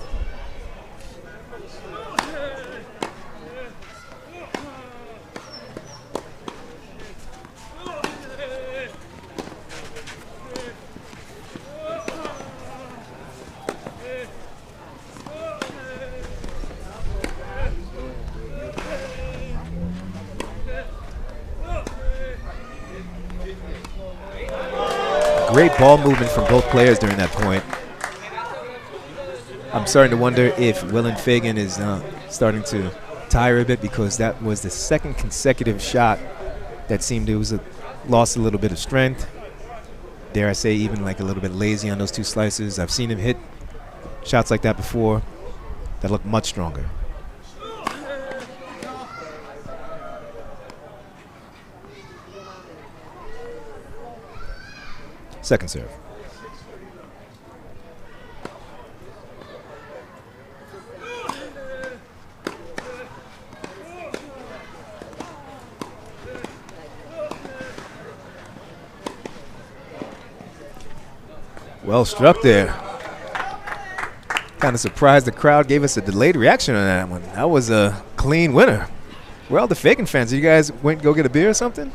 Great ball movement from both players during that point. I'm starting to wonder if Willem Fagan is starting to tire a bit, because that was the second consecutive shot that seemed to lost a little bit of strength. Dare I say even like a little bit lazy on those two slices. I've seen him hit shots like that before that look much stronger. Second serve. Well struck there. Kind of surprised the crowd gave us a delayed reaction on that one. That was a clean winner. Where are all the Fagan fans? You guys went go get a beer or something?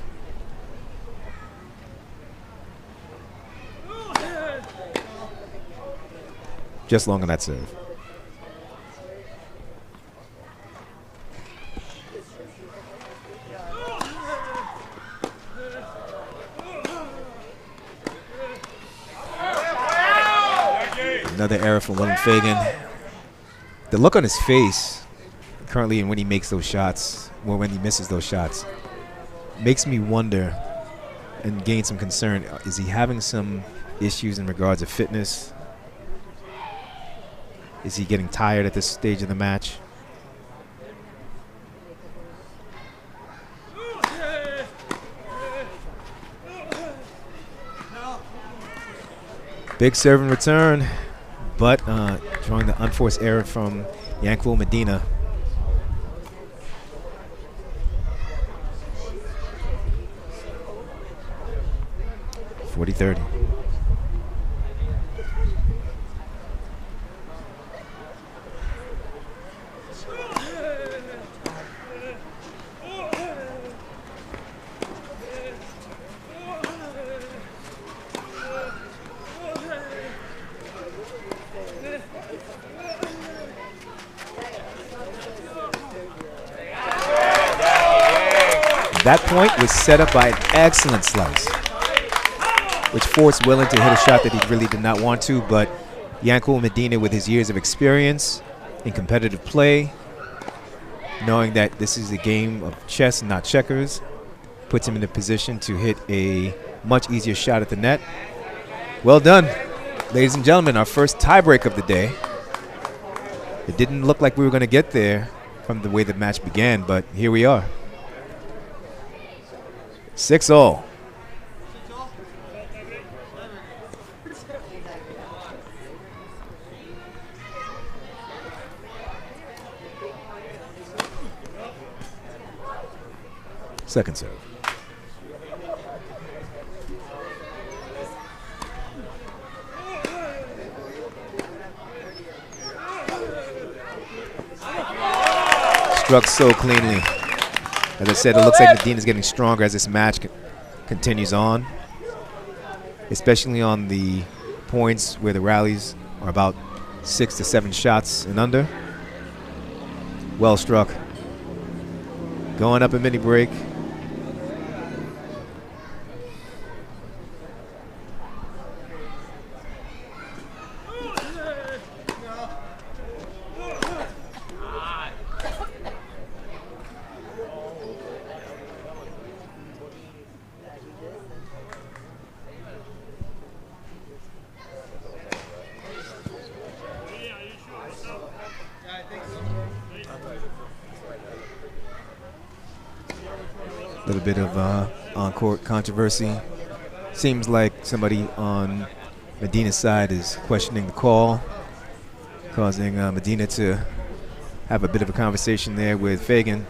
Just long on that serve. Another error from Willem Fagan. The look on his face currently, and when he makes those shots, or when he misses those shots, makes me wonder and gain some concern. Is he having some issues in regards to fitness? Is he getting tired at this stage of the match? Big serve and return, but drawing the unforced error from Yanko Medina. (40-30). That point was set up by an excellent slice, which forced Willem to hit a shot that he really did not want to, but Yanko Medina, with his years of experience in competitive play, knowing that this is a game of chess and not checkers, puts him in a position to hit a much easier shot at the net. Well done, ladies and gentlemen, our first tiebreak of the day. It didn't look like we were going to get there from the way the match began, but here we are. 6-0. Second serve. Struck so cleanly. As I said, it looks like Medina's getting stronger as this match continues on, especially on the points where the rallies are about 6 to 7 shots and under. Well struck. Going up a mini break. A little bit of on-court controversy Seems like somebody on Medina's side is questioning the call, causing Medina to have a bit of a conversation there with Fagan.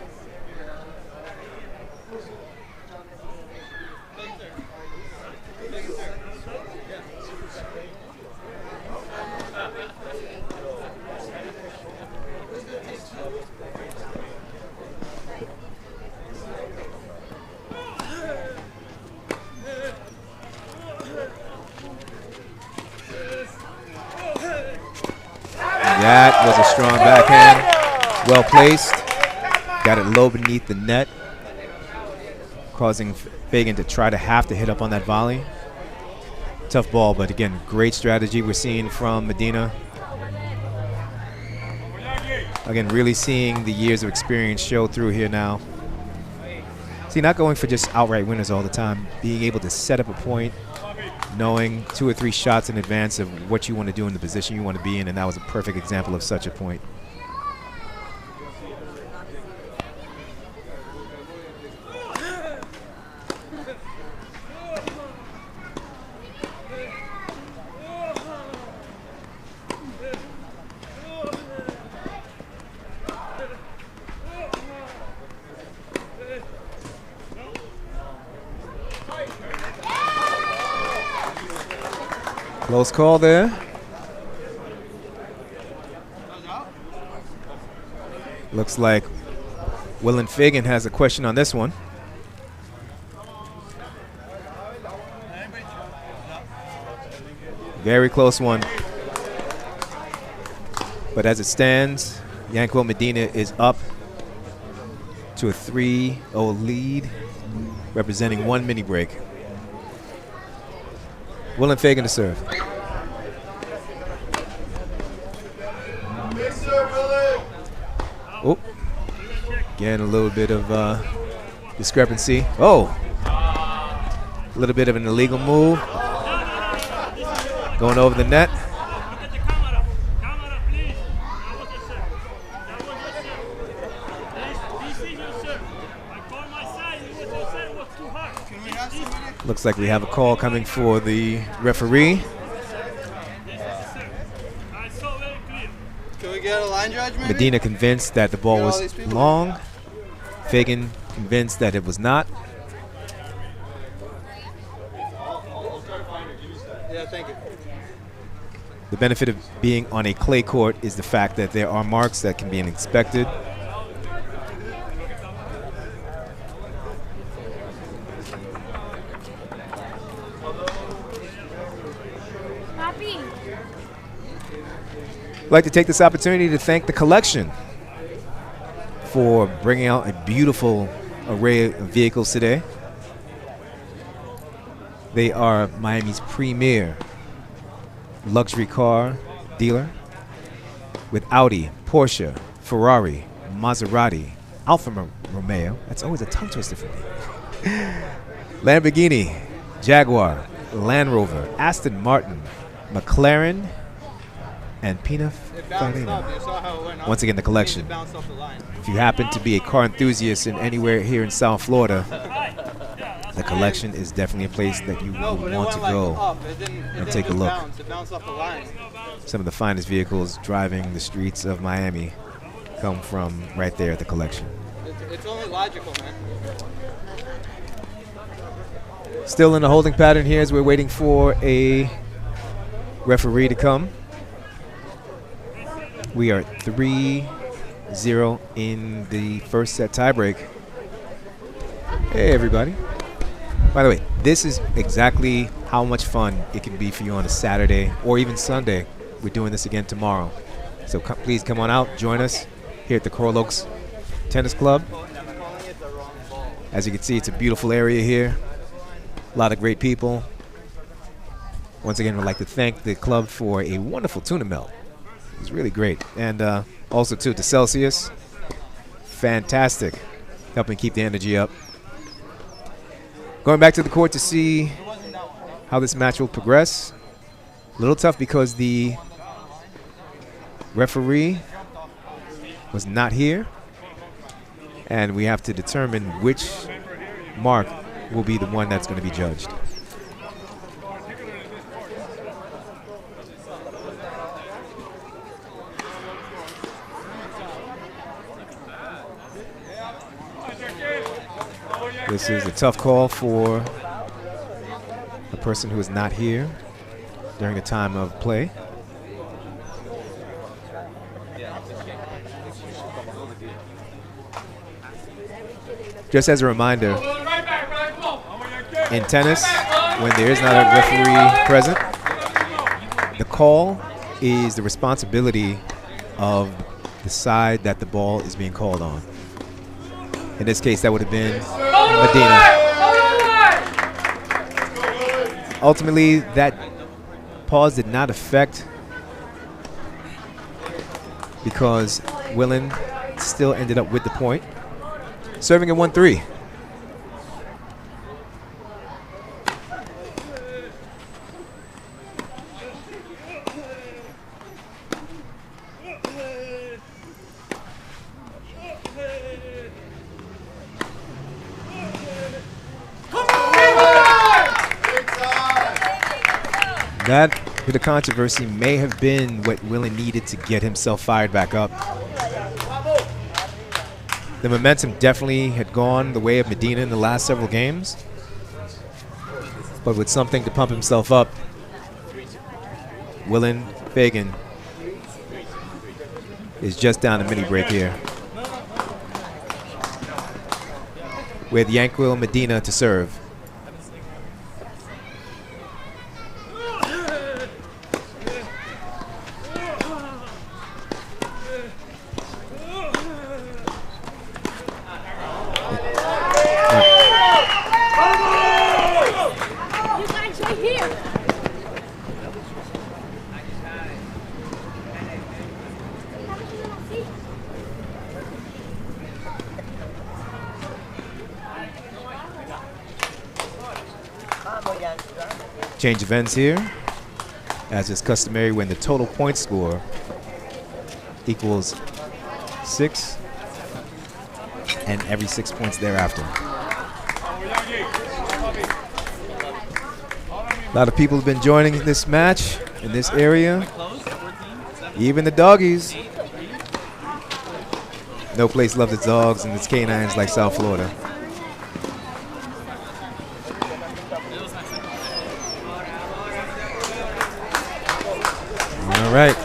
That was a strong backhand, well placed. Got it low beneath the net, causing Fagan to try to have to hit up on that volley. Tough ball, but again, great strategy we're seeing from Medina. Again, really seeing the years of experience show through here now. See, not going for just outright winners all the time, being able to set up a point, knowing 2 or 3 shots in advance of what you want to do in the position you want to be in, and that was a perfect example of such a point. Close call there. Looks like Willin Fagan has a question on this one. Very close one. But as it stands, Yanquil Medina is up to a 3-0 lead, representing 1 mini break. Willin Fagan to serve. Oh, again, a little bit of discrepancy. Oh, a little bit of an illegal move. Going over the net. Looks like we have a call coming for the referee. Can we get a line judge, maybe? Medina convinced that the ball was long. Fagan convinced that it was not. Yeah, thank you. The benefit of being on a clay court is the fact that there are marks that can be inspected. I'd like to take this opportunity to thank the collection for bringing out a beautiful array of vehicles today. They are Miami's premier luxury car dealer with Audi, Porsche, Ferrari, Maserati, Alfa Romeo. That's always a tongue twister for me. Lamborghini, Jaguar, Land Rover, Aston Martin, McLaren, and Pininfarina. Once again, the collection. If you happen to be a car enthusiast in anywhere here in South Florida, the collection is definitely a place that you will want to go and take a look. Some of the finest vehicles driving the streets of Miami come from right there at the collection. It's only logical, man. Still in the holding pattern here as we're waiting for a referee to come. We are 3-0 in the first set tiebreak. Hey, everybody. By the way, this is exactly how much fun it can be for you on a Saturday or even Sunday. We're doing this again tomorrow. So please come on out, join us here at the Coral Oaks Tennis Club. As you can see, it's a beautiful area here. A lot of great people. Once again, I'd like to thank the club for a wonderful tuna melt. It was really great. And also, too, to Celsius. Fantastic. Helping keep the energy up. Going back to the court to see how this match will progress. A little tough because the referee was not here. And we have to determine which mark will be the one that's going to be judged. This is a tough call for a person who is not here during the time of play. Just as a reminder, in tennis, when there is not a referee present, the call is the responsibility of the side that the ball is being called on. In this case, that would have been Medina. Ultimately, that pause did not affect because Willen still ended up with the point. Serving at 1-3. That bit of controversy may have been what Willen needed to get himself fired back up. The momentum definitely had gone the way of Medina in the last several games. But with something to pump himself up, Willen Fagan is just down a mini break here, with Yanquil Medina to serve. Change of ends here, as is customary when the total point score equals 6 and every 6 points thereafter. A lot of people have been joining this match in this area, even the doggies. No place loves its dogs and its canines like South Florida. All right.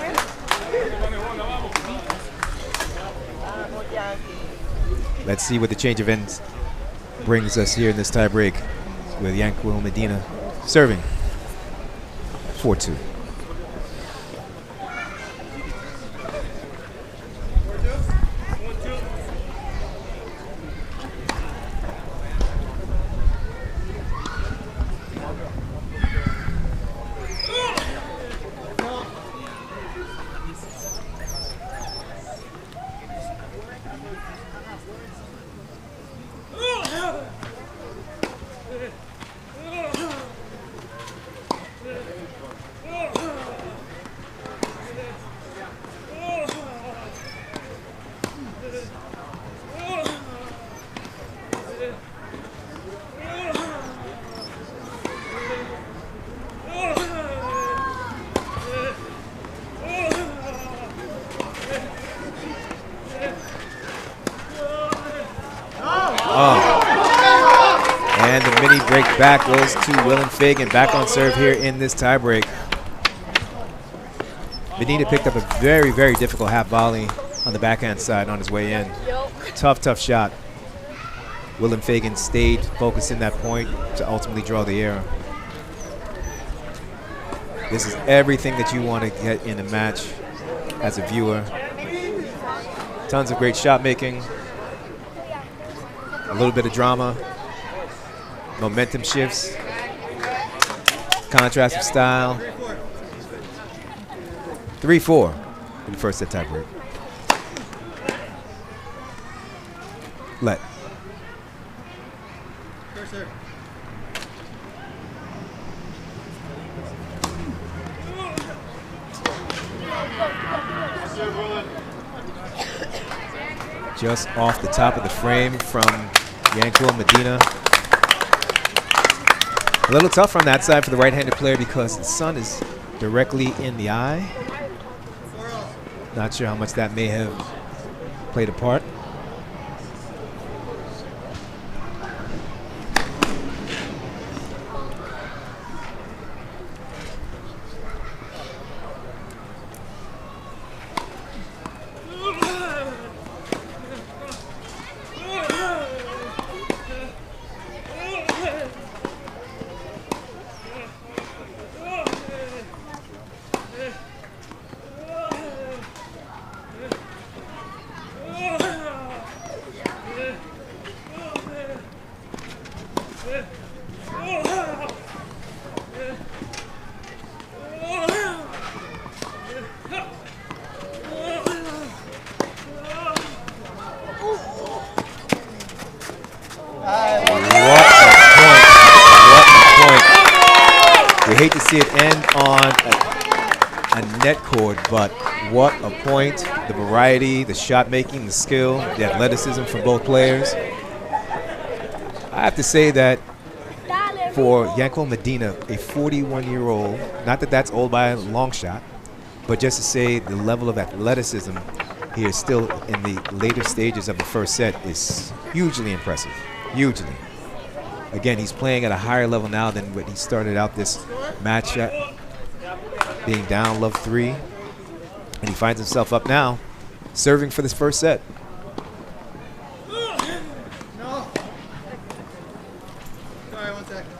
Let's see what the change of ends brings us here in this tie break with Yanquil Medina serving 4-2. And the mini break back goes to Willen Fagan, back on serve here in this tiebreak. Medina picked up a very, very difficult half volley on the backhand side on his way in. Tough, tough shot. Willen Fagan stayed focused in that point to ultimately draw the error. This is everything that you want to get in a match as a viewer. Tons of great shot making, a little bit of drama, momentum shifts, contrast of style. 3-4 in the first set tiebreak. Let. Just off the top of the frame from Yanquil Medina. A little tough on that side for the right-handed player because the sun is directly in the eye. Not sure how much that may have played a part. see it end on a net cord, but what a point. The variety, the shot making, the skill, the athleticism from both players. I have to say that for Yanko Medina, a 41-year-old, not that that's old by a long shot, but just to say the level of athleticism here still in the later stages of the first set is hugely impressive, hugely. Again, he's playing at a higher level now than when he started out this match at, being down love 3. And he finds himself up now, serving for this first set. No. Sorry, 1 second.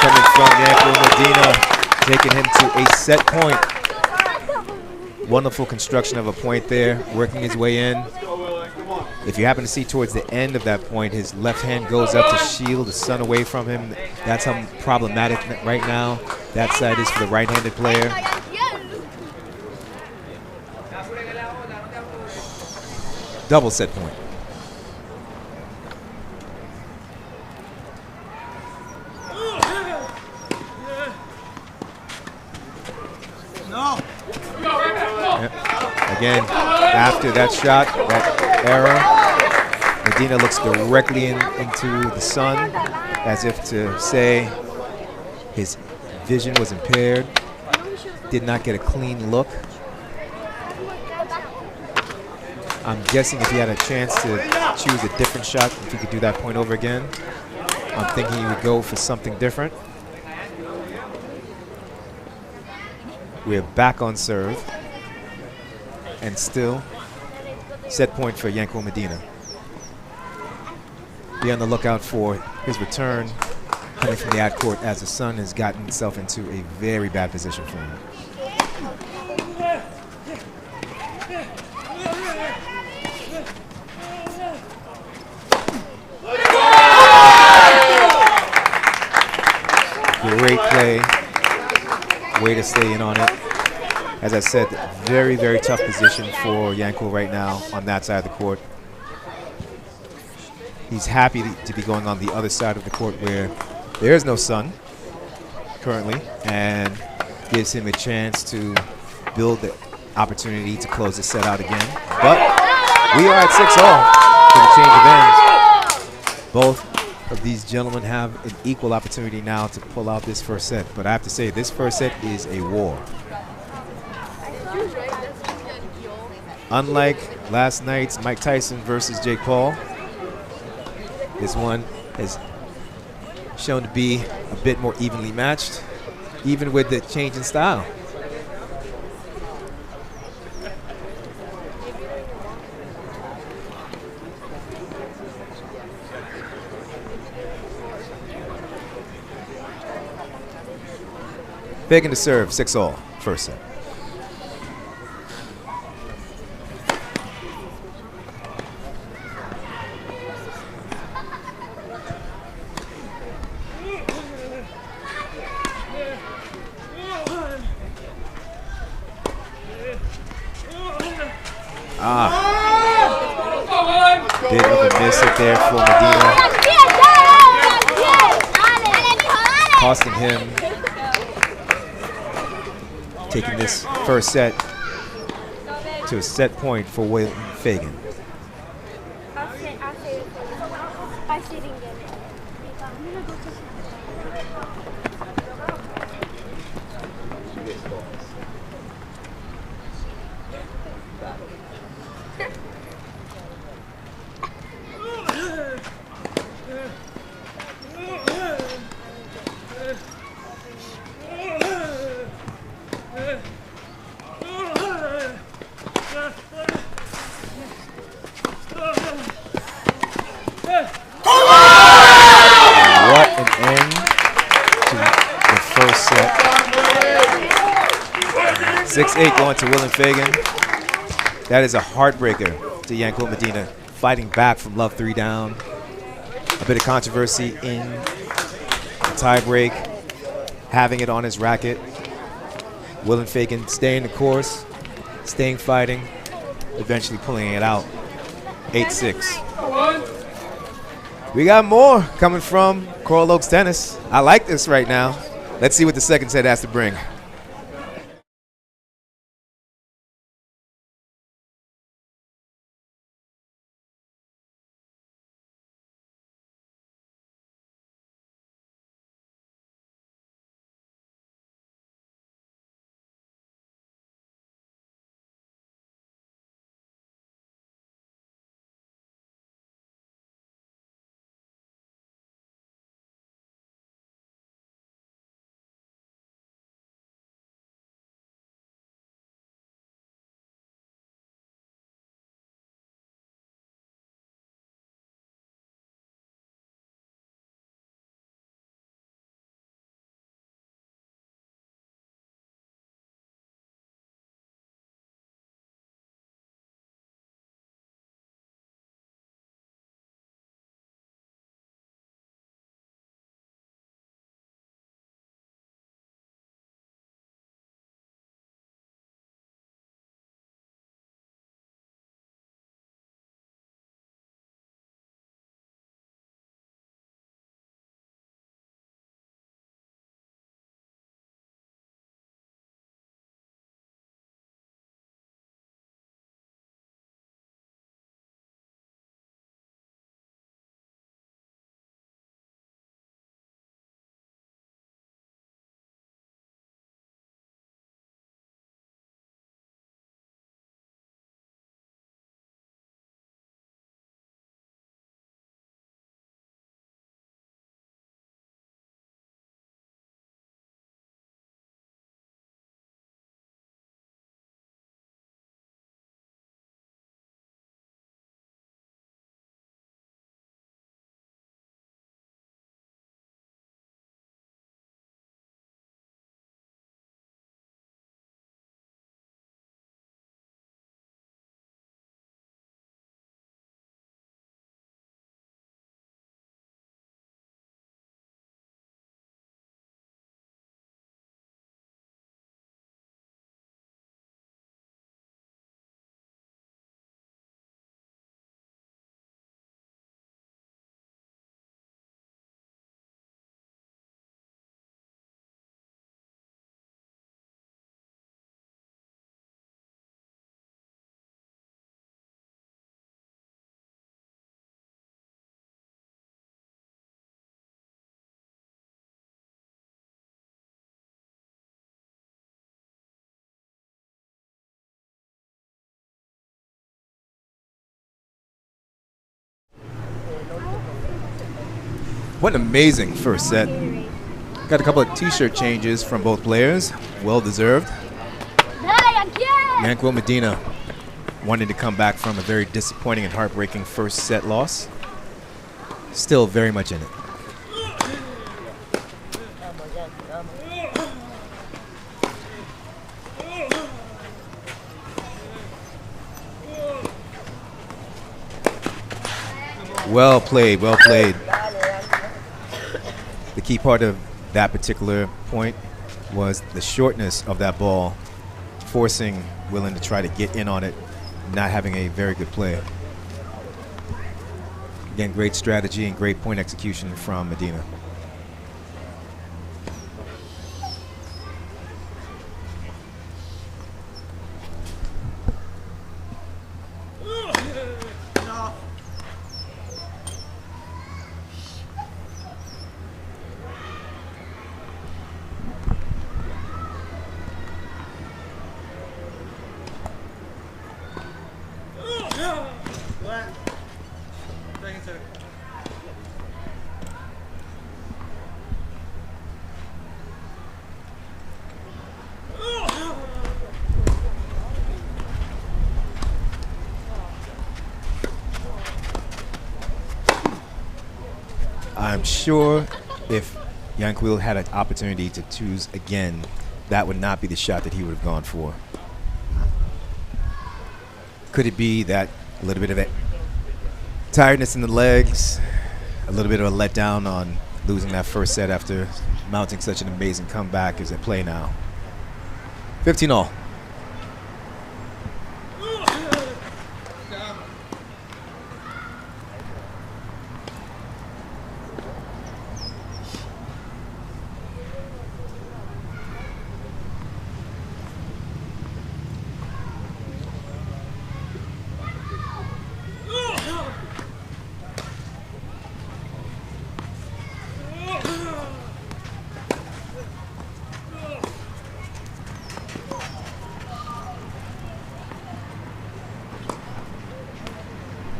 Coming from Yanko Medina, taking him to a set point. Wonderful construction of a point there, working his way in. If you happen to see towards the end of that point, his left hand goes up to shield the sun away from him. That's how problematic right now that side is for the right-handed player. Double set point. Again, after that shot, that error, Medina looks directly into the sun as if to say his vision was impaired, did not get a clean look. I'm guessing if he had a chance to choose a different shot, if he could do that point over again, I'm thinking he would go for something different. We're back on serve. And still, set point for Yanko Medina. Be on the lookout for his return coming from the ad court as the sun has gotten himself into a very bad position for him. Great play. Way to stay in on it. As I said, very, very tough position for Yanko right now on that side of the court. He's happy to be going on the other side of the court where there is no sun currently, and gives him a chance to build the opportunity to close the set out again. But we are at 6-all for the change of ends. Both of these gentlemen have an equal opportunity now to pull out this first set. But I have to say, this first set is a war. Unlike last night's Mike Tyson versus Jake Paul, this one has shown to be a bit more evenly matched, even with the change in style. Fagan to serve, 6-all, first set. Bit of a miss it there for Medina, costing him taking this first set to a set point for William Fagan. 6-8 going to Will and Fagan. That is a heartbreaker to Yanko Medina, fighting back from love 3 down. A bit of controversy in the tiebreak, having it on his racket. Will and Fagan staying the course, staying fighting, eventually pulling it out. 8-6. We got more coming from Coral Oaks Tennis. I like this right now. Let's see what the second set has to bring. What an amazing first set. Got a couple of t-shirt changes from both players. Well deserved. Yanko Medina wanting to come back from a very disappointing and heartbreaking first set loss. Still very much in it. Well played, well played. The key part of that particular point was the shortness of that ball, forcing Willen to try to get in on it, not having a very good play. Again, great strategy and great point execution from Medina. I'm sure if Yanquil had an opportunity to choose again, that would not be the shot that he would have gone for. Could it be that a little bit of tiredness in the legs, a little bit of a letdown on losing that first set after mounting such an amazing comeback is at play now? 15-all.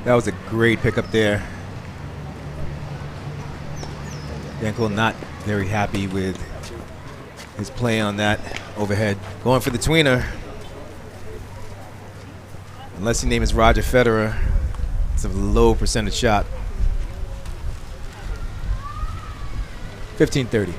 That was a great pickup there. Yankel not very happy with his play on that overhead. Going for the tweener. Unless your name is Roger Federer, it's a low percentage shot. 15-30.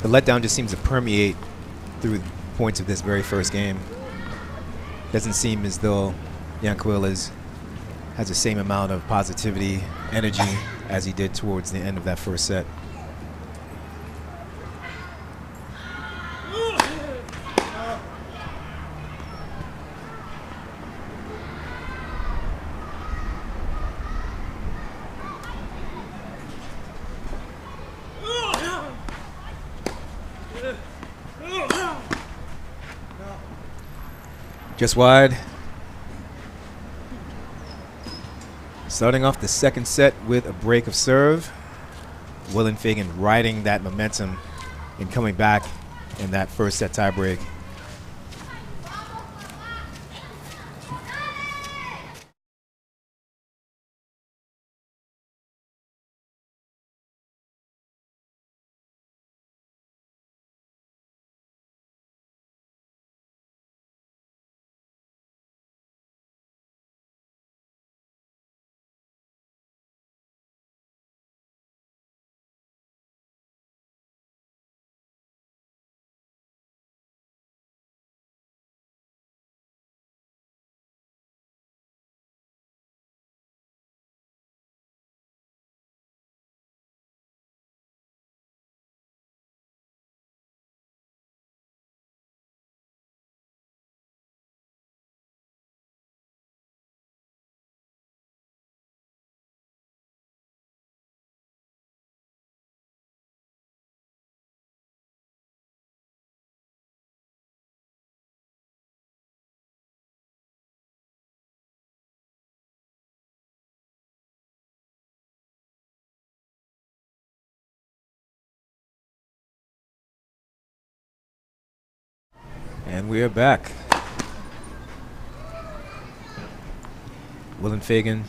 The letdown just seems to permeate through the points of this very first game. Doesn't seem as though Yanquil has the same amount of positivity, energy as he did towards the end of that first set. Just wide. Starting off the second set with a break of serve. Willenfagen riding that momentum and coming back in that first set tiebreak. And we are back. Willenfagen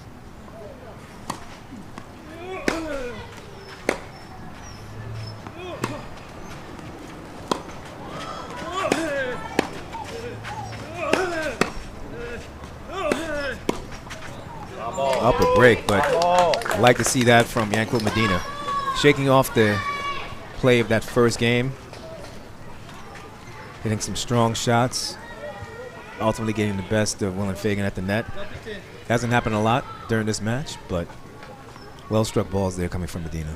up a break, but I like to see that from Yankel Medina. Shaking off the play of that first game. Hitting some strong shots, ultimately getting the best of Willenfagen at the net. Hasn't happened a lot during this match, but well-struck balls there coming from Medina.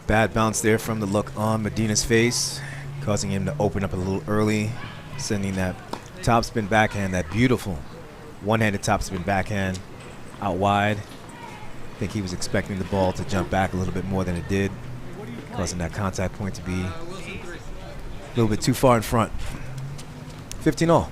Bad bounce there from the look on Medina's face, causing him to open up a little early, sending that topspin backhand, that beautiful one-handed topspin backhand out wide. I think he was expecting the ball to jump back a little bit more than it did, causing that contact point to be a little bit too far in front. 15-all.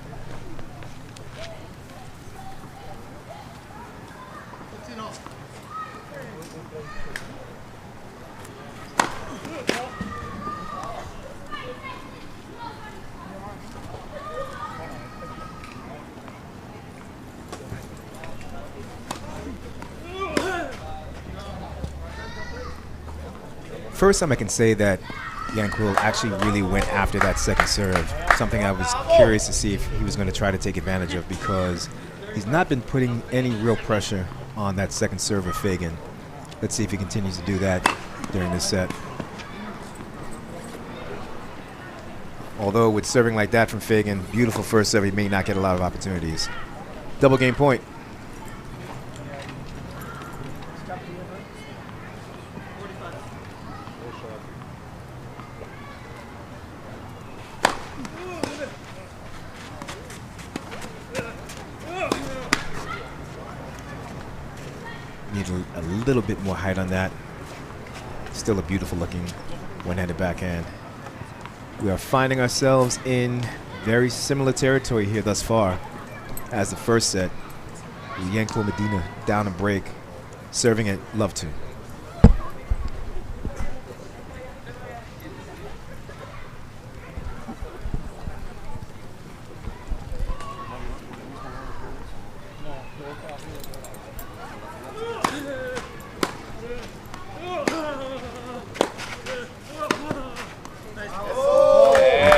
first time I can say that Yanquil actually really went after that second serve. Something I was curious to see if he was going to try to take advantage of, because he's not been putting any real pressure on that second serve of Fagan. Let's see if he continues to do that during this set. Although with serving like that from Fagan, beautiful first serve, he may not get a lot of opportunities. Double game point. Need a little bit more height on that. Still a beautiful looking one-handed backhand. We are finding ourselves in very similar territory here thus far as the first set. Yanquil Medina down a break, serving it love to.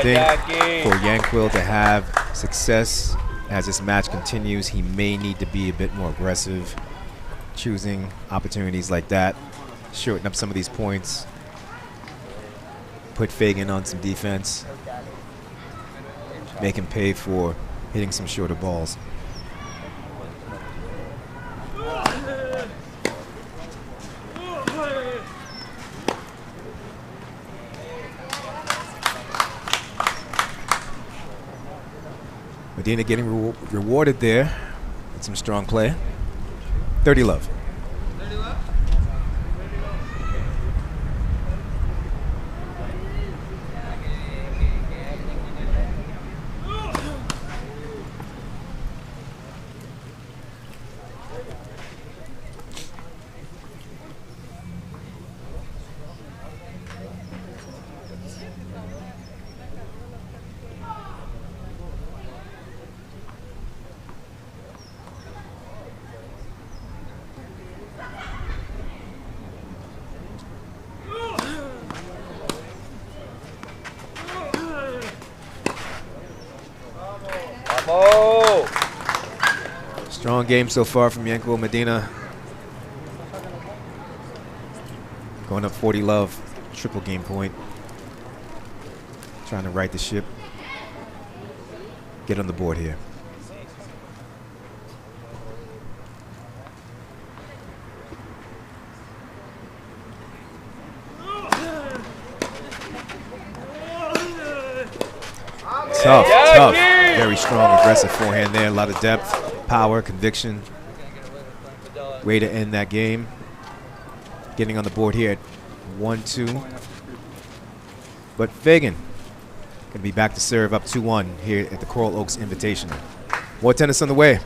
I think for Yanquil to have success as this match continues, he may need to be a bit more aggressive, choosing opportunities like that, shorten up some of these points, put Fagan on some defense, make him pay for hitting some shorter balls. Medina getting rewarded there with some strong play. 30 love. Strong game so far from Yanquil Medina. Going up 40 love, triple game point. Trying to right the ship. Get on the board here. Tough. Very strong, aggressive forehand there. A lot of depth, power, conviction. Way to end that game. Getting on the board here at 1-2. But Fagan can be back to serve up 2-1 here at the Coral Oaks Invitational. More tennis on the way.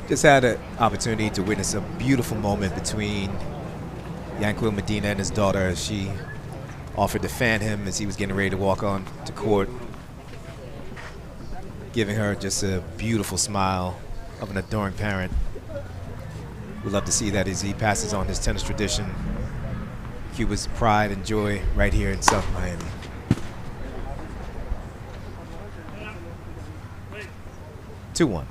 Just had an opportunity to witness a beautiful moment between Yanquil Medina and his daughter as she offered to fan him as he was getting ready to walk on to court, giving her just a beautiful smile of an adoring parent. We'd love to see that as he passes on his tennis tradition, Cuba's pride and joy right here in South Miami. Two one.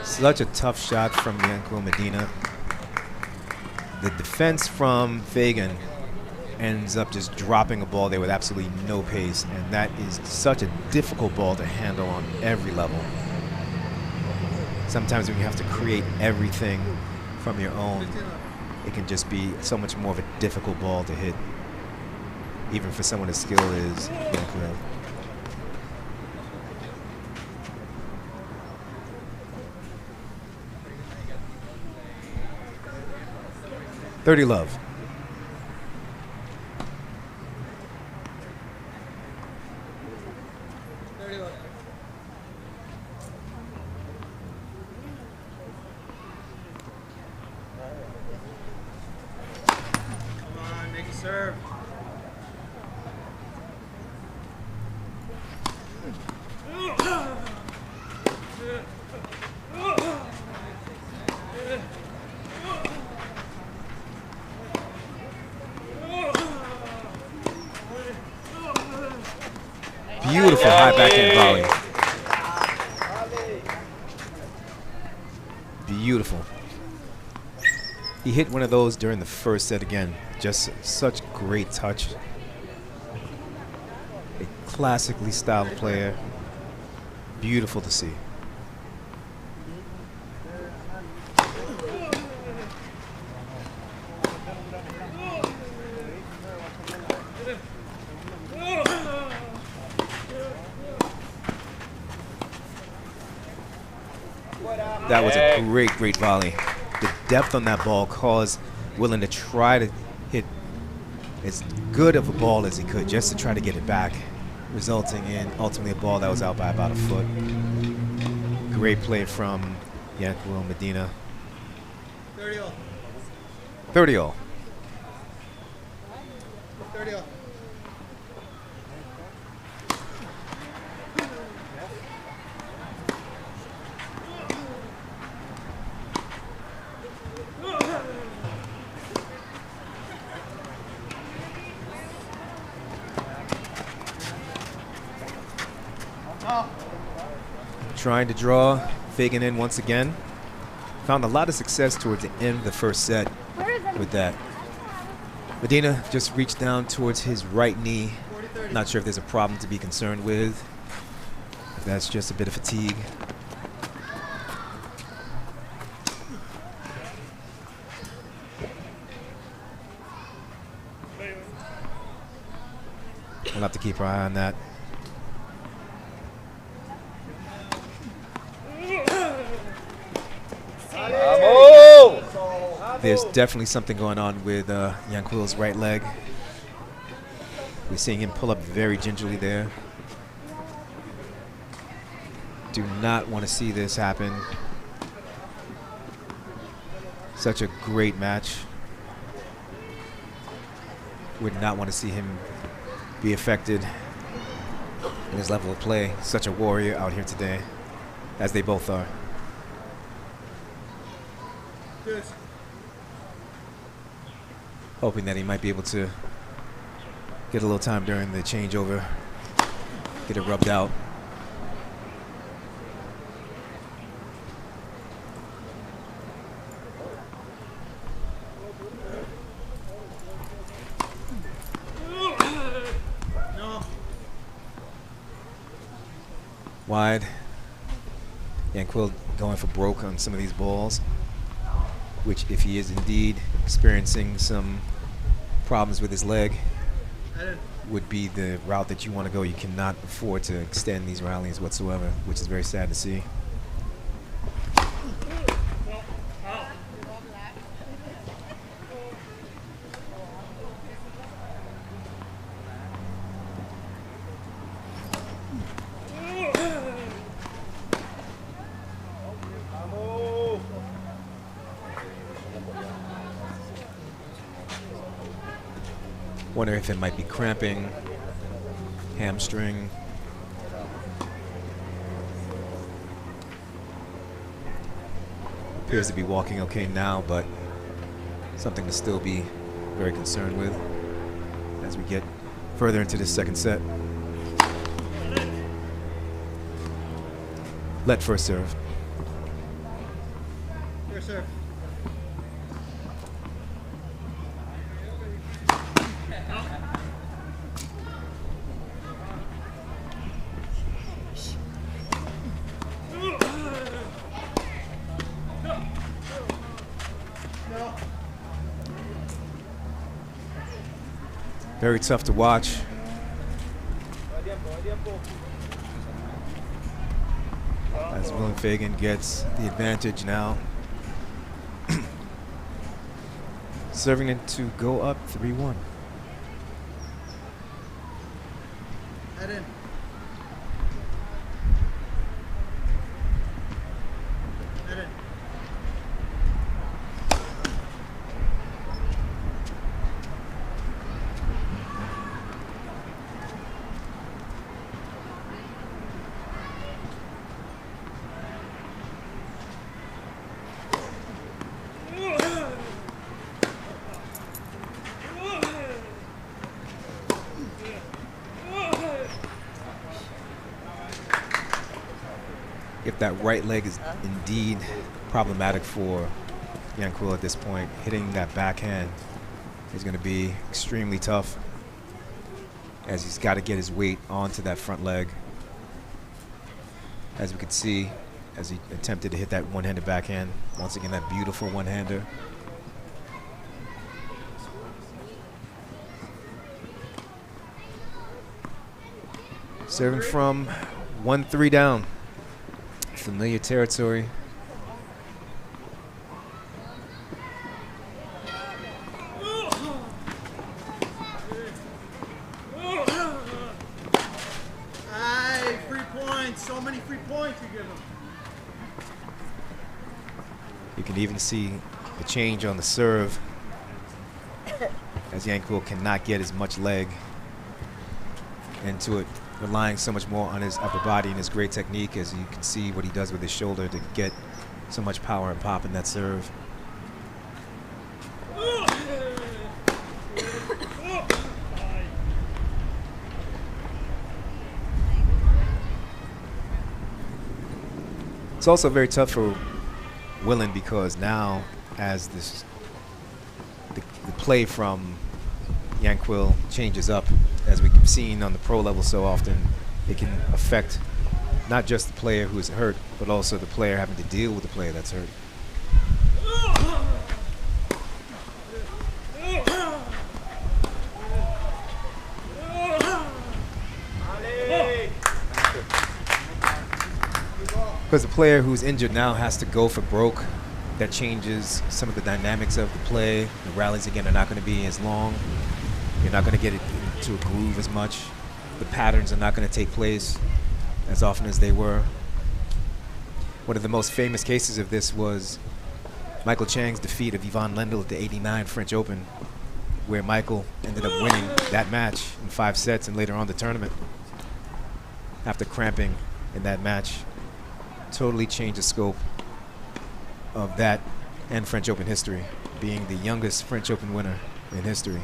Such a tough shot from Yanquil Medina. The defense from Fagan ends up just dropping a ball there with absolutely no pace, and that is such a difficult ball to handle on every level. Sometimes when you have to create everything from your own, it can just be so much more of a difficult ball to hit, even for someone as skilled as Yanquil. 30 love. Come on, make a serve. Beautiful high backhand volley. Beautiful. He hit one of those during the first set again. Just such great touch. A classically styled player. Beautiful to see. That was a great, great volley. The depth on that ball caused Willen to try to hit as good of a ball as he could just to try to get it back, resulting in ultimately a ball that was out by about a foot. Great play from Yanquil Medina. 30-all. 30-all. 30-all. Trying to draw Fagan in once again. Found a lot of success towards the end of the first set with that. Medina just reached down towards his right knee. Not sure if there's a problem to be concerned with. If that's just a bit of fatigue. We'll have to keep our eye on that. There's definitely something going on with Yanquil's right leg. We're seeing him pull up very gingerly there. Do not want to see this happen. Such a great match. Would not want to see him be affected in his level of play. Such a warrior out here today, as they both are. Yes. Hoping that he might be able to get a little time during the changeover, get it rubbed out. No. Wide. Yanquil going for broke on some of these balls, which if he is indeed experiencing some problems with his leg, would be the route that you want to go. You cannot afford to extend these rallies whatsoever, which is very sad to see. Wonder if it might be cramping, hamstring. Appears to be walking okay now, but something to still be very concerned with as we get further into this second set. Let first serve. First serve. Very tough to watch. As Willem Fagan gets the advantage now. Serving it to go up 3-1. Head in. Head in. If that right leg is indeed problematic for Yanquil at this point, hitting that backhand is going to be extremely tough, as he's got to get his weight onto that front leg. As we could see, as he attempted to hit that one-handed backhand. Once again, that beautiful one-hander. Serving from 1-3 down. Familiar territory. Hey, 3 points. So many free points you give him. You can even see the change on the serve, as Yanquil cannot get as much leg into it, relying so much more on his upper body and his great technique, as you can see what he does with his shoulder to get so much power and pop in that serve. It's also very tough for Willen, because now as the play from Yanquil changes up, as we've seen on the pro level so often, it can affect not just the player who is hurt, but also the player having to deal with the player that's hurt. Because the player who's injured now has to go for broke. That changes some of the dynamics of the play. The rallies, again, are not going to be as long. You're not going to get it into a groove as much. The patterns are not going to take place as often as they were. One of the most famous cases of this was Michael Chang's defeat of Yvonne Lendl at the '89 French Open, where Michael ended up winning that match in 5 sets and later on the tournament after cramping in that match. Totally changed the scope of that and French Open history, being the youngest French Open winner in history.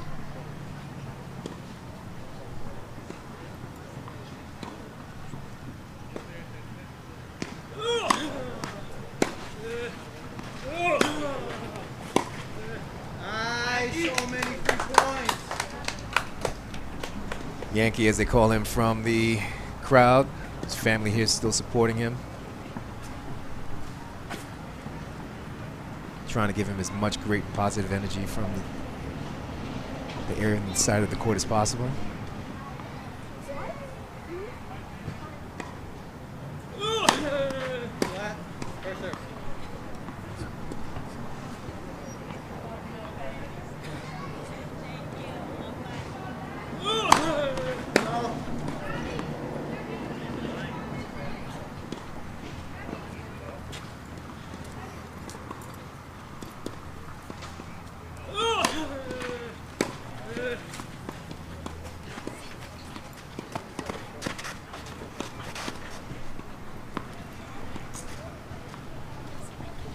So many free points. Yankee, as they call him from the crowd. His family here is still supporting him, trying to give him as much great positive energy from the area and the side of the court as possible.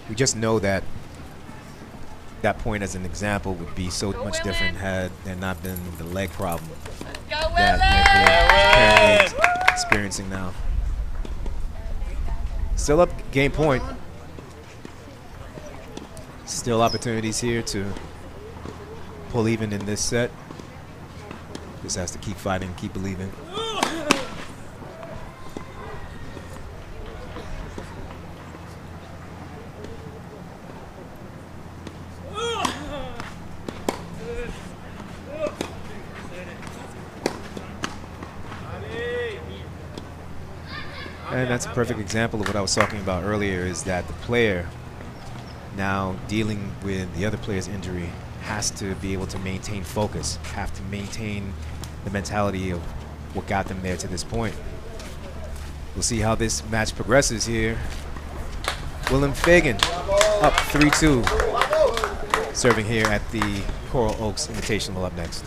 we just know that that point as an example would be so much different had there not been the leg problem that Yankee is apparently experiencing now. Still up game point. Still opportunities here to pull even in this set. Just has to keep fighting, keep believing. And that's a perfect example of what I was talking about earlier, is that the player now dealing with the other player's injury has to be able to maintain focus, have to maintain the mentality of what got them there to this point. We'll see how this match progresses here. Willem Fagan up 3-2, serving here at the Coral Oaks Invitational up next.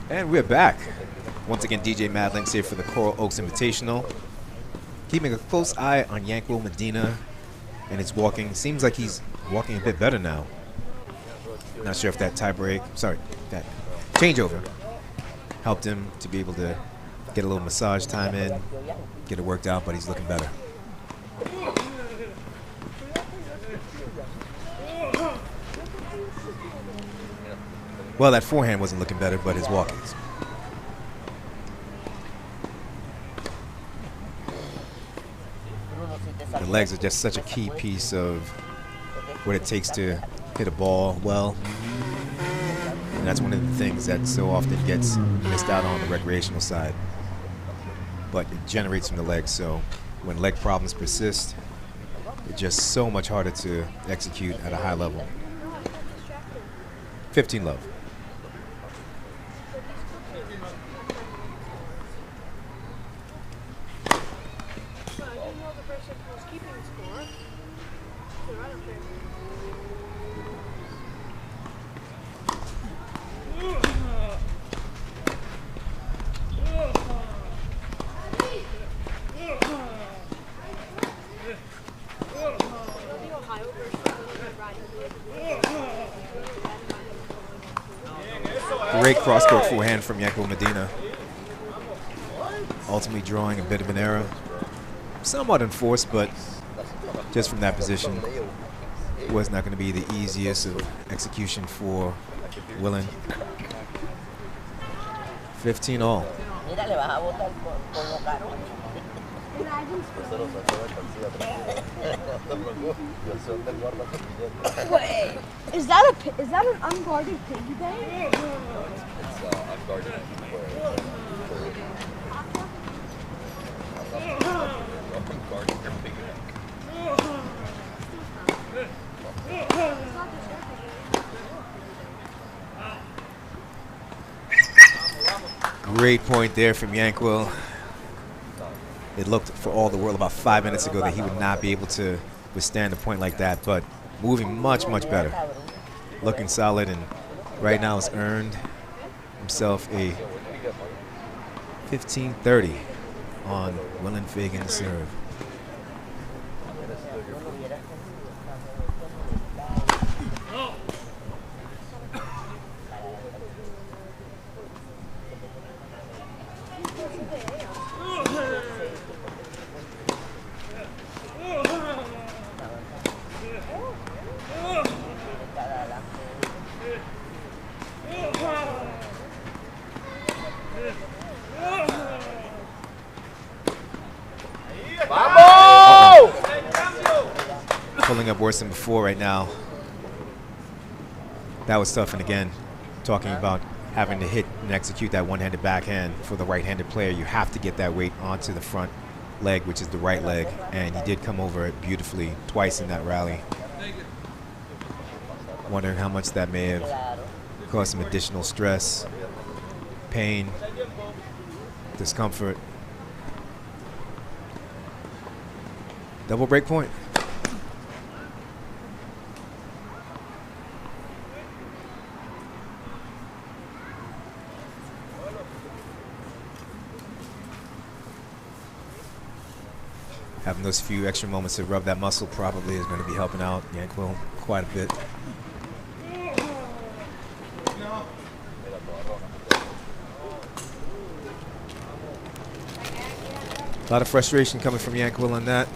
And we're back. Once again, DJ Madlinks here for the Coral Oaks Invitational. Keeping a close eye on Yankel Medina and his walking. Seems like he's walking a bit better now. Not sure if that that changeover helped him to be able to get a little massage time in, get it worked out, but he's looking better. Well, that forehand wasn't looking better, but his walkings. The legs are just such a key piece of what it takes to hit a ball well. And that's one of the things that so often gets missed out on the recreational side. But it generates from the legs, so when leg problems persist, it's just so much harder to execute at a high level. 15 love. Great cross-court forehand from Yankel Medina. Ultimately drawing a bit of an error. Somewhat enforced, but just from that position, was not going to be the easiest of execution for Willen. 15 all. Mira, le vas a botar con lo caro. Wait, is that an unguarded piggy bank? It's unguarded unguarded your big neck. Great point there from Yankwil. It looked for all the world about 5 minutes ago that he would not be able to withstand a point like that, but moving much, much better. Looking solid, and right now has earned himself a 15-30 on Willen Fagan to serve. Pulling up worse than before right now. That was tough. And again, talking about having to hit and execute that one-handed backhand for the right-handed player, you have to get that weight onto the front leg, which is the right leg. And he did come over it beautifully twice in that rally. Wondering how much that may have caused some additional stress, pain, discomfort. Double break point. Having those few extra moments to rub that muscle probably is going to be helping out Yankwil quite a bit. A lot of frustration coming from Yankwil on that.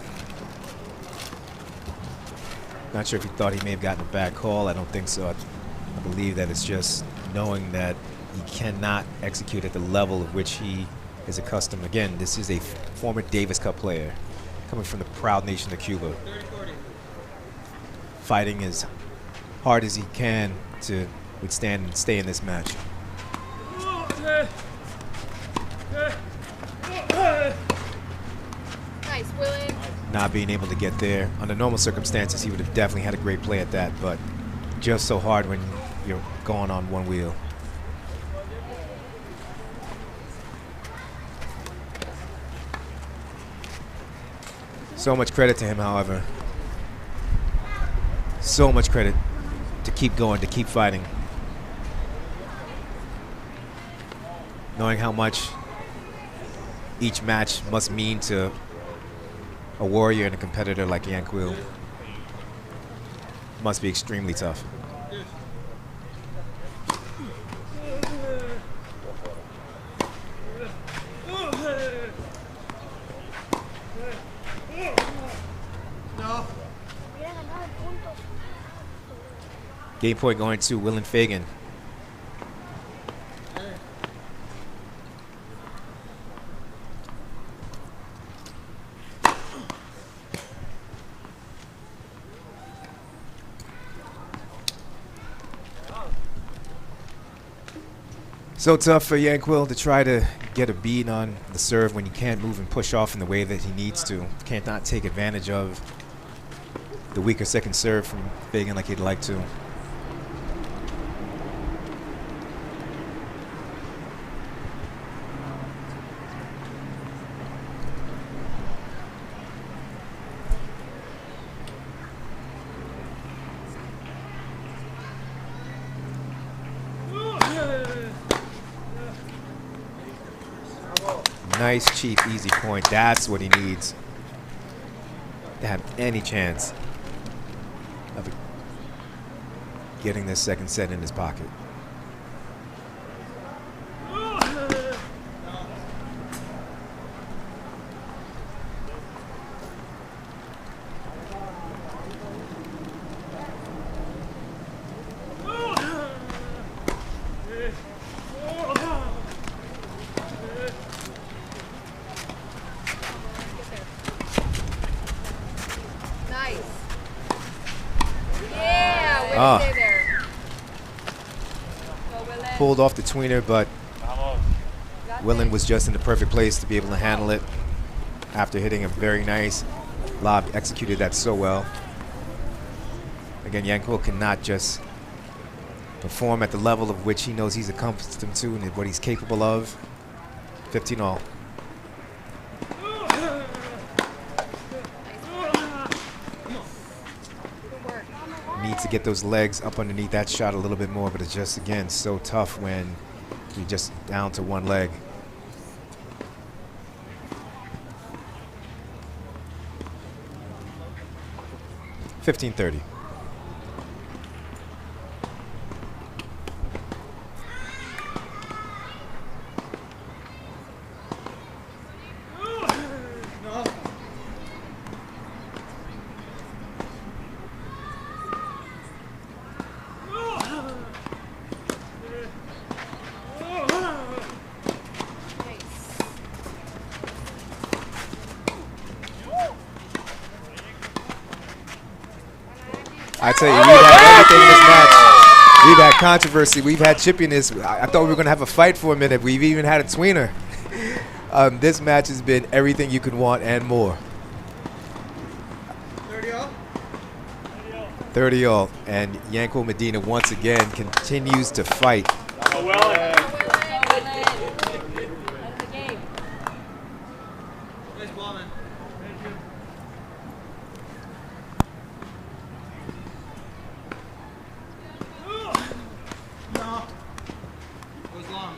Not sure if he thought he may have gotten a bad call. I don't think so. I believe that it's just knowing that he cannot execute at the level of which he is accustomed. Again, this is a former Davis Cup player coming from the proud nation of Cuba, fighting as hard as he can to withstand and stay in this match. Nice, Willen. Not being able to get there. Under normal circumstances, he would have definitely had a great play at that, but just so hard when you're going on one wheel. So much credit to him, however. So much credit to keep going, to keep fighting. Knowing how much each match must mean to a warrior and a competitor like Yankwil must be extremely tough. Game point going to Willen Fagan. So tough for Yankwil to try to get a beat on the serve when you can't move and push off in the way that he needs to. Can't not take advantage of the weaker second serve from Fagan like he'd like to. Nice, cheap, easy point. That's what he needs to have any chance of getting this second set in his pocket. Ah. Stay there. Go, Willen. Pulled off the tweener, but Vamos. Willen was just in the perfect place to be able to handle it after hitting a very nice lob. Executed that so well. Again, Yankel cannot just perform at the level of which he knows he's accustomed to and what he's capable of. 15 all. Needs to get those legs up underneath that shot a little bit more, but it's just, again, so tough when you're just down to one leg. $15-30. I tell you, we've had everything in this match. We've had controversy. We've had chippiness. I thought we were going to have a fight for a minute. We've even had a tweener. This match has been everything you could want and more. 30 all. 30 all. And Yankel Medina once again continues to fight. Oh, well. Nice ball, man. Thank you. No. It was long.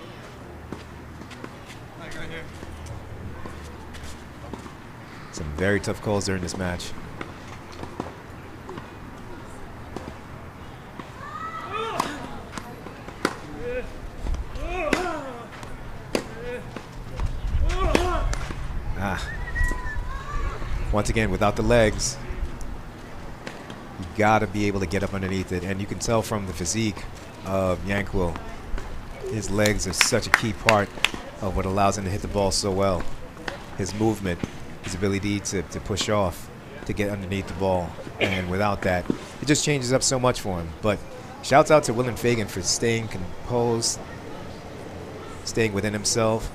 Like right here. Some very tough calls during this match. Once again, without the legs, you gotta be able to get up underneath it. And you can tell from the physique of Yankel, his legs are such a key part of what allows him to hit the ball so well. His movement, his ability to push off, to get underneath the ball. And without that, it just changes up so much for him. But shouts out to Willen Fagan for staying composed, staying within himself,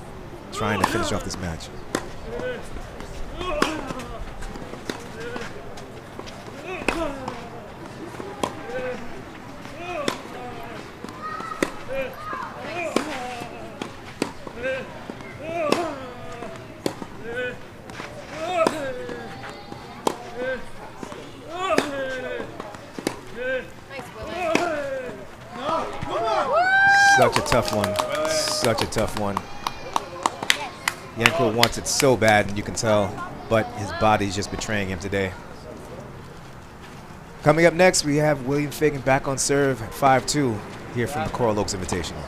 trying to finish off this match. Such a tough one. Such a tough one. Yankel wants it so bad, and you can tell, but his body's just betraying him today. Coming up next, we have William Fagan back on serve at 5-2 here from the Coral Oaks Invitational.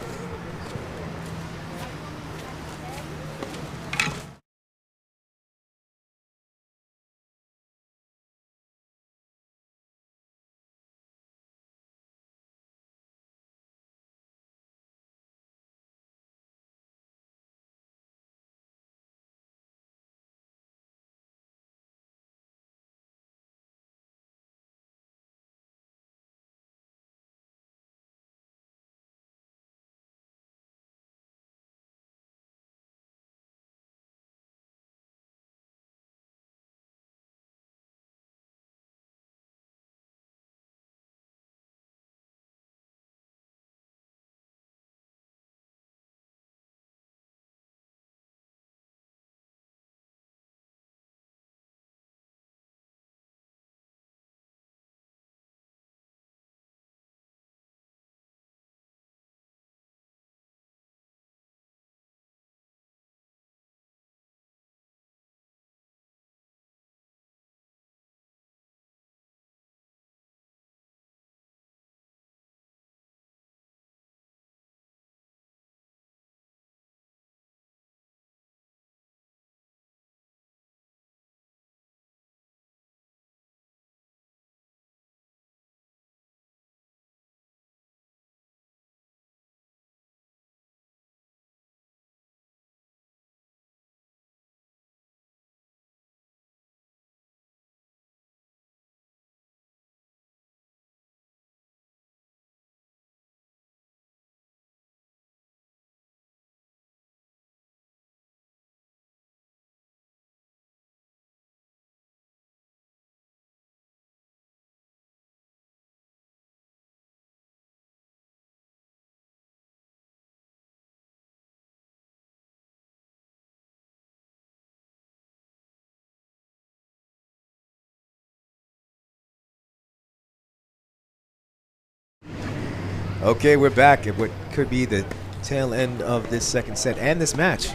Okay, we're back at what could be the tail end of this second set and this match.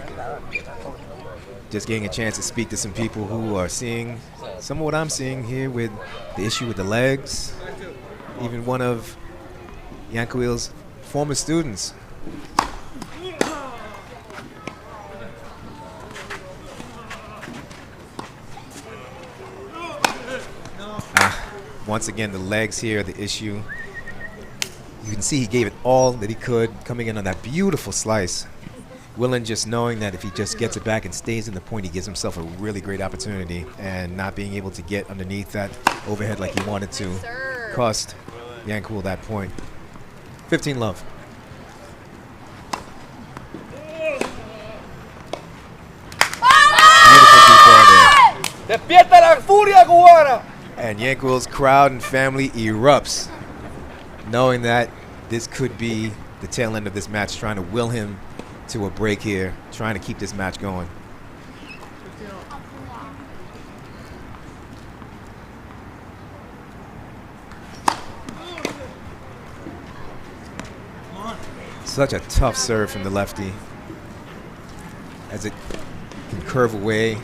Just getting a chance to speak to some people who are seeing some of what I'm seeing here with the issue with the legs. Even one of Yankuil's former students. Once again, the legs here are the issue. You can see he gave it all that he could, coming in on that beautiful slice. Willen just knowing that if he just gets it back and stays in the point, he gives himself a really great opportunity, and not being able to get underneath that overhead like he wanted to cost Yankuil that point. 15-love. Beautiful deep ball there. ¡Despierta la furia cubana! And Yankuil's crowd and family erupts, knowing that this could be the tail end of this match, trying to will him to a break here, trying to keep this match going. Such a tough serve from the lefty, as it can curve away.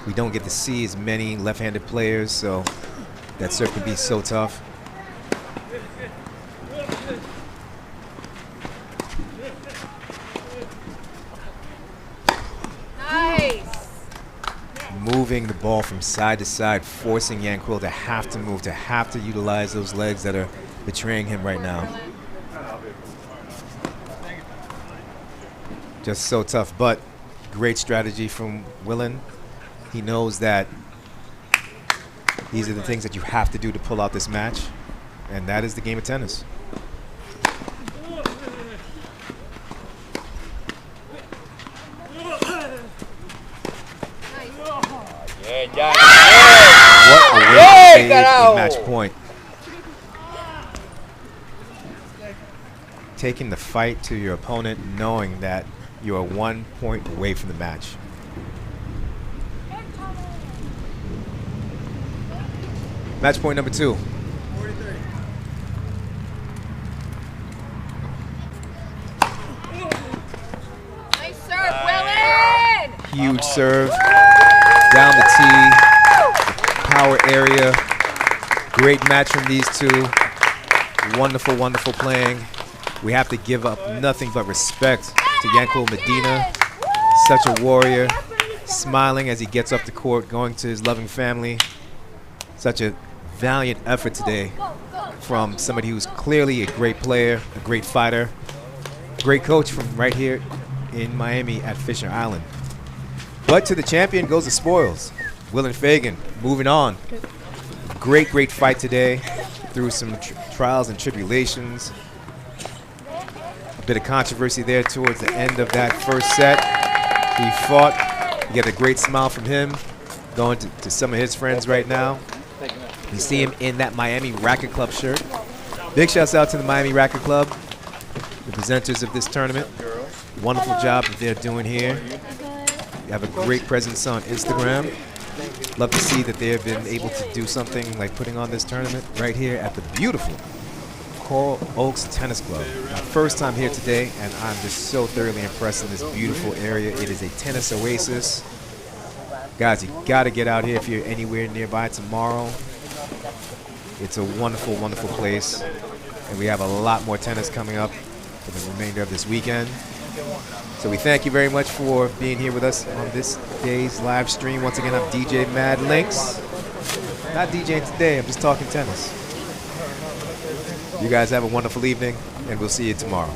We don't get to see as many left-handed players, so that serve can be so tough. Nice. Moving the ball from side to side, forcing Yankuil to have to move, to have to utilize those legs that are betraying him right now. Just so tough, but great strategy from Willen. He knows that these are the things that you have to do to pull out this match, and that is the game of tennis. What a way to save the match point. Taking the fight to your opponent, knowing that you are 1 point away from the match. Match point number 2. Nice serve, Willen! Huge serve. Down the tee. Power area. Great match from these two. Wonderful, wonderful playing. We have to give up nothing but respect to Yankuil Medina. Such a warrior. Smiling as he gets off the court, going to his loving family. Such a valiant effort today from somebody who's clearly a great player, a great fighter, great coach from right here in Miami at Fisher Island. But to the champion goes the spoils. Willen Fagan moving on. Great, great fight today through some trials and tribulations. A bit of controversy there towards the end of that first set. He fought. You get a great smile from him, going to some of his friends right now. You see him in that Miami Racket Club shirt. Big shouts out to the Miami Racket Club, the presenters of this tournament. Wonderful job that they're doing here. You have a great presence on Instagram. Love to see that they have been able to do something like putting on this tournament right here at the beautiful Coral Oaks Tennis Club. My first time here today, and I'm just so thoroughly impressed in this beautiful area. It is a tennis oasis. Guys, you got to get out here if you're anywhere nearby tomorrow. It's a wonderful, wonderful place. And we have a lot more tennis coming up for the remainder of this weekend. So we thank you very much for being here with us on this day's live stream. Once again, I'm DJ Mad Links. Not DJing today, I'm just talking tennis. You guys have a wonderful evening, and we'll see you tomorrow.